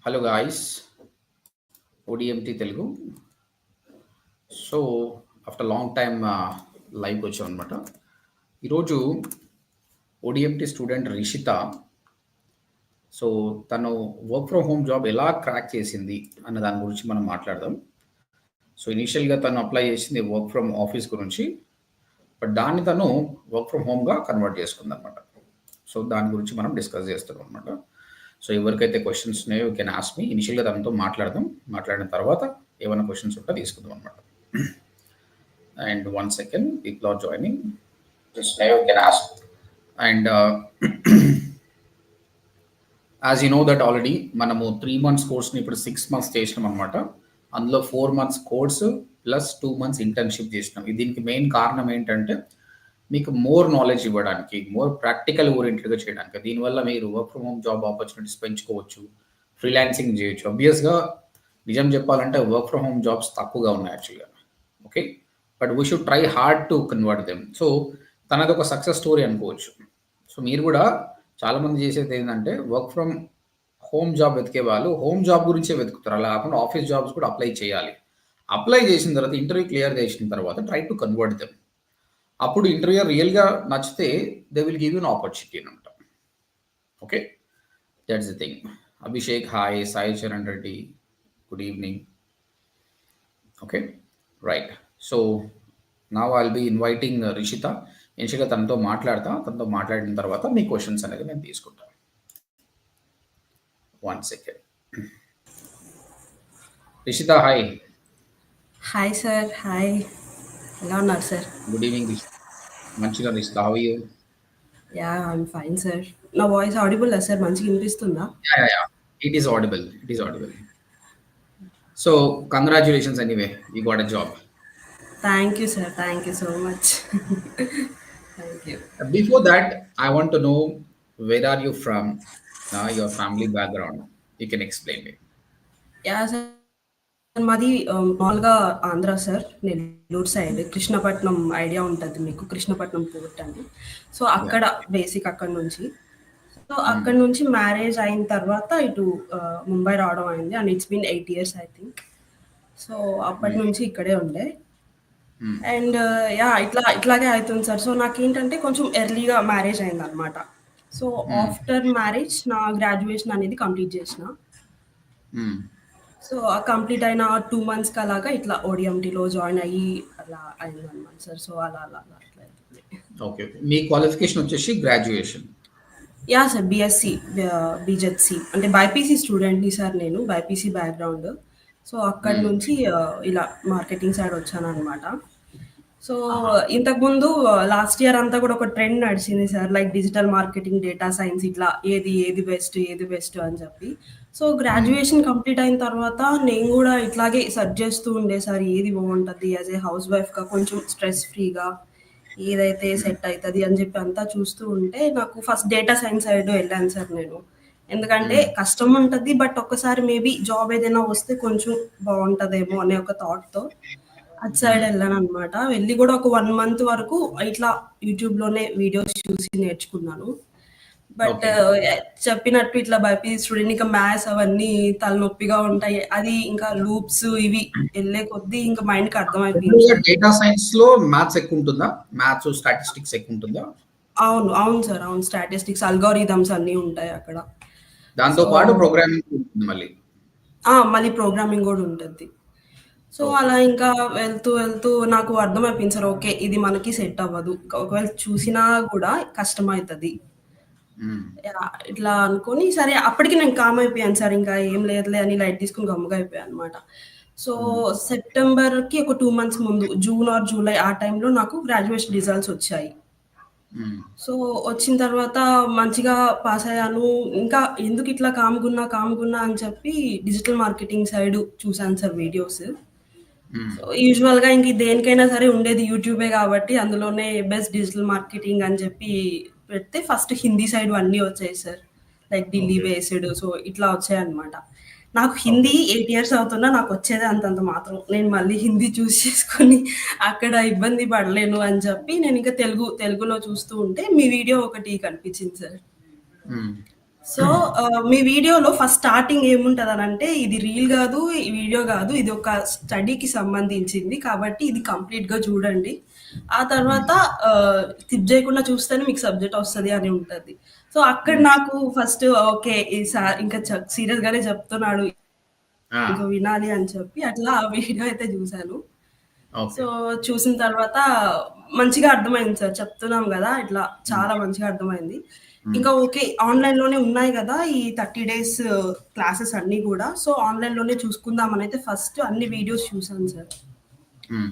Hello guys, O D M T Telugu. So after long time లైవ్కి వచ్చాం అనమాట. ఈరోజు ఓడిఎంటీ స్టూడెంట్ రిషిత. సో తను వర్క్ ఫ్రమ్ హోమ్ జాబ్ ఎలా క్రాక్ చేసింది అన్న దాని గురించి మనం మాట్లాడదాం. సో ఇనీషియల్గా తను అప్లై చేసింది వర్క్ ఫ్రమ్ ఆఫీస్ గురించి, బట్ దాన్ని తను వర్క్ ఫ్రమ్ హోమ్గా కన్వర్ట్ చేసుకుంది అనమాట. సో దాని గురించి మనం డిస్కస్ చేస్తాం అనమాట. సో ఎవరికైతే క్వశ్చన్స్ ఉన్నాయో యూ కెన్ ఆస్క్ మీ. ఇనిషియల్గా దాంతో మాట్లాడిన తర్వాత ఏమైనా క్వశ్చన్స్ ఉంటే తీసుకుందాం అనమాట. And 1 second, people are joining. You can ask. And as you know that already మనము 3 months కోర్స్ని ఇప్పుడు 6 months చేసినాం అనమాట. అందులో 4 months course plus 2 months internship చేసినాం. దీనికి మెయిన్ కారణం ఏంటంటే మీకు మోర్ నాలెడ్జ్ ఇవ్వడానికి, మోర్ ప్రాక్టికల్ ఓరియంటెడ్గా చేయడానికి. దీనివల్ల మీరు work from home job opportunities పెంచుకోవచ్చు, ఫ్రీలాన్సింగ్ చేయొచ్చు. ఆబ్వియస్గా నిజం చెప్పాలంటే వర్క్ ఫ్రమ్ హోమ్ జాబ్స్ తక్కువగా ఉన్నాయి యాక్చువల్గా. Okay, but we should try hard to convert them. So తనది ఒక సక్సెస్ స్టోరీ అనుకోవచ్చు. సో మీరు కూడా చాలామంది చేసేది ఏంటంటే వర్క్ ఫ్రమ్ హోమ్ జాబ్ వెతికే వాళ్ళు హోమ్ జాబ్ గురించే వెతుకుతారు. అలా కాకుండా ఆఫీస్ జాబ్స్ కూడా అప్లై చేయాలి. అప్లై చేసిన తర్వాత ఇంటర్వ్యూ క్లియర్ చేసిన తర్వాత ట్రై టు కన్వర్ట్ దెమ్. అప్పుడు ఇంటర్వ్యూ రియల్గా నచ్చితే they will give you an opportunity అనమాట. Okay, that's the thing. Abhishek hi, Sai Charan Reddy good evening. Okay right. So నా ఐల్ బి ఇన్వైటింగ్ రిషిత. ఇనిషియల్గా తనతో మాట్లాడిన తర్వాత మీ క్వశ్చన్స్ అనేది నేను తీసుకుంటాను. 1 second. Rishitha hi. Hi sir. Hi, ఎలా ఉన్నారు సార్? Good evening Rishitha. మంచిగా Rishitha, how are you? Yeah, I'm fine sir. నా వాయిస్ ఆడిబుల్ సార్? మంచిగా వినిపిస్తుందా? It is audible. So congratulations anyway, you got a job. Thank you sir, thank you so much. Thank you. Before that, I want to know where are you from, your family background. You can explain me. Yeah sir, మాది మామూలుగా Andhra sir, Nellore side Krishnapatnam idea ఉంటుంది మీకు, Krishnapatnam port అని. So అక్కడ basic అక్కడ నుంచి. So అక్కడ నుంచి మ్యారేజ్ అయిన తర్వాత ఇటు ముంబై రావడం అయింది. And it's been 8 years I think. So అప్పటి నుంచి ఇక్కడే ఉండే. అండ్ యా ఇట్లాగే అవుతుంది సార్. సో నాకేంటంటే కొంచెం ఎర్లీగా మ్యారేజ్ అయింది అనమాట. సో ఆఫ్టర్ మ్యారేజ్ నా గ్రాడ్యుయేషన్ అనేది కంప్లీట్ చేసిన. సో ఆ కంప్లీట్ అయిన 2 months అలాగా ఇట్లా ఓడిఎంటీలో జాయిన్ అయ్యి అలా అయింది అనమాట సార్. సో అలా అట్లా అవుతుంది. ఓకే, మీ క్వాలిఫికేషన్ వచ్చేసి graduation? Yeah sir, BSc BZC, అంటే బైపీసీ స్టూడెంట్ని సార్ నేను, బైపీసీ బ్యాక్గ్రౌండ్. సో అక్కడి నుంచి ఇలా మార్కెటింగ్ సైడ్ వచ్చాను అనమాట. సో ఇంతకుముందు లాస్ట్ ఇయర్ అంతా కూడా ఒక ట్రెండ్ నడిచింది sir, like digital marketing, data science, ఇట్లా ఏది బెస్ట్ అని చెప్పి. సో గ్రాడ్యుయేషన్ కంప్లీట్ అయిన తర్వాత నేను కూడా ఇట్లాగే సెర్చ్ చేస్తూ ఉండే సార్, ఏది బాగుంటుంది యాజ్ ఏ హౌస్ వైఫ్గా, కొంచెం స్ట్రెస్ ఫ్రీగా ఏదైతే సెట్ అవుతుంది అని చెప్పి అంతా చూస్తూ ఉంటే నాకు ఫస్ట్ డేటా సైన్స్ సైడ్ వెళ్ళాను సార్ నేను. ఎందుకంటే కష్టం ఉంటుంది, బట్ ఒక్కసారి మేబీ జాబ్ ఏదైనా వస్తే కొంచెం బాగుంటుందేమో అనే ఒక థాట్తో అటు సైడ్ వెళ్ళాను అనమాట. వెళ్ళి కూడా ఒక 1 month వరకు ఇట్లా యూట్యూబ్లోనే వీడియోస్ చూసి నేర్చుకున్నాను. బట్ చెప్పినట్టు ఇట్లా బైపీసీ స్టూడెంట్ ఇంకా మ్యాథ్స్ అవన్నీ తలనొప్పిగా ఉంటాయి. అది ఇంకా లూప్స్ ఇవి వెళ్ళే కొద్దీ ఇంకా మైండ్కి అర్థమైపోయింది. డేటా సైన్స్ లో మ్యాథ్స్ ఎక్కువ ఉంటుందా? మ్యాథ్స్ స్టాటిస్టిక్స్ ఎక్కువ ఉంటుందా? అవును సార్, అవును. స్టాటిస్టిక్స్, అల్గోరిథమ్స్ అన్నీ ఉంటాయి అక్కడ. దాంతో పాటు ప్రోగ్రామింగ్ ఉంటుంది మళ్ళీ ప్రోగ్రామింగ్ కూడా ఉంటుంది. సో అలా ఇంకా వెళ్తూ నాకు అర్థమైపోయింది సార్, ఓకే ఇది మనకి సెట్ అవ్వదు, ఒకవేళ చూసినా కూడా కష్టం అవుతుంది ఇట్లా అనుకొని, సరే అప్పటికి నేను కామ్ అయిపోయాను సార్. ఇంకా ఏం లేదులే అని లైట్ తీసుకుని గమ్ముగా అయిపోయాను అనమాట. సో సెప్టెంబర్కి ఒక 2 months ముందు, జూన్ ఆర్ జూలై ఆ టైంలో నాకు గ్రాడ్యుయేషన్ రిజల్ట్స్ వచ్చాయి. సో వచ్చిన తర్వాత మంచిగా పాస్ అయ్యాను. ఇంకా ఎందుకు ఇట్లా కామ్గున్నా అని చెప్పి డిజిటల్ మార్కెటింగ్ సైడ్ చూసాను సార్ వీడియోస్. సో యూజువల్గా ఇంక దేనికైనా సరే ఉండేది యూట్యూబే కాబట్టి అందులోనే బెస్ట్ డిజిటల్ మార్కెటింగ్ అని చెప్పి పెడితే ఫస్ట్ హిందీ సైడ్ అన్నీ వచ్చాయి sir, like Delhi based. So ఇట్లా వచ్చాయి అనమాట. నాకు హిందీ 8 years అవుతున్నా నాకు వచ్చేది అంతంత మాత్రం. నేను మళ్ళీ హిందీ చూస్ చేసుకొని అక్కడ ఇబ్బంది పడలేను అని చెప్పి నేను ఇంకా తెలుగులో చూస్తూ ఉంటే మీ వీడియో ఒకటి కనిపించింది సార్. సో మీ వీడియోలో ఫస్ట్ స్టార్టింగ్ ఏముంటదనంటే, ఇది రీల్ గాదు, ఈ వీడియో గాదు. ఇది ఒక స్టడీకి సంబంధించింది. కాబట్టి ఇది కంప్లీట్‌గా చూడండి. ఆ హ్మ్. తర్వాత స్కిప్ జేయకుండా చూస్తేనే మీకు సబ్జెక్ట్ వస్తది అని ఉంటది. సో అక్కడ హ్మ్. నాకు ఫస్ట్ ఓకే. ఈ సార్ ఇంకా సీరియస్‌గానే చెప్తున్నాడు. ఆ! ఇంక వినాలి అని చెప్పి అట్లా ఆ వీడియో అయితే జూసాను. ఓకే. సో, చూసిన తర్వాత మంచిగా అర్థమైంది సార్. చెప్తున్నాం గదా! ఇట్లా హ్మ్. చాలా మంచిగా అర్థమైంది. హ్మ్. ఇంకా ఓకే. ఆన్‌లైన్‌లోనే ఉన్నాయి గదా! ఈ 30 డేస్ క్లాసెస్ అన్నీ గూడా. సో, ఆన్‌లైన్‌లోనే చూసుకుందామనైతే ఫస్ట్ అన్ని వీడియోస్ చూసాను సార్. హ్మ్.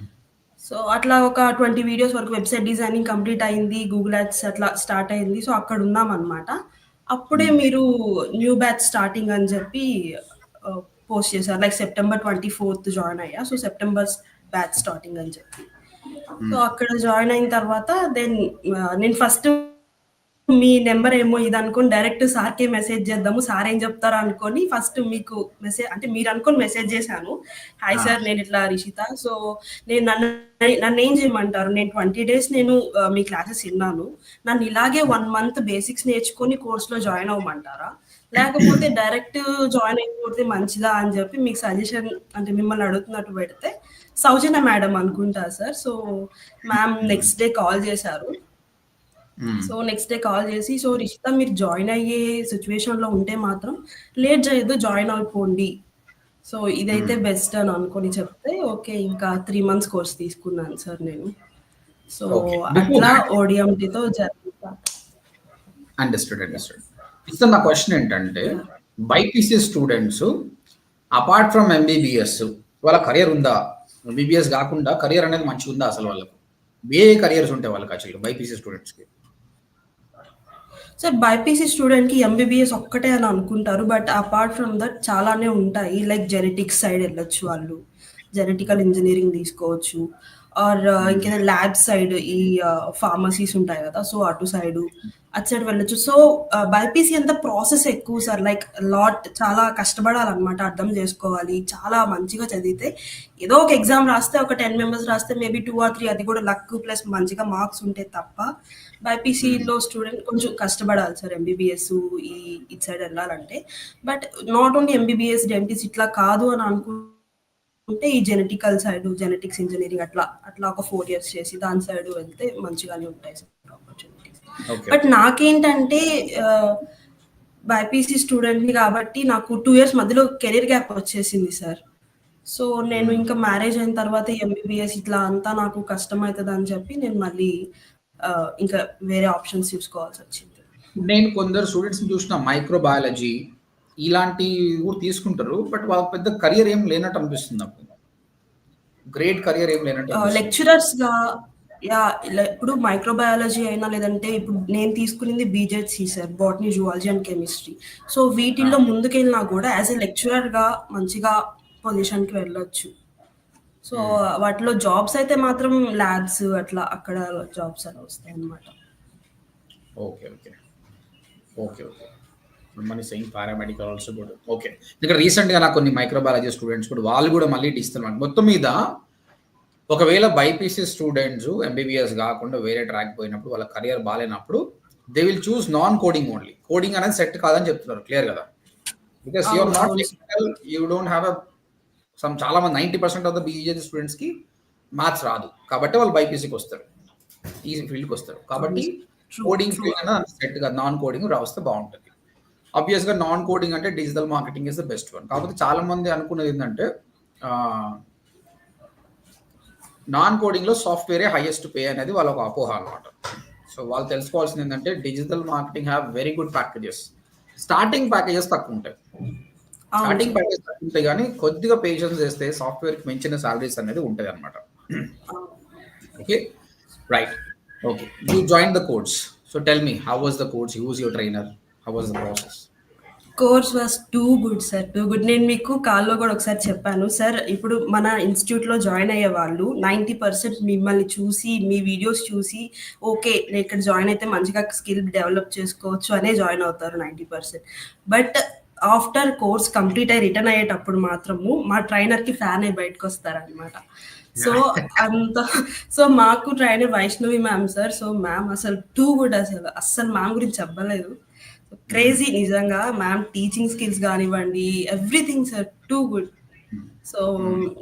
సో, అట్లా ఒక 20 వీడియోస్ వరకు వెబ్‌సైట్ డిజైనింగ్ కంప్లీట్ అయింది. గూగుల్ యాడ్స్ అట్లా స్టార్ట్ అయింది. సో, అక్కడున్నామనమాట. అప్పుడే హ్మ్. మీరు న్యూ బ్యాచ్ స్టార్టింగ్ అని జెప్పి ఆహ్, పోస్ట్ చేశారు. లైక్ సెప్టెంబర్ 24థ్ జాయిన్ అయ్యా. సో, సెప్టెంబర్ బ్యాచ్ స్టార్టింగ్ అని చెప్పి. సో, హ్మ్. అక్కడ జాయిన్ అయిన తర్వాత నేను ఫస్ట్ మీ నంబర్ ఏమో ఇదనుకోని డైరెక్ట్ సార్‌కే మెసేజ్ చేద్దాము. సార్ ఏం చెప్తారో అనుకోని ఫస్ట్ మీకు అంటే మీరనుకోని మెసేజ్ చేశాను. హాయ్ ఆ! సార్ నేనిట్లా రిషిత. సో, నన్నేం చేయమంటారు? నేను 20 డేస్ మీ క్లాసెస్ ఇన్నాను. నన్ను ఇలాగే 1 మంత్ బేసిక్స్ నేర్చుకొని కోర్స్‌లో జాయిన్ అవ్వమంటారా? లేకపోతే డైరెక్ట్ జాయిన్ అయిపోతే మంచిదా అని చెప్పి మీకు సజెషన్ అంటే మిమ్మల్ని అడుగుతున్నట్టు పెడితే సౌజన్య మేడం అనుకుంటా సార్. సో, మ్యామ్ హ్మ్. నెక్స్ట్ డే కాల్ చేశారు. హ్మ్. సో, నెక్స్ట్ డే కాల్ చేసి, "సో, రిషిత మీరు జాయిన్ అయ్యే సిట్యుయేషన్‌లో ఉంటే మాత్రం లేట్ చేయొద్దు జాయిన్ అయిపోండి. సో, ఇదైతే హ్మ్. బెస్ట్" అని అనుకోని చెప్తే, ఓకే. ఇంకా 3 మంత్స్ కోర్స్ తీసుకున్నాను సార్ నేను. So, okay. బిఫోర్ అట్లా థాట్ ఓడిఎంటీతో జర్నీ స్టార్ట్. అండర్‌స్టూడ్. అండర్‌స్టూడ్. ఇప్పుడు నా క్వెషన్ ఏంటంటే, yeah! BiPC students apart from MBBS వాళ్ళ కరియర్ ఉందా? ఎంబీబీఎస్ గాకుండా కరియర్ అనేది మంచిగుందా అసలు వాళ్ళకు? ఏ కరియర్స్ ఉంటాయి వాళ్ళకి యాక్చువల్‌గా బైపీసీ స్టూడెంట్స్‌కి? సార్ బైపీసీ స్టూడెంట్‌కి ఎంబీబీఎస్ ఒక్కటే అని అనుకుంటారు. బట్ అపార్ట్ ఫ్రమ్ దట్ చాలానే ఉంటాయి. లైక్ జెనెటిక్స్ సైడ్ ఎళ్ళొచ్చు వాళ్ళు. జెనెటికల్ ఇంజినీరింగ్ తీసుకోవచ్చు. ఆర్ హ్మ్. ఇంకేదైనా ల్యాబ్ సైడ్ ఫార్మసీస్ ఉంటాయి గదా! సో, అటు సైడు, అటు సైడ్ వెళ్ళొచ్చు. సో, బైపీసీ అంతా ప్రాసెస్ ఎక్కువ సార్. లైక్ చాలా కష్టపడాలన్నమాట. అర్థం జేసుకోవాలి. చాలా మంచిగా చదివితే ఏదో ఒక ఎగ్జామ్ రాస్తే ఒక 10 మెంబర్స్ రాస్తే మేబీ 2 ఆర్ 3 అది గూడా లక్ ప్లస్ మంచిగా మార్క్స్ ఉంటే తప్ప హ్మ్. బైపీసీలో స్టూడెంట్ కొంచెం కష్టపడాలి సార్ ఎంబీబీఎస్ ఈ ఇటు సైడ్ వెళ్ళాలంటే. But not only MBBS, dentist ఇట్లా కాదు అని అనుకుంటే ఈ జెనెటికల్ సైడ్, జెనెటిక్స్ ఇంజినీరింగ్ అట్లా ఒక 4 ఇయర్స్ చేసి దాని సైడ్ వెళ్తే మంచిగానే ఉంటాయి sir opportunities. Okay. But okay. నాకేంటంటే ఆహ్, బైపీసీ స్టూడెంట్‌ని కాబట్టి నాకు 2 ఇయర్స్ మధ్యలో కెరియర్ గ్యాప్ వచ్చేసింది సార్. సో, నేను హ్మ్. ఇంకా మ్యారేజ్ అయిన తర్వాత ఎంబీబీఎస్ ఇట్లా అంతా నాకు కష్టమైతదని చెప్పి నేను మళ్ళీ ఇంకా వేరే ఆప్షన్స్ చూసుకోవాల్సొచ్చింది. నేను కొందరు స్టూడెంట్స్‌ని చూసిన మైక్రోబయాలజీ ఇలాంటివి కూడా తీసుకుంటారు. బట్ వాళ్ళకి పెద్ద కరియర్ ఏం లేనట్టు అనిపిస్తుంది నాకు. గ్రేట్ కరియర్ ఏం లేనట్టు అనిపిస్తుంది. లెక్చరర్స్‌గా యాహ్! ఇప్పుడు మైక్రోబయాలజీ అయినా లేదంటే ఇప్పుడు నేను తీసుకునింది B Z C sir. Botany, zoology and chemistry. So, ఆ! వీటిల్లో ముందుకెళ్ళినా గూడా యాస్ ఎ లెక్చరర్‌గా మంచిగా పొజిషన్‌కి వెళ్ళొచ్చు. సో, హ్మ్. వాటిలో జాబ్స్ అయితే మాత్రం ల్యాబ్స్ అక్కడ జాబ్స్ అలా వస్తాయన్నమాట. Okay. Okay. Okay. Okay. Money saying paramedical also good. Okay. ఇక్కడ రీసెంట్‌గా నాకు కొన్ని మైక్రోబయాలజీ స్టూడెంట్స్ కూడా వాళ్ళు కూడా మళ్ళీ డిజిటల్ మొత్తం మీద ఒకవేళ బైపీసీ స్టూడెంట్స్ ఎంబీబీఎస్ గాకుండా వేరే ట్రాక్ పోయినప్పుడు వాళ్ళ కరియర్ బాలేనప్పుడు they will choose non coding only. Coding అనేది సెట్ కాదని చెప్తున్నారు. క్లియర్ గదా! బికాస్ యూ ఆర్ అవును. నాట్ అవును sir. Technical. You don't have చాలా మంది 90% ఆఫ్ ద బీజేసీ స్టూడెంట్స్‌కి మ్యాథ్స్ రాదు. కాబట్టి వాళ్ళు బైపీసీకొస్తారు. ఈ ఫీల్డ్‌కొస్తారు. అవును కాబట్టి sir. True. Coding true field అండి. అనేది సెట్ కాదు. నాన్ కోడింగ్ రాస్తే బావుంటది. ఆబ్వియస్‌గా నాన్ కోడింగ్ అంటే digital marketing is the best one. కాకపోతే చాలా మంది అనుకున్నది ఏంటంటే ఆహ్, నాన్ కోడింగ్‌లో సాఫ్ట్‌వేరే హైయెస్ట్ పే అనేది వాళ్ళ ఒక అపోహ అన్నమాట. సో, వాళ్ళు తెలుసుకోవాల్సింది ఏంటంటే digital marketing have very good packages. Starting packages తక్కువుంటాయి. అవును స్టార్టింగ్ సార్. ప్యాకేజ్ తక్కువుంటాయి గానీ కొద్దిగా పేషెన్స్ చేస్తే సాఫ్ట్‌వేర్‌కి మించిన సాలరీస్ అనేది ఉంటదన్నమాట. అవును. Okay. Right. Okay. You joined the course. So tell me, how was the course? Who was your trainer? How was the process? Course was two good sir. Too good. నేను మీకు కాల్‌లో గూడా ఒకసారి చెప్పాను. సార్ ఇప్పుడు మన ఇన్‌స్టిట్యూట్‌లో జాయిన్ అయ్యే వాళ్ళు 90% మిమ్మల్ని చూసి, మీ వీడియోస్ చూసి ఓకే. నేను ఇక్కడ జాయిన్ అయితే మంచిగా స్కిల్ డెవలప్ చేసుకోవచ్చు అనే జాయిన్ అవుతారు 90%. బట్ ఆఫ్టర్ కోర్స్ కంప్లీట్ అయ్యి రిటర్న్ అయ్యేటప్పుడు మాత్రము మా ట్రైనర్‌కి ఫ్యాన్ అయ్యి బయటకొస్తారనమాట. సో, అంత సో, మాకు trainer Vaishnavi ma'am sir. So, ma'am అసలు టూ గుడ్ అసలు. అస్సలు మ్యామ్ గురించి చెప్పలేదు. క్రేజీ నిజంగా. మ్యామ్ టీచింగ్ స్కిల్స్ గానివ్వండి, everything sir too good. So,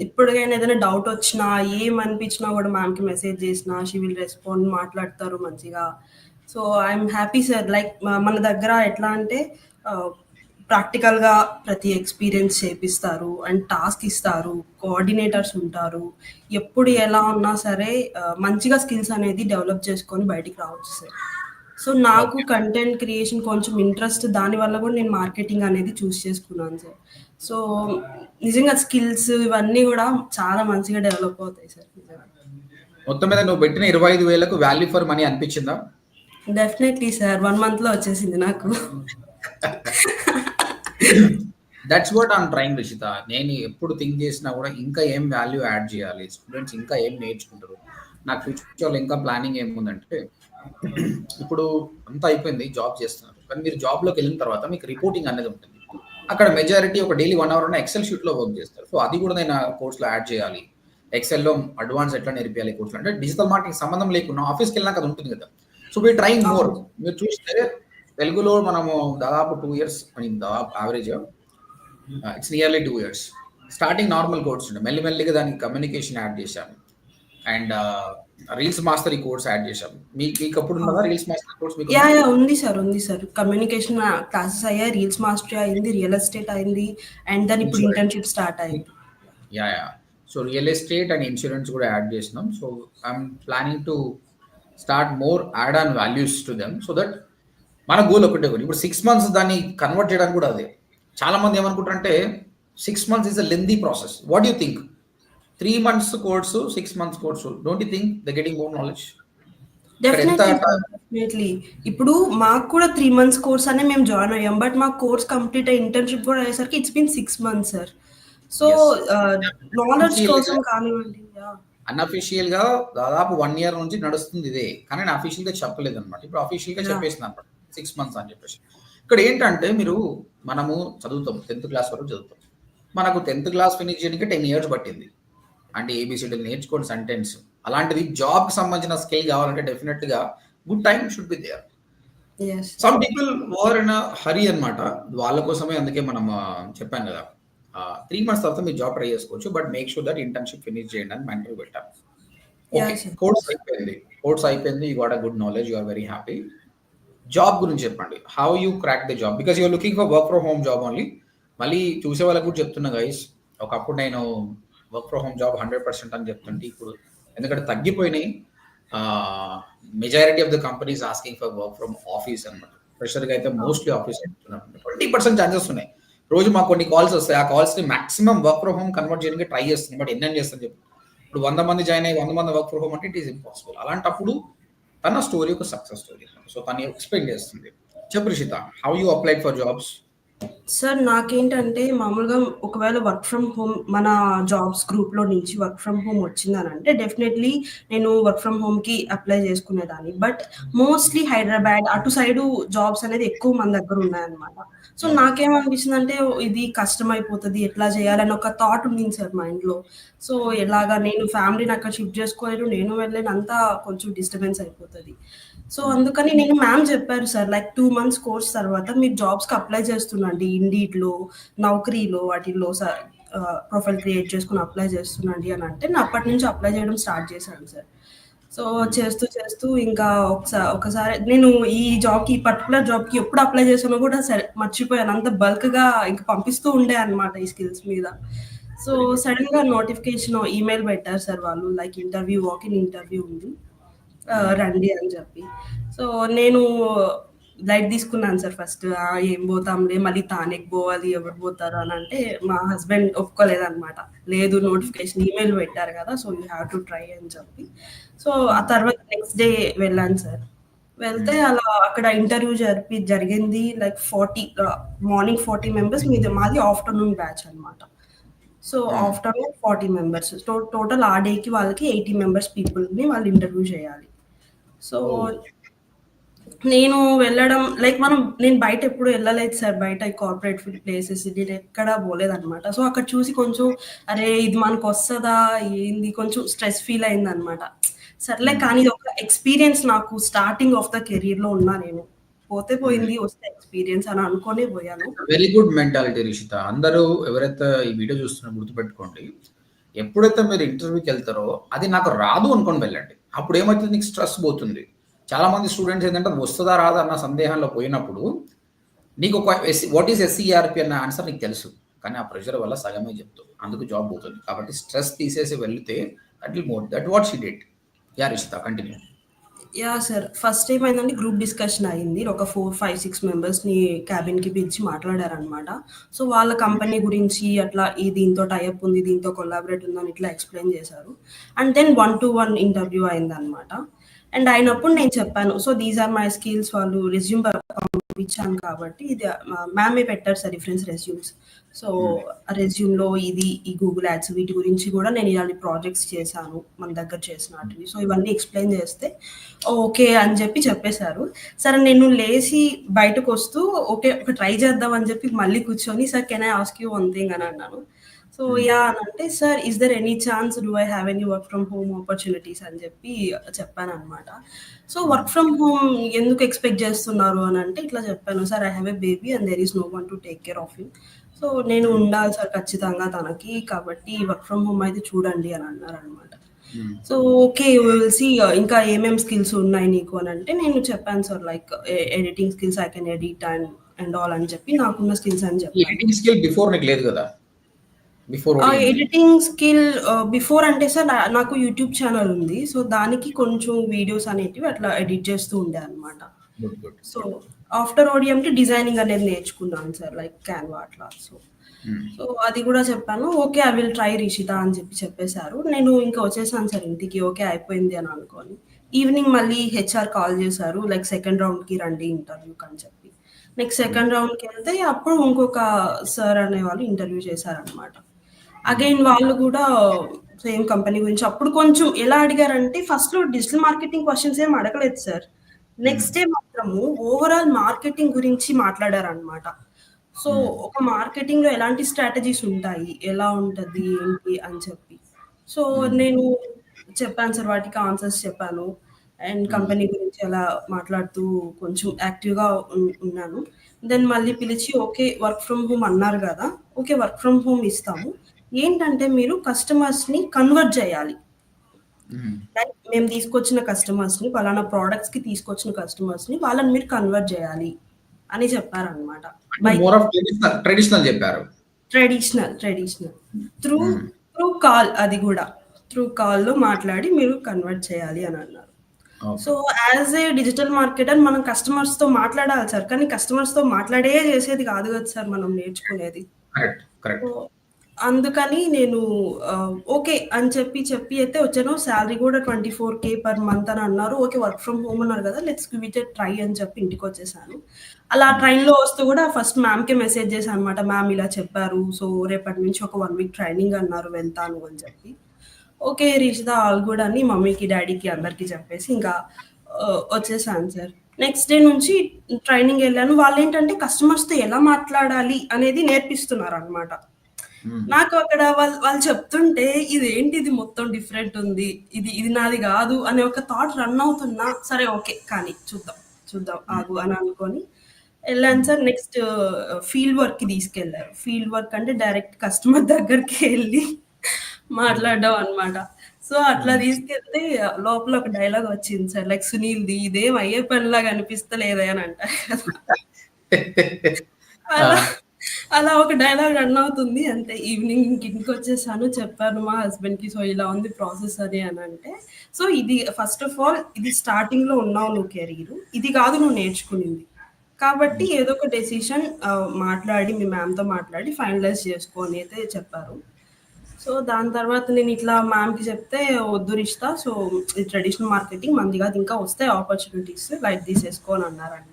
ఇప్పటికైనా ఏదైనా డౌటొచ్చినా, ఏమనిపించినా గూడా మ్యామ్‌కి మెసేజ్ జేసినా, షీ విల్ రెస్పాండ్, మాట్లాడతారు మంచిగా. So, I'm happy sir. Like మన దగ్గర ఎట్లా అంటే ప్రాక్టికల్‌గా ప్రతి ఎక్స్‌పీరియన్స్ చేపిస్తారు. అండ్ టాస్క్ ఇస్తారు. కోఆర్డినేటర్స్ ఉంటారు. ఎప్పుడు ఎలా ఉన్నా సరే మంచిగా స్కిల్స్ అనేది డెవలప్ చేసుకొని బయటికి రావచ్చు సార్. సో, నాకు ఓకే. కంటెంట్ క్రియేషన్ కొంచెం ఇంట్రెస్ట్. దానివల్ల గూడా నేను మార్కెటింగ్ అనేది చూజ్ చేసుకున్నాను సార్. సో, నిజంగా స్కిల్స్ ఇవన్నీ గూడా చాలా మంచిగా డెవలప్ అవుతాయి సార్ నిజంగా. మొత్తం మీద నువ్వు పెట్టిన 25,000కు వాల్యూ ఫర్ మనీ అనిపించిందా? Definitely sir. 1 మంత్‌లో వచ్చేసింది నాకు. That's what I'm trying Rishitha. నేను ఎప్పుడు థింక్ చేసినా కూడా ఇంకా ఏం వాల్యూ యాడ్ చేయాలి, స్టూడెంట్స్ ఇంకా ఏం నేర్చుకుంటారు. నాకు ఫ్యూచర్‌లో ఇంకా ప్లానింగ్ ఏముందంటే ఇప్పుడు అంతా అయిపోయింది, జాబ్ చేస్తున్నారు. కానీ మీరు జాబ్‌లోకి వెళ్ళిన తర్వాత మీకు రిపోర్టింగ్ అనేది ఉంటుంది. అక్కడ మెజారిటీ ఒక డైలీ 1 అవర్ అన్న ఎక్సెల్ షీట్‌లో వర్క్ చేస్తారు. సో అది కూడా నేను ఆ కోర్స్‌లో యాడ్ చేయాలి. ఎక్సెల్‌లో అడ్వాన్స్ ఎట్లా నేర్పియాలి కోర్స్‌లో అంటే డిజిటల్ మార్కెటింగ్ సంబంధం లేకుండా ఆఫీస్‌కి వెళ్ళినాక అది ఉంటుంది కదా. So we trying more. అవును. మీరు చూస్తే తెలుగులో మనము దాదాపు 2 ఇయర్స్ ఐ మీన్ దాదాపు average it's nearly 2 years. Starting normal course ఉండే. మెల్లిమెల్లిగా దానికి కమ్యూనికేషన్ యాడ్ చేశాము. And reels mastery course add చేశాము. మీకప్పుడు ఉన్నదా అవును. రీల్స్ మాస్టరీ కోర్స్ మీకుందా? యాహ్! ఉంది సార్. ఉంది సార్. కమ్యూనికేషన్ క్లాసెస్ అయ్యాయి. రీల్స్ మాస్టరీ అయింది. రియల్ ఎస్టేట్ అయింది. అండ్ దెన్ ఇప్పుడు ఇన్సూరెన్స్. ఇంటర్న్‌షిప్ స్టార్ట్ అయింది. Yeah! So real estate and insurance కూడా యాడ్ చేసినాం. So I'm planning to start more add on values to them so that మన goal ఒకటే ఒకటి. ఇప్పుడు 6 మంత్స్ దాన్ని కన్వర్ట్ చేయడానికి కూడా అదే. చాలా మంది ఏమనుకుంటారంటే 6 months is a lengthy process. What do you think? 3 months course, 6 months course. Don't you think they getting more knowledge? ఇక్కడ ఎంత డెఫినైట్‌లీ సార్. డెఫినైట్‌లీ. ఇప్పుడు మాకు కూడా 3 మంత్స్ కోర్స్ అనే మేము జాయిన్ అయ్యాం. బట్ మాకు కోర్స్ కంప్లీట్ అయ్యి ఇంటర్న్‌షిప్ కూడా అయ్యేసరికి it's been 6 months sir. So, yes. Ah, knowledge అన్‌అఫీషియల్‌గా కోసం కానివ్వండి. యాహ్! అన్‌అఫీషియల్‌గా దాదాపు 1 ఇయర్ నుంచి నడుస్తుంది ఇదే. కానీ నేను అఫీషియల్‌గా చెప్పలేదన్నమాట. ఇప్పుడు అఫీషియల్‌గా యాహ్! చెప్పేసినానన్నమాట. 6 మంత్స్ అని చెప్పేసి. ఇక్కడ ఏంటంటే మనము చదువుతాం. 10థ్ క్లాస్ వరకు చదువుతాం. మనకు 10థ్ క్లాస్ ఫినిష్ చేయడానికి 10 ఇయర్స్ పట్టింది. అంటే ఏబీసీడీలు నేర్చుకోండి సెంటెన్స్. అలాంటిది జాబ్‌కి సంబంధించిన స్కిల్ కావాలంటే డెఫినిట్‌గా good time should be there. Yes. Some people were in a hurry అన్నమాట. వాళ్ళ కోసమే అందుకే మనం చెప్పాను కదా! 3 మంత్స్ తర్వాత మీరు జాబ్ ట్రై చేసుకోవచ్చు. But make sure that internship finish చేయండి అని మెంటర్‌గా పెట్టాను. ఓకే. యాహ్! సార్. కోర్స్ అయిపోయింది. కోర్స్ అయిపోయింది. You got a good knowledge. You are very happy. Job గురించి చెప్పండి. How you crack the job? Because you are looking for work from home job only. మళ్ళీ చూసే వాళ్ళకి కూడా చెప్తున్నా గైస్. ఒకప్పుడు నేను వర్క్ ఫ్రమ్ హోమ్ జాబ్ 100% అని చెప్తుంటే ఇప్పుడు ఎందుకంటే తగ్గిపోయినాయి. Majority of the companies asking for work from office అనమాట. ఫ్రెషర్‌గా అయితే మోస్ట్‌లీ ఆఫీస్ చెప్తున్నారు. 20% ఛాన్సెస్ ఉన్నాయి. రోజు మాకు కొన్ని కాల్స్ వస్తాయి. ఆ కాల్స్‌ని maximum work from home convert చేయడానికి ట్రై చేస్తున్నాం. బట్ ఎన్నెన్ని చేస్తాను చెప్పు. ఇప్పుడు 100 మంది జాయిన్ అయ్యి 100 మంది వర్క్ ఫ్రమ్ హోమ్ అంటే ఇట్ ఈస్ ఇంపాసిబుల్. అలాంటప్పుడు తన స్టోరీ ఒక సక్సెస్ స్టోరీ. సో తను ఎక్స్‌ప్లెయిన్ చేస్తుంది. చెప్పు Rishitha. How you applied for jobs? Sir నాకేంటంటే మామూలుగా ఒకవేళ వర్క్ ఫ్రమ్ హోమ్ మన జాబ్స్ గ్రూప్‌లో నుంచి వర్క్ ఫ్రమ్ హోమ్ వచ్చిందనంటే డెఫినైట్‌లీ నేను వర్క్ ఫ్రమ్ హోమ్‌కి అప్లై చేసుకునేదాన్ని. బట్ మోస్ట్‌లీ హైదరాబాద్ అటు సైడు జాబ్స్ అనేది ఎక్కువ మన దగ్గర ఉన్నాయన్నమాట. సో అవును. నాకేమనిపిస్తుందంటే ఇది కష్టమైపోతది. ఎట్లా చేయాలని ఒక థాట్ ఉండింది సార్ మైండ్‌లో. సో ఎలాగా నేను ఫ్యామిలీని అక్కడ షిఫ్ట్ చేసుకోలేను. నేను వెళ్ళలేను. అంతా కొంచెం డిస్టర్బెన్స్ అయిపోతది. సో అందుకని నేను మ్యామ్ చెప్పారు సార్ లైక్ 2 మంత్స్ కోర్స్ తర్వాత మీరు జాబ్స్‌కి అప్లై చేస్తుండండి. ఇండీడ్‌లో, నౌకరీలో వాటిల్లో ప్రొఫైల్ క్రియేట్ చేసుకొని అప్లై చేస్తుండండి అని అంటే నేను అప్పటి నుంచి అప్లై చేయడం స్టార్ట్ చేశాను సార్. సో చేస్తూ ఇంకా ఒకసారి నేను ఈ జాబ్‌కి ఈ పర్టిక్యులర్ జాబ్‌కి ఎప్పుడు అప్లై చేశానో కూడా సరే మర్చిపోయాను. అంత బల్క్‌గా ఇంక పంపిస్తూ ఉండే అన్నమాట ఈ స్కిల్స్ మీద. So very good. సడెన్‌గా నోటిఫికేషన్ ఈమెయిల్ పెట్టారు సార్ వాళ్ళు like interview walk in interview ఉంది. రండి అని చెప్పి. సో, నేను లైట్ తీసుకున్నాను సార్ ఫస్ట్. ఏం పోతాంలే మళ్ళీ తానెకి పోవాలి ఎవరు పోతారు అని అంటే, మా హస్బెండ్ ఒప్పుకోలేదనమాట. లేదు నోటిఫికేషన్ ఈమెయిల్ పెట్టారు కదా! So, you have to try అని చెప్పి. సో, ఆ తర్వాత నెక్స్ట్ డే వెళ్ళాను సార్. వెళ్తే అలా అక్కడ ఇంటర్వ్యూ జరిగింది. లైక్ 40 మార్నింగ్ 40 మెంబర్స్ మాది ఆఫ్టర్‌నూన్ బ్యాచ్ అనమాట. So, afternoon 40 members. టోటల్ ఆ డేకి వాళ్ళకి 80 మెంబర్స్ పీపుల్‌ని వాళ్ళు ఇంటర్వ్యూ చేయాలి. సో, ఓహ్! నేను వెళ్ళడం లైక్ నేను బయట ఎప్పుడు ఎళ్ళలేదు సార్. బయట ఈ కార్పొరేట్ ప్లేసెస్ నేనెక్కడా పోలేదనమాట. సో, అక్కడ చూసి కొంచెం అరే! ఇది మనకొస్తదా? ఏంది? కొంచెం స్ట్రెస్ ఫీల్ అయిందనమాట. సర్లే హ్మ్. కానీ ఇదొక ఎక్స్‌పీరియన్స్ నాకు స్టార్టింగ్ ఆఫ్ ద కెరియర్‌లో ఉన్నా నేను. పోతే పోయింది, వస్తే ఎక్స్‌పీరియన్స్ అని అనుకోనే పోయాను. Very good mentality Rishitha. అందరూ ఎవరైతే ఈ వీడియో చూస్తున్నారో గుర్తుపెట్టుకోండి. ఎప్పుడైతే మీరు ఇంటర్వ్యూకెళ్తారో, అది నాకు రాదు అనుకోని వెళ్ళండి. అప్పుడు ఏమైతుంది, నీకు స్ట్రెస్ పోతుంది. చాలామంది స్టూడెంట్స్ ఏంటంటే అది వస్తదా రాదా అన్న సందేహంలో పోయినప్పుడు నీకు ఒక వాట్ ఈస్ ఎస్సీఆర్‌పీ అన్న ఆన్సర్ నీకు తెలుసు. కానీ ఆ ప్రెషర్ వల్ల సగమే చెప్తావు. అందుకు జాబ్ పోతుంది. కాబట్టి స్ట్రెస్ తీసేసి వెళ్తే that will more that what she did. Yeah! Rishitha continue. Yeah! Sir. First ఏమైందంటే గ్రూప్ డిస్కషన్ అయింది. ఒక 4, 5, 6 మెంబర్స్‌ని క్యాబిన్‌కి పిలిచి మాట్లాడారనమాట. సో, వాళ్ళ కంపెనీ గురించి అట్లా దీంతో టై అప్ ఉంది, దీంతో కొలాబరేట్ ఉందని ఇట్లా ఎక్స్‌ప్లెయిన్ చేశారు. అండ్ దెన్ 1-to-1 ఇంటర్వ్యూ అయిందనమాట. అండ్ అయినప్పుడు నేను చెప్పాను. So, these are my skills. వాళ్ళు రెజ్యూమ్ పంపించాను కాబట్టి ఇది మ్యామే పెట్టారు సార్ రిఫరెన్స్ రెజ్యూమ్స్. సో, ఆ రెజ్యూమ్‌లో ఈ గూగుల్ యాడ్స్ వీటి గురించి కూడా నేను ఇలాంటి ప్రాజెక్ట్స్ చేశాను మన దగ్గర చేసినటివి. సో, ఇవన్నీ ఎక్స్‌ప్లెయిన్ చేస్తే ఓకే అని చెప్పేశారు. సరే నేను లేసి బయటకొస్తూ ఓకే ఒక ట్రై చేద్దాం అని చెప్పి మళ్ళీ కూర్చొని sir can I ask you one thing అని అన్నాను. So, yeah! అని అంటే sir is there any chance do I have any work from home opportunities అని చెప్పి చెప్పాననమాట. సో, వర్క్ ఫ్రమ్ హోమ్ ఎందుకు ఎక్స్‌పెక్ట్ చేస్తున్నారు అని అంటే ఇట్లా చెప్పాను. Sir I have a baby and there is no one to take care of him. So, నేను ఉండాలి సార్ ఖచ్చితంగా తనకి. కాబట్టి వర్క్ ఫ్రమ్ హోమ్ అయితే చూడండి అని అన్నారనమాట. So, okay we will see ఇంకా ఏమేం స్కిల్స్ ఉన్నాయి నీకు అని అంటే నేను చెప్పాను sir like editing skills I can edit and all అని చెప్పి నాకున్న స్కిల్స్ అని ఈ చెప్పాను. ఎడిటింగ్ స్కిల్ బిఫోర్ నీకు లేదు కదా? బిఫోర్ ఎడిటింగ్ స్కిల్ బిఫోర్ అంటే సార్ నాకు యూట్యూబ్ ఛానల్ ఉంది. సో, దానికి కొంచెం వీడియోస్ అనేటివి అట్లా ఎడిట్ చేస్తూ ఉండే అనమాట. Good good. సో, ఆఫ్టర్ ఓడిఎంకి డిజైనింగ్ అనేది నేర్చుకున్నాను సార్ లైక్ క్యాన్వా అట్లా. సో, అది కూడా చెప్పాను. Okay I will try Rishitha అని చెప్పేశారు. నేను ఇంకా వచ్చేసాను సార్ ఇంటికి. ఓకే అయిపోయింది అని అనుకోని. ఈవినింగ్ మళ్ళీ హెచ్ఆర్ కాల్ చేశారు. లైక్ సెకండ్ రౌండ్‌కి రండి ఇంటర్వ్యూకి అని చెప్పి. నెక్స్ట్ సెకండ్ రౌండ్‌కి వెళ్తే అప్పుడు ఇంకొక సార్ అనేవాళ్ళు ఇంటర్వ్యూ చేశారనమాట. అగైన్ వాళ్ళు కూడా సేమ్ కంపెనీ గురించి అప్పుడు కొంచెం ఎలా అడిగారంటే ఫస్ట్‌లో డిజిటల్ మార్కెటింగ్ క్వెషన్స్ ఏమి అడగలేదు సార్. నెక్స్ట్ డే మాత్రము ఓవరాల్ మార్కెటింగ్ గురించి మాట్లాడారనమాట. సో, ఒక మార్కెటింగ్‌లో ఎలాంటి స్ట్రాటజీస్ ఉంటాయి, ఎలా ఉంటది, ఏంటి అని చెప్పి. సో, నేను చెప్పాను సార్ వాటికి ఆన్సర్స్ చెప్పాను. అండ్ కంపెనీ గురించి అలా మాట్లాడుతూ కొంచెం యాక్టివ్‌గా ఉన్నాను. దెన్ మళ్ళీ పిలిచి ఓకే వర్క్ ఫ్రమ్ హోమ్ అన్నారు గదా! ఓకే వర్క్ ఫ్రమ్ హోమ్ ఇస్తాము. ఏంటంటే మీరు కస్టమర్స్‌ని కన్వర్ట్ చేయాలి. లైక్ మేము తీసుకొచ్చిన కస్టమర్స్‌ని పలానా ప్రొడక్ట్స్‌కి తీసుకొచ్చిన కస్టమర్స్‌ని వాళ్ళని మీరు కన్వర్ట్ చేయాలి అని చెప్పారనమాట. మోర్ ఆఫ్ ట్రెడిషనల్ చెప్పారు. ట్రెడిషనల్. త్రూ కాల్ అది గూడా. త్రూ కాల్‌లో మాట్లాడి మీరు కన్వర్ట్ చేయాలి అని అన్నారు. So, as a digital marketer మనం కస్టమర్స్‌తో మాట్లాడాలి సార్. కానీ కస్టమర్స్‌తో మాట్లాడే చేసేది కాదు కదా సార్ మనం నేర్చుకునేది. కరెక్ట్. కరెక్ట్. సో, అందుకని నేను ఓకే అని చెప్పి అయితే వచ్చాను. సాలరీ కూడా 24,000 పర్ మంత్ అని అన్నారు. ఓకే వర్క్ ఫ్రమ్ హోమ్ అన్నారు కదా! Let's give it a try అని చెప్పి ఇంటికొచ్చేసాను. అలా ట్రైన్‌లో వస్తూ కూడా ఫస్ట్ మ్యామ్‌కే మెసేజ్ చేశాను అనమాట. మ్యామ్ ఇలా చెప్పారు. సో, రేపటి నుంచి ఒక 1 వీక్ ట్రైనింగ్ అన్నారు వెళ్తాను అని చెప్పి. ఓకే రిషిత ఆల్ గుడ్ అని మమ్మీకి, డ్యాడీకి అందరికి చెప్పేసి ఇంకా వచ్చేసాను సార్. నెక్స్ట్ డే నుంచి ట్రైనింగ్ ఎళ్ళాను. వాళ్ళేంటంటే కస్టమర్స్‌తో ఎలా మాట్లాడాలి అనేది నేర్పిస్తున్నారనమాట. నాకు అక్కడ వాళ్ళు చెప్తుంటే ఇదేంటిది మొత్తం డిఫరెంట్ ఉంది. ఇది నాది గాదు అనే ఒక థాట్ రన్ అవుతున్నా సరే ఓకే. కానీ చూద్దాం ఆగు అని అనుకోని ఎళ్ళాను సార్. నెక్స్ట్ ఫీల్డ్ వర్క్‌కి తీసుకెళ్లారు. ఫీల్డ్ వర్క్ అంటే డైరెక్ట్ కస్టమర్ దగ్గరికి ఎళ్లి మాట్లాడడం అనమాట. సో, అట్లా తీసుకెళ్తే లోపల ఒక డైలాగ్ వచ్చింది సార్. లైక్ సునీల్‌ది ఇదేం అయ్యే పనిలాగా అనిపిస్తలేదే అని అంటారు కదా! అలా అలా ఒక డైలాగ్ రన్ అవుతుంది. అంతే ఈవినింగ్ ఇంటికొచ్చేసాను. చెప్పాను మా హస్బెండ్‌కి సో, ఇలా ఉంది ప్రాసెస్ అని అంటే, సో, ఇది ఫస్ట్ ఆఫ్ ఆల్ ఇది స్టార్టింగ్‌లో ఉన్నావు నువ్వు కెరీరు. ఇది కాదు నువ్వు నేర్చుకునింది. కాబట్టి ఏదో ఒక డెసిషన్ మాట్లాడి మీ మ్యామ్‌తో మాట్లాడి ఫైనలైజ్ చేసుకో అని అయితే చెప్పారు. సో, దాని తర్వాత నేను ఇట్లా మ్యామ్‌కి చెప్తే వద్దు రిషిత. సో, ఇది ట్రెడిషనల్ మార్కెటింగ్ మనది కాదు. ఇంకా వస్తాయి ఆపర్చునిటీస్ లైట్ తీసేసుకో అని అన్నారనమాట.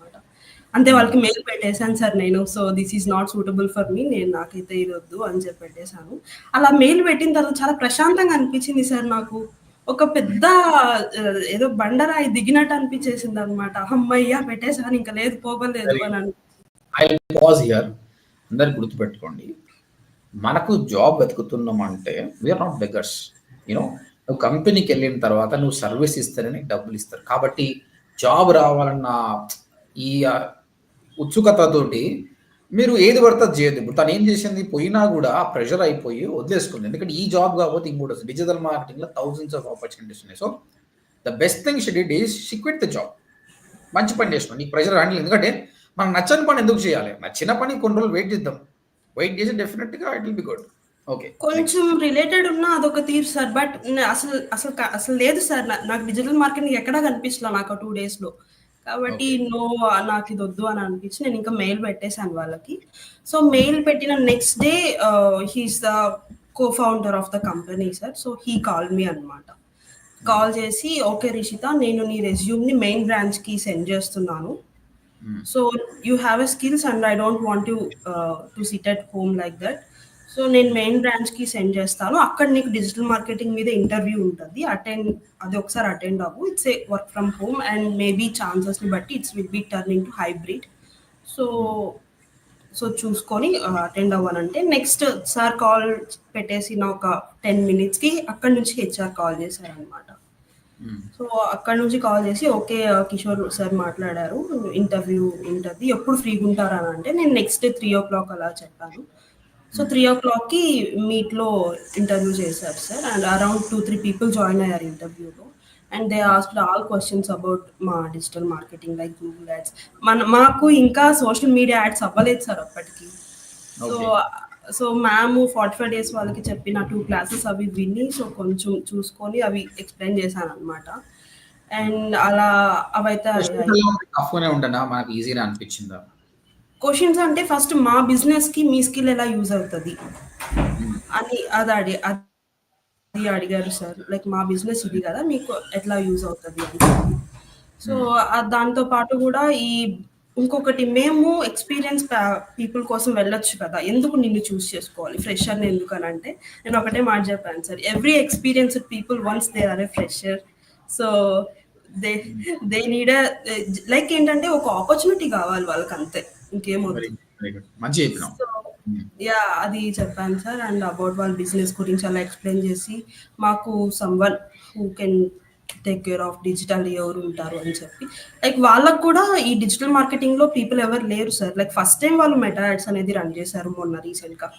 అంతే వాళ్ళకి మెయిల్ పెట్టేసాను సార్ నేను. So, this is not suitable for me. నాకైతే ఇది వద్దు అని చెప్పి పెట్టేసాను. అలా మెయిల్ పెట్టిన తర్వాత చాలా ప్రశాంతంగా అనిపించింది సార్ నాకు. ఒక పెద్ద ఏదో బండరాయి దిగినట్టు అనిపించేసిందనమాట. హమ్మయ్య! పెట్టేసాను ఇంక లేదు పోగలేదు అని ఐ పాజ్ హియర్. అందరూ గుర్తుపెట్టుకోండి. మనకు జాబ్ వెతుకుతున్నామంటే వీఆర్ నాట్ బెగర్స్. నువ్వు కంపెనీకి వెళ్ళిన తర్వాత నువ్వు సర్వీస్ ఇస్తారని డబ్బులు ఇస్తారు. కాబట్టి జాబ్ రావాలన్న ఈ ఉత్సుకతతోటి మీరు ఏది పడితే అది చేయొద్దు. ఇప్పుడు తనేం చేసింది, పోయినా గూడా ఆ ప్రెషర్ అయిపోయి వదిలేసుకుంది. ఎందుకంటే ఈ జాబ్ కాకపోతే ఇంకోటి వస్తది. డిజిటల్ మార్కెటింగ్‌లో థౌసండ్స్ ఆఫ్ ఆపర్చునిటీస్ ఉన్నాయి. So, the best thing she did is she quit the job. మంచి పని చేసినావు. నీకు ప్రెషర్ హ్యాండిల్, ఎందుకంటే మనకు నచ్చని పని ఎందుకు చేయాలి? నచ్చిన పని కొన్ని రోజులు వెయిట్ చేద్దాం. వెయిట్ చేసి డెఫినిట్‌గా it will be good. Okay. Next. కొంచెం రిలేటెడ్ ఉన్న అదొక తీరు సార్. బట్ అసలు లేదు సార్. నాకు డిజిటల్ మార్కెటింగ్ ఎక్కడా కనిపించలా నాకు 2 డేస్‌లో. కాబట్టి ఓకే. నో, నాకిదొద్దు అని అనిపించి నేను ఇంకా మెయిల్ పెట్టేసాను వాళ్ళకి. సో, మెయిల్ పెట్టిన next day he is the co founder of the company sir. So, he called me అన్నమాట. కాల్ చేసి, "ఓకే రిషిత, నేను నీ రెజ్యూమ్‌ని మెయిన్ బ్రాంచ్‌కి సెండ్ చేస్తున్నాను. So, you have a skills and I don't want you to SIT at home like that. So, నేను main బ్రాంచ్‌కి send చేస్తాను. అక్కడ నీకు డిజిటల్ మార్కెటింగ్ మీద ఇంటర్వ్యూ ఉంటది. అది ఒకసారి అటెండ్ అవ్వు. It's a work from home and maybe ఛాన్సెస్‌ని బట్టి it's will be turning to hybrid. So, చూసుకొని అటెండ్ అవ్వనంటే నెక్స్ట్ సార్ కాల్ పెట్టేసిన ఒక 10 మినిట్స్‌కి అక్కడి నుంచి హెచ్ఆర్ కాల్ చేశారనమాట. సో, అక్కడి నుంచి కాల్ చేసి, "ఓకే. కిషోర్ సార్ మాట్లాడారు. ఇంటర్వ్యూ ఉంటది. ఎప్పుడు ఫ్రీగా ఉంటారు" అని అంటే నేను నెక్స్ట్ డే 3:00 అలా చెప్పాను. సో, 3:00కి మీట్‌లో ఇంటర్వ్యూ చేశారు sir. And around 2, 3 people join అయ్యారు ఇంటర్వ్యూలో. And they asked all questions about మా digital marketing like Google ads. మాకు ఇంకా సోషల్ మీడియా యాడ్స్ అవ్వలేదు సార్ అప్పటికి. So, okay. మ్యామ్ 45 డేస్ వాళ్ళకి చెప్పిన 2 క్లాసెస్ అవి విని, సో, కొంచెం చూసుకొని అవి ఎక్స్‌ప్లెయిన్ చేశాననమాట. అండ్ అలా అవైతే క్వెషన్స్ అయ్యాయి. ఎలా ఉంటాయి? టఫ్‌గానే ఉండేనా? మనకు ఈజీ‌నే అనిపించిందా? క్వెషన్స్ అంటే ఫస్ట్ మా బిజినెస్‌కి మీ స్కిల్ ఎలా యూజ్ అవుతది హ్మ్. అని అది అడిగారు సార్. లైక్ మా బిజినెస్ ఇది గదా! మీకు ఎట్లా యూజ్ అవుతది అని చెప్పి. సో, హ్మ్. దాంతో పాటు గూడా ఇంకొకటి, మేము ఎక్స్‌పీరియన్స్ పీపుల్ కోసం వెళ్ళొచ్చు కదా! ఎందుకు నిన్ను చూజ్ చేసుకోవాలి? ఫ్రెషర్‌ని ఎందుకనంటే, నేను ఒకటే మాట చెప్పాను sir. Every experienced people once they are a fresher. So, they hmm. They need like ఏంటంటే ఒక ఆపర్చునిటీ కావాలి వాళ్ళకంతే. వెరీ ఇంకేమొద్దు. గుడ్. Very good. మంచి చెప్పినావు. So, hmm. అది చెప్పాను సార్. అండ్ అబౌట్ వాళ్ళ బిజినెస్ గురించి అలా ఎక్స్‌ప్లెయిన్ చేసి, మాకు someone who can take care of digital ఎవరుంటారు అని చెప్పి. లైక్ వాళ్ళకి కూడా ఈ డిజిటల్ మార్కెటింగ్‌లో పీపుల్ ఎవరు లేరు సార్. లైక్ ఫస్ట్ టైమ్ వాళ్ళు మెటా యాడ్స్ అనేది రన్ చేశారు మొన్న రీసెంట్‌గా.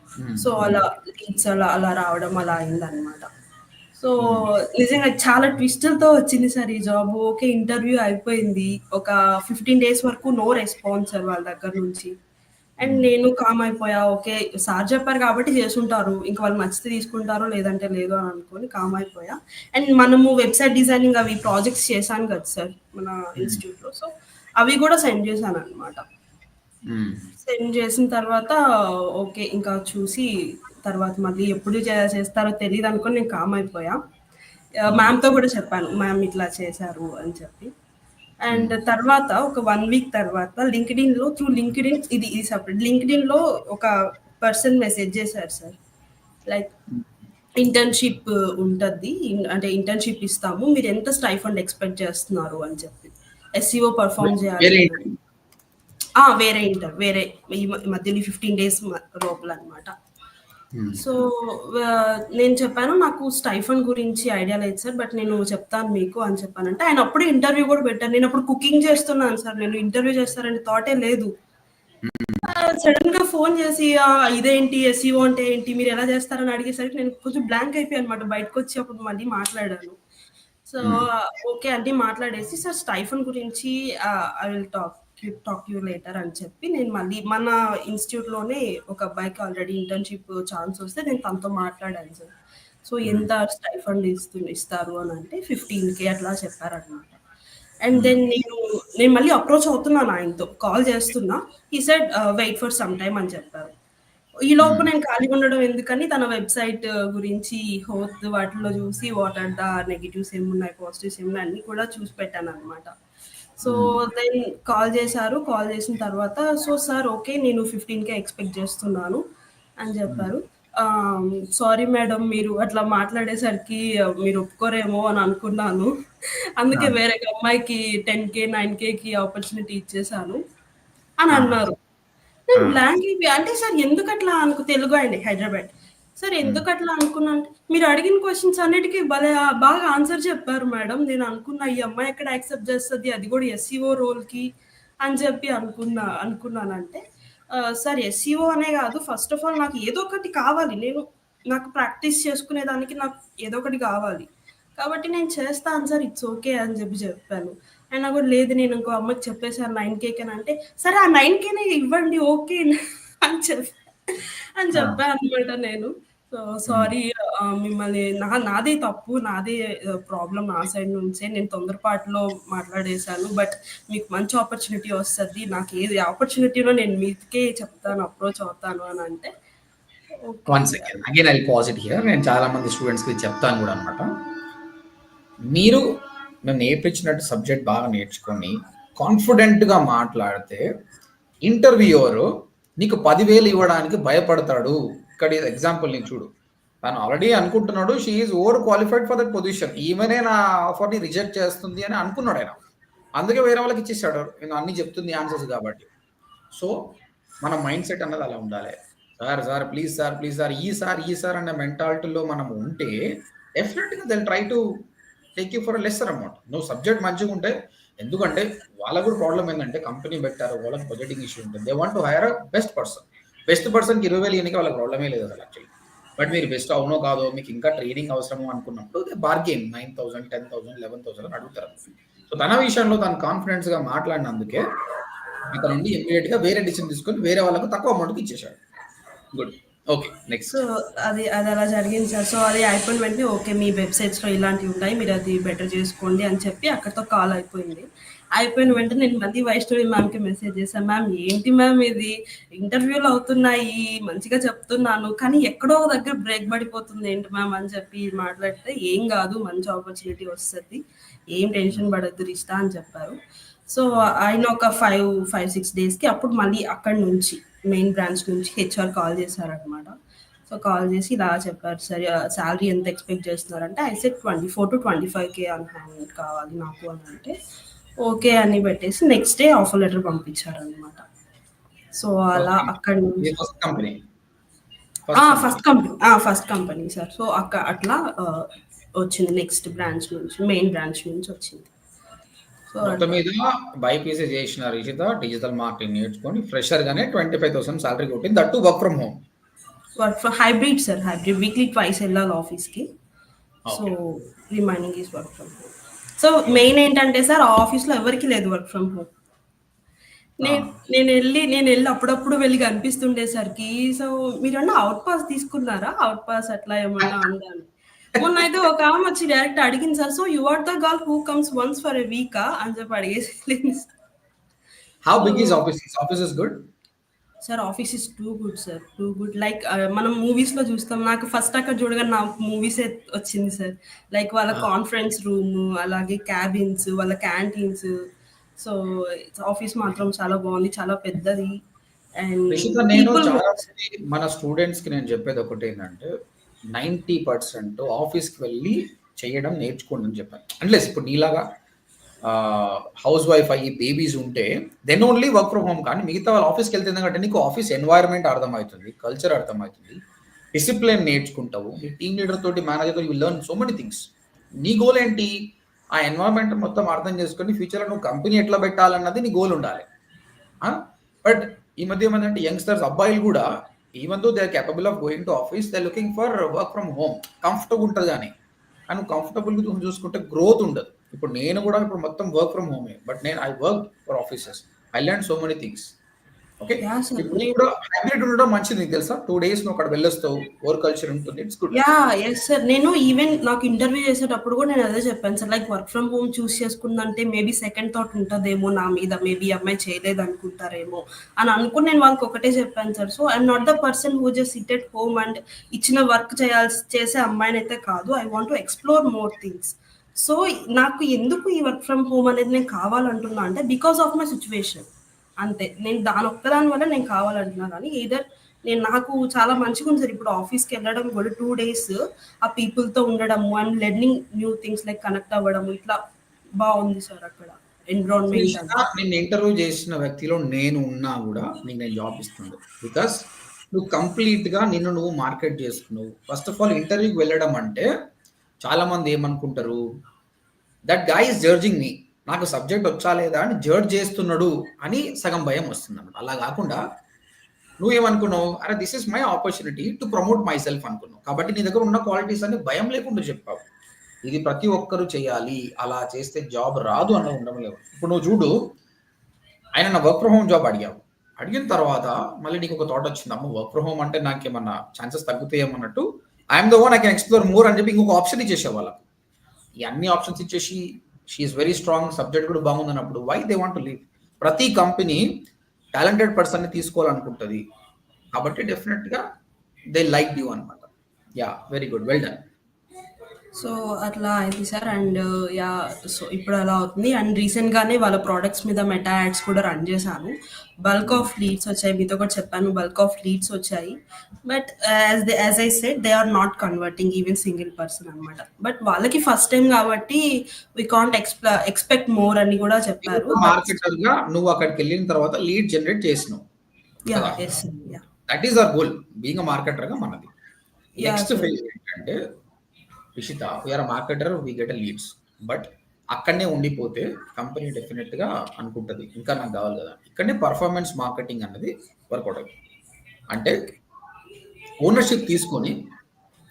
హ్మ్. సో, హ్మ్. అలా లీడ్స్ అలా రావడం అలా అయిందనమాట. సో, హ్మ్. నిజంగా చాలా ట్విస్టులతో వచ్చింది సార్ ఈ జాబు. ఓకే. ఇంటర్వ్యూ అయిపోయింది. ఒక 15 డేస్ వరకు నో రెస్పాన్స్ సార్ వాళ్ళ దగ్గర నుంచి. అండ్ హ్మ్. నేను కామ్ అయిపోయా. ఓకే. సార్ చెప్పారు కాబట్టి చేసుంటారు. ఇంక వాళ్ళు నచ్చితే తీసుకుంటారో లేదంటే లేదు అని అనుకోని కామ్ అయిపోయా. అండ్ మనము వెబ్‌సైట్ డిజైనింగ్ అవి ప్రాజెక్ట్స్ చేశాను కదా సార్ మన హ్మ్. ఇన్‌స్టిట్యూట్‌లో. సో, అవి కూడా సెండ్ చేశాననమాట. హ్మ్. సెండ్ చేసిన తర్వాత ఓకే. ఇంకా చూసి తర్వాత మళ్ళీ ఎప్పుడు చేస్తారో తెలీదనుకోని నేను కామ్ అయిపోయా. హ్మ్. మ్యామ్‌తో కూడా చెప్పాను. మ్యామ్ ఇట్లా చేశారు అని చెప్పి. హ్మ్. అండ్ తర్వాత ఒక 1 వీక్ తర్వాత లింక్డ్ఇన్ ఇది సెపరేట్. లింక్డ్ఇన్‌లో ఒక పర్సన్ మెసేజ్ చేశారు సార్. లైక్ హ్మ్. ఇంటర్న్‌షిప్ ఉంటది. అంటే ఇంటర్న్‌షిప్ ఇస్తాము. మీరెంత స్టైఫండ్ ఎక్స్‌పెక్ట్ చేస్తున్నారు అని చెప్పి. ఎస్‌సిఓ పెర్ఫార్మ్ చేయాలి వేరే అని. వేరే ఈ మధ్యలో ఈ 15 డేస్ లోపలనమాట. హ్మ్. సో, నేను చెప్పాను, "నాకు స్టైఫండ్ గురించి ఐడియా లేదు సార్. బట్ నేను చెప్తాను మీకు" అని చెప్పానంటే, ఆయన అప్పుడే ఇంటర్వ్యూ గూడా పెట్టారు. నేనప్పుడు కుకింగ్ చేస్తున్నాను సార్. నేను ఇంటర్వ్యూ చేస్తారనే థాటే లేదు. సడెన్‌గా ఫోన్ చేసి ఇదేంటి? ఎస్‌ఈఓ అంటే ఏంటి? మీరెలా చేస్తారని అడిగేసరికి నేను కొంచెం బ్లాంక్ అయిపోయానన్నమాట. బయటకొచ్చి అప్పుడు మళ్ళీ మాట్లాడాను. సో, హ్మ్. ఓకే అండి మాట్లాడేసి, "సార్ స్టైఫండ్ గురించి I will talk you later" అని చెప్పి నేను మళ్ళీ మన ఇన్‌స్టిట్యూట్‌లోనే ఒక అబ్బాయికి ఆల్రెడీ ఇంటర్న్‌షిప్ ఛాన్స్ వస్తే నేను తనతో మాట్లాడాను సార్. సో, హ్మ్. ఎంత స్టైఫండ్ ఇస్తారు అనంటే 15,000 అట్లా చెప్పారన్నమాట. అండ్ హ్మ్. దెన్ నేను మళ్ళీ అప్రోచ్ అవుతున్నాను ఆయనతో. కాల్ చేస్తున్నా. He said wait for some time అని చెప్పారు. ఈలోపు హ్మ్. నేను ఖాళీగా ఉండడం ఎందుకని తన వెబ్‌సైట్ గురించి వాటిలో చూసి వాట్ ఆర్ ద నెగెటివ్స్ ఏమున్నాయి, పాజిటివ్స్ ఏమున్నాయి అన్నీ కూడా చూసి పెట్టాననమాట. సో, హ్మ్. దెన్ కాల్ చేశారు. కాల్ చేసిన తర్వాత సార్ ఓకే. నేను 15,000 ఎక్స్‌పెక్ట్ చేస్తున్నాను అని హ్మ్. చెప్పారు. సారీ మేడమ్, మీరు అట్లా మాట్లాడేసరికి మీరు ఒప్పుకోరేమో అని అనుకున్నాను. ఆ! అందుకే వేరే అమ్మాయికి 10,000, 9,000కి ఆపర్చునిటీ ఇచ్చేసాను అని ఆ! అన్నారు. నేను ఆ! బ్లాంక్ అయిపోయా. అంటే సార్ ఎందుకట్లా తెలుగు అండి హైదరాబాద్. సార్ హ్మ్. ఎందుకట్లా అనుకున్నా అంటే, మీరు అడిగిన క్వెషన్స్ అన్నిటికి బాగా ఆన్సర్ చెప్పారు మేడం. నేను అనుకున్నా ఈ అమ్మాయి ఎక్కడ యాక్సెప్ట్ చేస్తది. అది కూడా ఎస్‌ఈఓ రోల్‌కి. అని చెప్పి అనుకున్నానంటే సార్ ఎస్ఈఓ అనే కాదు, ఫస్ట్ ఆఫ్ ఆల్ నాకు ఏదో ఒకటి కావాలి. నాకు ప్రాక్టీస్ చేసుకునేదానికి నాకు ఏదో ఒకటి కావాలి. కాబట్టి నేను చేస్తాను సార్, ఇట్స్ ఓకే అని చెప్పాను. అయినా కూడా లేదు, నేను ఇంకో అమ్మకి చెప్పేసాను 9K అంటే, సరే ఆ 9Kనే ఇవ్వండి ఓకే అని చెప్పాను అనమాట నేను. సో సారీ, మిమ్మల్ని నాదే తప్పు, నాదే ప్రాబ్లమ్ నా సైడ్ నుంచే. నేను తొందరపాటులో మాట్లాడేశాను. బట్ మీకు మంచి ఆపర్చునిటీ వస్తది. నాకు ఏది ఆపర్చునిటీనో నేను మీకే చెప్తాను, అప్రోచ్ అవుతాను అని అంటే, okay. One second again I pause it here. నేను చాలా మంది స్టూడెంట్స్కి చెప్తాను కూడా అనమాట. మీరు మేము నేర్పించినట్టు సబ్జెక్ట్ బాగా నేర్చుకొని కాన్ఫిడెంట్గా మాట్లాడితే ఇంటర్వ్యూవర్ నీకు 10,000 ఇవ్వడానికి భయపడతాడు. ఇక్కడ ఎగ్జాంపుల్ నీకు చూడు, తను ఆల్రెడీ అనుకుంటున్నాడు she is over qualified for that position, ఈమెనే నా ఆఫర్ని రిజెక్ట్ చేస్తుంది అని అనుకున్నాడు ఆయన. అందుకే వేరే వాళ్ళకి ఇచ్చేసాడు, నేను అన్ని చెప్తుంది ఆన్సర్స్ కాబట్టి. సో మన మైండ్ సెట్ అన్నది అలా ఉండాలి. సార్ ప్లీజ్ సార్ ఈ సార్ అనే మెంటాలిటీలో మనం ఉంటే డెఫినెట్గా they try to take you for lesser amount. నువ్వు సబ్జెక్ట్ మంచిగా ఉంటే, ఎందుకంటే వాళ్ళకు కూడా ప్రాబ్లం ఏంటంటే కంపెనీ పెట్టారు, వాళ్ళకి బడ్జెటింగ్ ఇష్యూ ఉంటుంది. They want to hire a best పర్సన్కి 20,000 ఇయనికి వాళ్ళకి ప్రాబ్లమే లేదు అసలు యాక్చువల్లీ. బట్ మీరు బెస్ట్ అవునో కాదో, మీకు ఇంకా ట్రైనింగ్ అవసరమో అనుకున్నప్పుడు బార్గెన్ 9,000, 10,000, 11,000 అని అడుగుతారు. సో తన విషయంలో తను కాన్ఫిడెన్స్గా మాట్లాడినందుకే అక్కడ నుండి ఇమ్మీడియట్గా వేరే డిసిషన్ తీసుకొని వేరే వాళ్ళకు తక్కువ అమౌంట్కి ఇచ్చేసాడు. Good, okay next. సో అది అలా జరిగింది సార్. సో అది అయిపోయిన వెంటనే ఓకే, మీ వెబ్సైట్స్లో ఇలాంటివి ఉంటాయి, మీరు అది బెటర్ చేసుకోండి అని చెప్పి అక్కడితో కాల్ అయిపోయింది. అయిపోయిన వెంటనే నేను మళ్ళీ వైష్ణవి మ్యామ్కి మెసేజ్ చేశాను, మ్యామ్ ఏంటి మ్యామ్ ఇది, ఇంటర్వ్యూలు అవుతున్నాయి, మంచిగా చెప్తున్నాను, కానీ ఎక్కడో ఒక దగ్గర బ్రేక్ పడిపోతుంది ఏంటి మ్యామ్ అని చెప్పి మాట్లాడితే, ఏం కాదు మంచి ఆపర్చునిటీ వస్తుంది, ఏం టెన్షన్ పడద్దు రిష్తా అని చెప్పారు. సో ఆయన ఒక 5-6 డేస్కి అప్పుడు మళ్ళీ అక్కడి నుంచి మెయిన్ బ్రాంచ్ నుంచి హెచ్ఆర్ కాల్ చేశారనమాట. సో కాల్ చేసి ఇలా చెప్పారు, సరే శాలరీ ఎంత ఎక్స్పెక్ట్ చేస్తున్నారంటే, I set 24 to 25K on hand కావాలి నాకు అని అంటే, ఓకే అని పెట్టేసి నెక్స్ట్ డే ఆఫర్ లెటర్ పంపించారనమాట. సో అలా అక్కడి నుంచి ఫస్ట్ కంపెనీ సార్. సో అట్లా వచ్చింది నెక్స్ట్ బ్రాంచ్ నుంచి, మెయిన్ బ్రాంచ్ నుంచి వచ్చింది. సో మొత్తం మీద బైపీసీ చేసిన రిషిత డిజిటల్ మార్కెటింగ్ నేర్చుకొని ఫ్రెషర్ గానే 25,000 సాలరీ కొట్టింది, that to work from home. Work from hybrid sir, hybrid weekly twice వెళ్ళాలి ఆఫీస్కి. So remaining is work from home. So main ఏంటంటే సార్, ఆఫీస్లో ఎవరికి లేదు వర్క్ ఫ్రమ్ హోమ్. నేను వెళ్ళి అప్పుడప్పుడు వెళ్ళి కనిపిస్తుండేసరికి, సో మీరన్నా అవుట్ పాస్ తీసుకున్నారా, అవుట్ పాస్ అట్లా ఏమన్నా ఉందని. మొన్న అయితే ఒక ఆమె వచ్చి డైరెక్ట్ అడిగింది sir, so you are the girl who comes once for a week అని చెప్పి అడిగేసి. How big is office? Office is good sir, office is too good sir, too good. Like మనం మూవీస్లో చూస్తాం, నాకు ఫస్ట్ అక్కడ చూడగానే నా మూవీసే వచ్చింది సార్. లైక్ వాళ్ళ కాన్ఫరెన్స్ రూమ్, అలాగే క్యాబిన్స్, వాళ్ళ క్యాంటీన్స్. సో ఆఫీస్ మాత్రం చాలా బాగుంది, చాలా పెద్దది. రిషిత, నేను చాలా మన స్టూడెంట్స్ కి నేను చెప్పేది ఒకటి ఏంటంటే, 90% ఆఫీస్కి వెళ్ళి చేయడం నేర్చుకోండి అని చెప్పాను. అన్లెస్ ఇప్పుడు నీలాగా హౌస్ వైఫ్ అయ్యి బేబీస్ ఉంటే then only work from home. కానీ మిగతా వాళ్ళు ఆఫీస్కి వెళ్తే ఎందుకంటే నీకు ఆఫీస్ ఎన్వైరన్మెంట్ అర్థమవుతుంది, కల్చర్ అర్థమవుతుంది, డిసిప్లిన్ నేర్చుకుంటావు, నీ టీమ్ లీడర్ తోటి manager you learn so many things. నీ గోల్ ఏంటి? ఆ ఎన్వైరన్మెంట్ మొత్తం అర్థం చేసుకొని ఫ్యూచర్లో నువ్వు కంపెనీ ఎట్లా పెట్టాలన్నది నీ గోల్ ఉండాలి. బట్ ఈ మధ్య ఏమంటే యంగ్స్టర్స్ అబ్బాయిలు కూడా, even though they are capable of going to office, they looking for work from home. Comfortable ఉంటుంది కానీ నువ్వు కంఫర్టబుల్గా చూసుకుంటే గ్రోత్ ఉండదు. ఇప్పుడు నేను కూడా ఇప్పుడు మొత్తం వర్క్ ఫ్రమ్ హోమే, బట్ నేను I work for offices, I learn so many things. Okay, ఇప్పుడు కూడా హైబ్రిడ్ ఉండడం మంచిది, నీకు తెలుసా? 2 days నువ్వు అక్కడ వెళ్ళొస్తావు, వర్క్ కల్చర్ ఉంటుంది, ఇట్స్ గుడ్. ఎస్ సార్, నేను ఈవెన్ నాకు ఇంటర్వ్యూ చేసేటప్పుడు కూడా నేను అదే చెప్పాను sir, like work from home choose చేసుకుందంటే మేబీ సెకండ్ థాట్ ఉంటుందేమో నా మీద, మేబీ అమ్మాయి చేయలేదు అనుకుంటారేమో అని అనుకుని నేను వాళ్ళకి ఒకటే చెప్పాను sir. So I'm not the person who just SIT at home and ఇచ్చిన వర్క్ చేసే అమ్మాయిని అయితే కాదు. I want to explore more things. So నాకు ఎందుకు ఈ వర్క్ ఫ్రమ్ హోమ్ అనేది నేను కావాలంటున్నా అంటే, బికాస్ ఆఫ్ మై సిచ్యువేషన్ అంతే. నేను దాని ఒక్కదాని వల్ల నేను కావాలంటున్నా, కానీ ఏదర్ నాకు చాలా మంచిగా ఉంది సార్ ఇప్పుడు ఆఫీస్కి వెళ్ళడం కూడా 2 days ఆ పీపుల్తో ఉండడము and learning new things, like connect అవ్వడము, ఇట్లా బాగుంది సార్ అక్కడ ఎన్విరాన్మెంట్. నేను ఇంటర్వ్యూ చేసిన వ్యక్తిలో నేను ఉన్నా కూడా నీకు నేను జాబ్ ఇస్తుంది, బికాస్ నువ్వు కంప్లీట్గా నువ్వు మార్కెట్ చేసుకున్నావు. ఫస్ట్ ఆఫ్ ఆల్ ఇంటర్వ్యూకి వెళ్ళడం అంటే చాలా మంది ఏమనుకుంటారు, that guy is judging me, నాకు సబ్జెక్ట్ వచ్చా లేదా అని జడ్జ్ చేస్తున్నాడు అని సగం భయం వస్తుంది అన్నమాట. అలా కాకుండా నువ్వేమనుకున్నావు, అరే this is my opportunity to promote my self అనుకున్నావు. కాబట్టి నీ దగ్గర ఉన్న క్వాలిటీస్ అన్ని భయం లేకుండా చెప్పావు. ఇది ప్రతి ఒక్కరు చేయాలి, అలా చేస్తే జాబ్ రాదు అన్న ఉండడం లేదు. ఇప్పుడు నువ్వు చూడు, ఆయన నా వర్క్ ఫ్రమ్ హోమ్ జాబ్ అడిగావు. అడిగిన తర్వాత మళ్ళీ నీకు ఒక థాట్ వచ్చింది, అమ్మ వర్క్ ఫ్రమ్ హోమ్ అంటే నాకేమన్నా ఛాన్సెస్ తగ్గుతాయేమన్నట్టు, I'm the one I can explore more అని చెప్పి ఇంకొక ఆప్షన్ ఇచ్చేసే వాళ్ళకు. ఈ అన్ని ఆప్షన్స్ ఇచ్చేసి షీఈస్ వెరీ స్ట్రాంగ్, సబ్జెక్ట్ కూడా బాగుంది అన్నప్పుడు why they want to leave? ప్రతి కంపెనీ టాలెంటెడ్ పర్సన్ ని తీసుకోవాలనుకుంటుంది. కాబట్టి డెఫినెట్ గా దే లైక్ యూ అనమాట. Yeah, very good, well done. So అట్లా అయింది సార్. అండ్ యా, సో ఇప్పుడు అలా అవుతుంది. అండ్ రీసెంట్గానే వాళ్ళ ప్రోడక్ట్స్ మీద మెటా యాడ్స్ కూడా రన్ చేశాను. బల్క్ ఆఫ్ లీడ్స్ వచ్చాయి, మీతో కూడా చెప్పాను, బల్క్ ఆఫ్ లీడ్స్ వచ్చాయి. But as I said they are not converting even single person అనమాట. బట్ వాళ్ళకి ఫస్ట్ టైం కాబట్టి వీ కాంట్ ఎక్స్పెక్ట్ మోర్ అని కూడా చెప్పారు. మార్కెటర్ గా నువ్వు అక్కడికి వెళ్ళిన తర్వాత లీడ్ జనరేట్ చేసినావు. Yeah, yes yeah, that is our goal being a marketer గా మనది. యా. నెక్స్ట్ సో ఫేజ్ ఏంటంటే, విషిత we are marketer, we get leads. But అక్కడనే ఉండిపోతే కంపెనీ డెఫినెట్ గా అనుకుంటది ఇంకా నాకు కావాలి కదా. ఇక్కడనే పర్ఫార్మెన్స్ మార్కెటింగ్ అన్నది వర్కౌట్ అవుతుంది. అంటే ఓనర్షిప్ తీసుకొని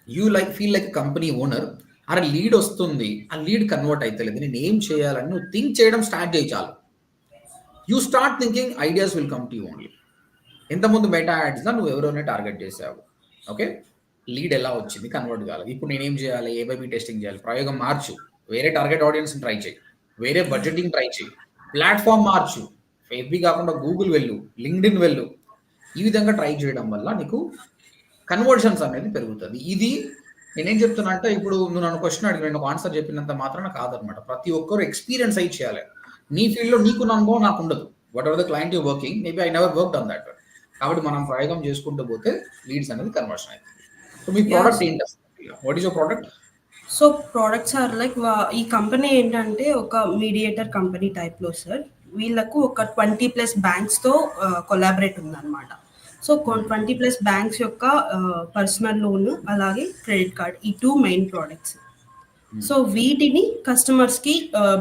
you feel like company owner. అరే లీడ్ వస్తుంది, ఆ లీడ్ కన్వర్ట్ అవుతలేదు, నేను ఏం చేయాలని నువ్వు థింక్ చేయడం స్టార్ట్ చేయి చాలు. You start thinking, ideas will come to you only. ఇంతకుముందు మెటా యాడ్స్ నువ్వు ఎవరైనా టార్గెట్ చేసావు, ఓకే, లీడ్ ఎలా వచ్చింది, కన్వర్ట్ కాలేదు. ఇప్పుడు నేనేం చేయాలి, ఏబైబీ టెస్టింగ్ చేయాలి, ప్రయోగం మార్చు, వేరే టార్గెట్ ఆడియన్స్ ట్రై చేయి, వేరే బడ్జెటింగ్ ట్రై చేయి, ప్లాట్ఫామ్ మార్చు, ఎఫ్బీ కాకుండా గూగుల్ వెళ్ళు, లింక్డ్ఇన్ వెళ్ళు. ఈ విధంగా ట్రై చేయడం వల్ల నీకు కన్వర్షన్స్ అనేది పెరుగుతుంది. ఇది నేనేం చెప్తున్నా అంటే, ఇప్పుడు నువ్వు నన్ను క్వశ్చన్ అడిగి నేను ఒక ఆన్సర్ చెప్పినంత మాత్రాన కాదనమాట. ప్రతి ఒక్కరు ఎక్స్పీరియన్స్ అయి చేయాలి. నీ ఫీల్డ్లో నీకున్న అనుభవం నాకు ఉండదు. What ever the client you working, maybe I never worked on that. కాబట్టి మనం ప్రయోగం చేసుకుంటూ పోతే లీడ్స్ అనేది కన్వర్షన్ అవుతుంది. సో మీ ప్రోడక్ట్ ఏంటి అసలు? What is your product? So products are like, ఈ కంపెనీ ఏంటంటే ఒక మీడియేటర్ కంపెనీ టైప్లో సార్. వీళ్ళకు ఒక 20+ బ్యాంక్స్తో కొలాబరేట్ ఉందన్నమాట. సో 20+ బ్యాంక్స్ యొక్క పర్సనల్ లోన్ అలాగే క్రెడిట్ కార్డ్, ఈ 2 మెయిన్ ప్రోడక్ట్స్. సో వీటిని కస్టమర్స్కి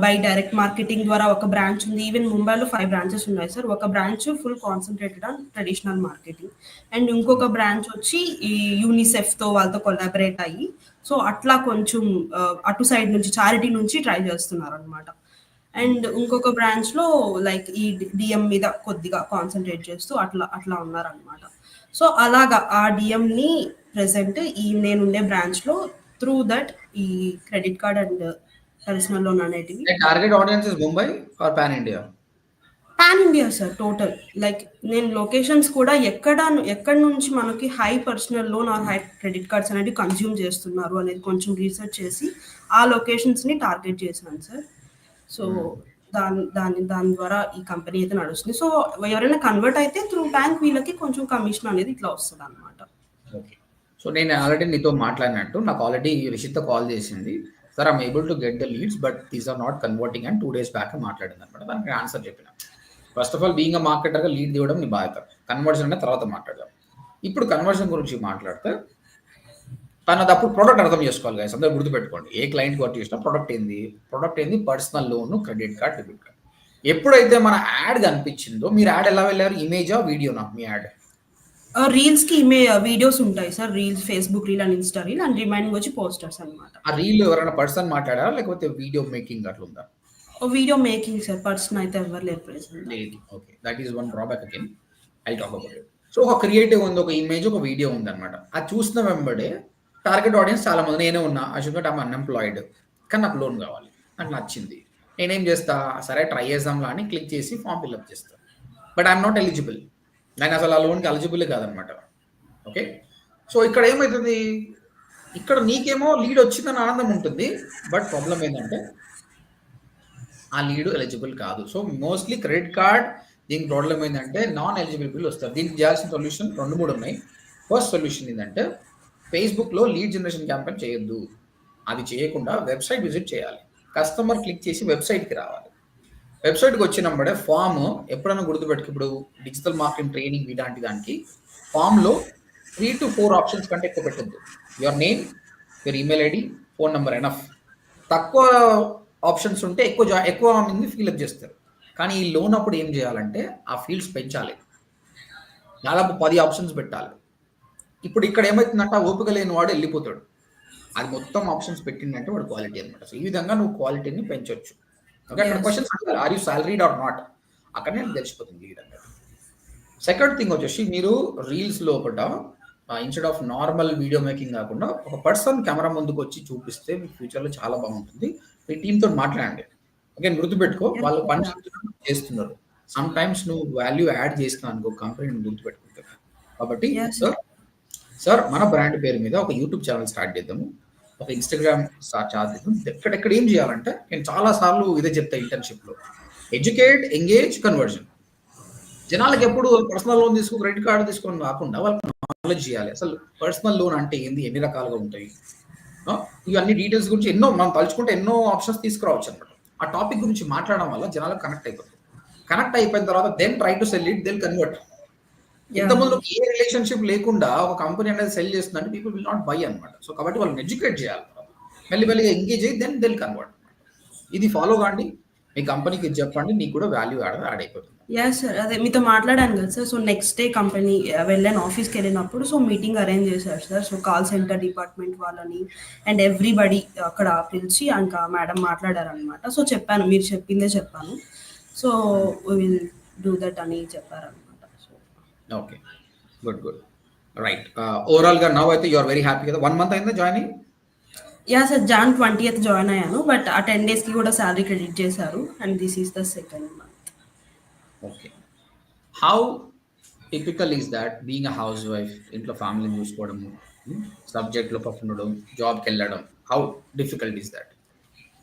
బై డైరెక్ట్ మార్కెటింగ్ ద్వారా, ఒక బ్రాంచ్ ఉంది, ఈవెన్ ముంబైలో 5 బ్రాంచెస్ ఉన్నాయి సార్. ఒక branch full concentrated on traditional marketing, and ఇంకొక బ్రాంచ్ వచ్చి ఈ యూనిసెఫ్తో వాళ్ళతో కొలాబరేట్ అయ్యి, సో అట్లా కొంచెం అటు సైడ్ నుంచి చారిటీ నుంచి ట్రై చేస్తున్నారు అనమాట. అండ్ ఇంకొక బ్రాంచ్లో లైక్ ఈ డిఎం మీద కొద్దిగా కాన్సన్ట్రేట్ చేస్తూ అట్లా అట్లా ఉన్నారనమాట. సో అలాగా ఆ డిఎంని ప్రెసెంట్ ఈ నేనుండే బ్రాంచ్లో త్రూ దట్ ఈ credit card and personal loan అనేటివి. Target audience is Mumbai or pan India? Pan India sir, total. Like నేను లొకేషన్స్ కూడా ఎక్కడి నుంచి మనకి high personal loan or high credit cards అనేవి కన్జ్యూమ్ చేస్తున్నారు అనేది కొంచెం రీసెర్చ్ చేసి ఆ లొకేషన్స్ని టార్గెట్ చేసినాను సార్. సో దాని ద్వారా ఈ కంపెనీ అయితే నడుస్తుంది. సో ఎవరైనా కన్వర్ట్ అయితే త్రూ బ్యాంక్ వీళ్ళకి కొంచెం కమిషన్ అనేది ఇట్లా వస్తుంది అనమాట. ఓకే. సో నేను ఆల్రెడీ నీతో మాట్లాడినట్టు నాకు ఆల్రెడీ రిషిత కాల్ చేసింది, sir I'm able to get the leads but these are not converting అని 2 days బ్యాక్ మాట్లాడింది అనమాట. దానికి ఆన్సర్ చెప్పిన. First of all being a మార్కెటర్గా లీడ్ ఇవ్వడం నీ బాధ్యత. కన్వర్షన్ అంటే తర్వాత మాట్లాడదాం. ఇప్పుడు కన్వర్షన్ గురించి మాట్లాడితే తనది అప్పుడు ప్రోడక్ట్ అర్థం చేసుకోవాలి కదా, అందరూ గుర్తుపెట్టుకోండి. ఏ క్లయింట్ వర్క్ చేసినా ప్రోడక్ట్ ఏంది, personal loan, credit card, debit card. ఎప్పుడైతే మన యాడ్ కనిపించిందో, మీరు యాడ్ ఎలా వెళ్ళారు, ఇమేజా వీడియోనా మీ యాడ్? రీల్స్కి వీడియోస్ ఉంటాయి sir, reels, Facebook reel and Insta reel, and remaining వచ్చి పోస్టర్స్ అనమాట. ఆ రీల్ ఎవరైనా పర్సన్ మాట్లాడారా లేకపోతే వీడియో మేకింగ్ అట్లా ఉందా? వీడియో మేకింగ్ సార్, పర్సన్ అయితే ఎవరు లేదు. Okay, that is one drawback again, I talk about it. So ఒక క్రియేటివ్ ఉంది, ఒక ఇమేజ్, ఒక వీడియో ఉంది అనమాట. అది చూసిన వెంబడే టార్గెట్ ఆడియన్స్ చాలా మంది, నేనే ఉన్నా, అశ్విన్ ఐమ్ అన్ఎంప్లాయిడ్ కానీ నాకు లోన్ కావాలి, నాకు నచ్చింది, నేనేం చేస్తా, సరే ట్రై చేద్దాంలా అని క్లిక్ చేసి ఫామ్ ఫిల్అప్ చేస్తా. బట్ ఐఎమ్ నాట్ ఎలిజిబుల్, నేను అసలు ఆ లోన్కి ఎలిజిబుల్ కాదనమాట. ఓకే, సో ఇక్కడ ఏమవుతుంది, ఇక్కడ నీకేమో లీడ్ వచ్చిందని ఆనందం ఉంటుంది, బట్ ప్రాబ్లం ఏంటంటే ఆ లీడ్ ఎలిజిబుల్ కాదు. సో మోస్ట్లీ క్రెడిట్ కార్డ్ దీనికి ప్రాబ్లం ఏంటంటే నాన్ ఎలిజిబుల్ బిల్ వస్తారు. దీనికి చేయాల్సిన సొల్యూషన్ 2-3 ఉన్నాయి. ఫస్ట్ సొల్యూషన్ ఏంటంటే ఫేస్బుక్లో లీడ్ జనరేషన్ క్యాంపెయిన్ చేయొద్దు. అది చేయకుండా వెబ్సైట్ విజిట్ చేయాలి. కస్టమర్ క్లిక్ చేసి వెబ్సైట్కి రావాలి. వెబ్సైట్కి వచ్చినప్పుడే ఫామ్ ఎప్పుడైనా గుర్తుపెట్టుకు, ఇప్పుడు డిజిటల్ మార్కెటింగ్ ట్రైనింగ్ ఇలాంటి దానికి ఫామ్లో 3 to 4 ఆప్షన్స్ కంటే ఎక్కువ పెట్టద్దు. Your name, your email ID, phone number enough. తక్కువ ఆప్షన్స్ ఉంటే ఎక్కువ మంది ఫీల్అప్ చేస్తారు. కానీ ఈ లోన్ అప్పుడు ఏం చేయాలంటే ఆ ఫీల్డ్స్ పెంచాలి. దాదాపు 10 ఆప్షన్స్ పెట్టాలి. ఇప్పుడు ఇక్కడ ఏమైతుందంటే ఆ ఓపిక లేని వాడు వెళ్ళిపోతాడు. అది మొత్తం ఆప్షన్స్ పెట్టిందంటే వాడు క్వాలిటీ అనమాట. సో ఈ విధంగా నువ్వు క్వాలిటీని పెంచొచ్చు. ఓకే. అక్కడ యెస్. క్వెషన్స్ అడగాలి. Are you salaried or not? అక్కడనే తెలిసిపోతుంది ఈ విధంగా. సెకండ్ థింగ్ వచ్చేసి మీరు రీల్స్ లోపట instead of normal video making కాకుండా ఒక పర్సన్ కెమెరా ముందుకు వచ్చి చూపిస్తే మీకు ఫ్యూచర్‌లో చాలా బాగుంటుంది. మీ టీమ్‌తోని మాట్లాడండి. ఓకే. గుర్తుపెట్టుకో యెస్. వాళ్ళు పని యాహ్! చేస్తున్నారు. సమ్ టైమ్స్ నువ్వు వాల్యూ యాడ్ చేస్తున్నావు అనుకో కంపెనీ గుర్తుపెట్టుకుంటుంది. కాబట్టి యెస్. సార్ మన బ్రాండ్ పేరు మీద ఒక యూట్యూబ్ ఛానల్ స్టార్ట్ చేద్దాము. ఒక ఇన్‌స్టాగ్రామ్ స్టార్ట్ చేద్దాం. ఎక్కడెక్కడ ఏం చేయాలంటే నేను చాలా సార్లు ఇదే చెప్తా ఇంటర్న్‌షిప్‌లో. Educate, engage, conversion. జనాలకి ఎప్పుడు పర్సనల్ లోన్ తీసుకో, క్రెడిట్ కార్డ్ తీసుకొని కాకుండా వాళ్ళకి నాలెడ్జ్ చేయాలి. అసలు పర్సనల్ లోన్ అంటే ఏంది? ఎన్ని రకాలుగా ఉంటాయి? ఇవన్నీ డీటెయిల్స్ గురించి మనం తలుచుకుంటే ఎన్నో ఆప్షన్స్ తీసుకురావచ్చు అనమాట. ఆ టాపిక్ గురించి మాట్లాడడం వల్ల జనాలకు కనెక్ట్ అయిపోతుంది. కనెక్ట్ అయిపోయిన తర్వాత then try to sell it, then convert. Yeah! ఇంతకుముందు ఏ రిలేషన్‌షిప్ లేకుండా ఒక కంపెనీ అనేది సెల్ చేస్తుందంటే పీపుల్ విల్ నాట్ బై అనమాట. సో కాబట్టి వాళ్ళని ఎడ్యుకేట్ చేయాలి. మెల్లిమెల్లిగా ఎంగేజ్ అయ్యి దెన్ దే విల్ కన్వర్ట్. ఇది ఫాలో కాండి. మీ కంపెనీకి ఇది చెప్పండి. నీకు కూడా వాల్యూ యాడ్ అయిపోతుంది. యాహ్! సార్. అదే మీతో మాట్లాడాను కదా sir. So next day company వెళ్ళాను ఆఫీస్‌కెళ్ళినప్పుడు. సో మీటింగ్ అరేంజ్ చేశారు sir. So call centre department వాళ్ళని అండ్ ఎవ్రీబడీ అక్కడ పిలిచి ఇంకా మేడం మాట్లాడారనమాట. సో చెప్పాను. మీరు చెప్పిందే చెప్పాను. So we will do that అని చెప్పారనమాట. So okay. గుడ్. రైట్. ఓవరాల్‌గా నౌ అయితే యూ ఆర్ వెరీ హ్యాపీ కదా! 1 మంత్ అయిందా జాయిన్ అయ్యి? యాహ్! సార్. జాన్ 20థ్ జాయిన్ అయ్యాను. బట్ ఆ 10 డేస్‌కి కూడా సాలరీ క్రెడిట్ చేశారు. And this is the second month. Okay. How typical is that being a house wife? ఇంట్లో ఫ్యామిలీని చూసుకోవడము, సబ్జెక్ట్‌లో పఫ్ ఉండడం, జాబ్‌కెళ్ళడం. How difficult is that?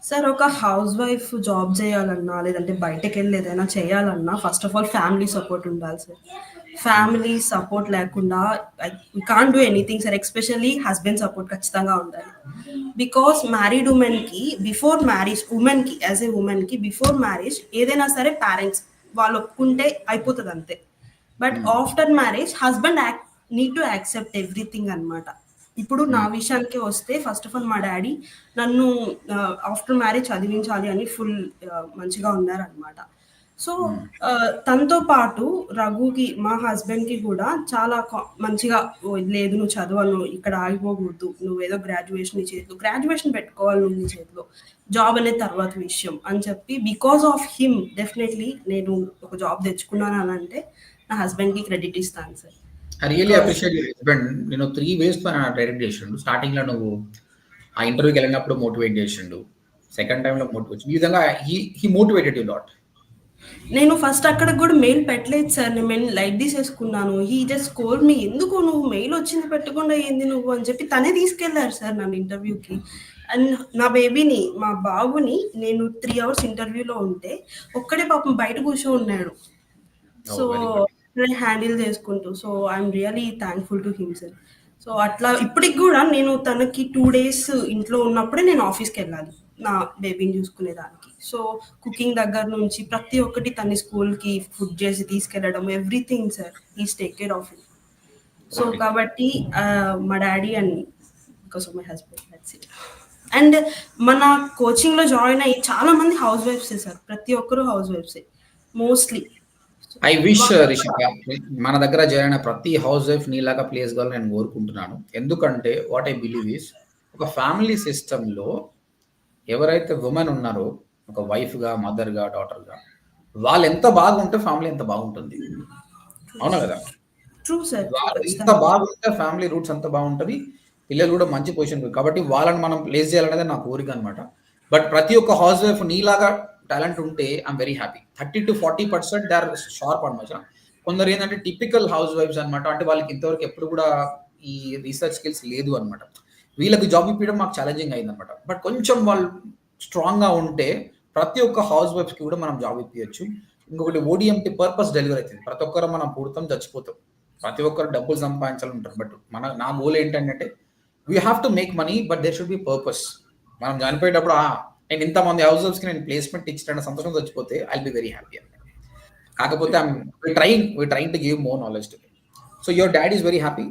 Sir ఒక హౌస్ వైఫ్ జాబ్ చేయాలన్నా, లేదంటే బయటకెళ్ళి ఏదైనా చేయాలన్నా first of all family support ఉండాలి సార్. ఫ్యామిలీ సపోర్ట్ లేకుండా we can't do anything sir. Especially husband support ఖచ్చితంగా ఉండాలి. బికాస్ మ్యారీడ్ ఉమెన్‌కి బిఫోర్ మ్యారేజ్ యాస్ ఎ ఉమెన్‌కి బిఫోర్ మ్యారేజ్ ఏదైనా సరే పేరెంట్స్ వాళ్ళు ఒప్పుకుంటే అయిపోతది అంతే. But after marriage husband need to accept everything అన్నమాట. ఇప్పుడు నా విషయానికే వస్తే ఫస్ట్ ఆఫ్ ఆల్ మా డాడీ నన్ను ఆఫ్టర్ మ్యారేజ్ చదివించాలి అని ఫుల్ మంచిగా ఉన్నారనమాట. సో తనతో పాటు రఘుకి మా హస్బెండ్‌కి కూడా చాలా మంచిగా లేదు నువ్వు చదవను, ఇక్కడ ఆగిపోకూడదు. నువ్వేదో గ్రాడ్యుయేషన్ నీ చేతిలో గ్రాడ్యుయేషన్ పెట్టుకోవాలి నువ్వు నీ చేతిలో. జాబ్ అనేది తర్వాత విషయం అని చెప్పి బికాస్ ఆఫ్ హిమ్ డెఫినెట్‌లీ నేను ఒక జాబ్ తెచ్చుకున్నాను అనంటే నా హస్బెండ్‌కి క్రెడిట్ ఇస్తాను sir. I really appreciate your husband. నేను 3 వేస్ డైరెక్ట్ చేసిండు. స్టార్టింగ్‌లో నువ్వు ఆ ఇంటర్వ్యూకి వెళ్ళినప్పుడు మోటివేట్ చేసిండు. సెకండ్ టైమ్‌లో మోటివేషన్. ఈ విధంగా హి మోటివేటెడ్ యూ లాట్. నేను ఫస్ట్ అక్కడికి కూడా మెయిల్ పెట్టలేదు సార్. నేను మెయిల్ లైట్ తీసేసుకున్నాను. He just called me. ఎందుకు నువ్వు మెయిల్ వచ్చింది పెట్టకుండా ఏంది నువ్వు అని చెప్పి తనే తీసుకెళ్లారు సార్ నన్ను ఇంటర్వ్యూకి. అండ్ నా బేబీని మా బాబుని నేను 3 అవర్స్ ఇంటర్వ్యూలో ఉంటే ఒక్కడే పాపం బయట కూర్చొని ఉన్నాడు. ఓహ్! So very good. నేను హ్యాండిల్ చేసుకుంటూ. So I'm really thankful to him sir. So అట్లా ఇప్పటికి కూడా నేను తనకి 2 డేస్ ఇంట్లో ఉన్నప్పుడే నేను ఆఫీస్‌కి వెళ్ళాలి నా బేబీని చూసుకునేదానికి. సో కుకింగ్ దగ్గర నుంచి ప్రతి ఒక్కటి తన్ని స్కూల్‌కి ఫుడ్ చేసి తీసుకెళ్ళడం everything sir. He take care of him. So కాబట్టి మా daddy and because of my husband that's it. And మన కోచింగ్‌లో జాయిన్ అయ్యి చాలా మంది హౌస్ వైఫ్సే సార్. ప్రతి ఒక్కరు హౌస్ వైఫ్సే మోస్ట్‌లీ. ఐ విష్ రిషిక మన దగ్గర జాయిన్ అయిన ప్రతి హౌస్ వైఫ్ నీలాగా ప్లేస్ కావాలని నేను కోరుకుంటున్నాను. ఎందుకంటే వాట్ ఐ బిలీవ్ ఈస్ ఒక ఫ్యామిలీ సిస్టమ్‌లో ఎవరైతే వుమెన్ ఉన్నారో ఒక వైఫ్‌గా, మదర్‌గా, డాటర్‌గా వాళ్ళు ఎంత బాగుంటే ఫ్యామిలీ ఎంత బాగుంటుంది. అవునా కదా! True sir. వాళ్ళు ఎంత బాగుంటే ఫ్యామిలీ రూట్స్ అంత బాగుంటది. పిల్లలు కూడా మంచి పొజిషన్ కాబట్టి వాళ్ళని మనం ప్లేస్ చేయాలనేది నా కోరిక అనమాట. బట్ ప్రతి ఒక్క హౌస్ వైఫ్ నీలాగా టాలెంట్ ఉంటే I'm very happy. 30-40% they are sharp అనమాట. కొందరు ఏంటంటే టిపికల్ హౌస్ వైఫ్స్ అనమాట. అంటే వాళ్ళకి ఇంతవరకు ఎప్పుడు కూడా ఈ రీసెర్చ్ స్కిల్స్ లేదు అనమాట. వీళ్ళకి జాబ్ ఇప్పించడం మాకు ఛాలెంజింగ్ అయిందనమాట. బట్ కొంచెం వాళ్ళు స్ట్రాంగ్‌గా ఉంటే ప్రతి ఒక్క హౌస్ వైఫ్‌కి కూడా మనం జాబ్ ఇప్పియొచ్చు. ఇంకొకటి ఓడీఎంటీ పర్పస్ డెలివరీ అవుతుంది. ప్రతి ఒక్కరు మనం పుడతాం, చచ్చిపోతాం. ప్రతి ఒక్కరు డబ్బులు సంపాదించాలంటారు. బట్ నా గోల్ ఏంటంటే we have to make money but there should be purpose. మనం చనిపోయేటప్పుడు నేను ఇంతమంది హౌస్ వైఫ్స్‌కి నేను ప్లేస్‌మెంట్ ఇచ్చిన సంతోషం చచ్చిపోతే I will be very happy అనమాట. కాకపోతే we trying to give more knowledge to him. So your dad is very happy?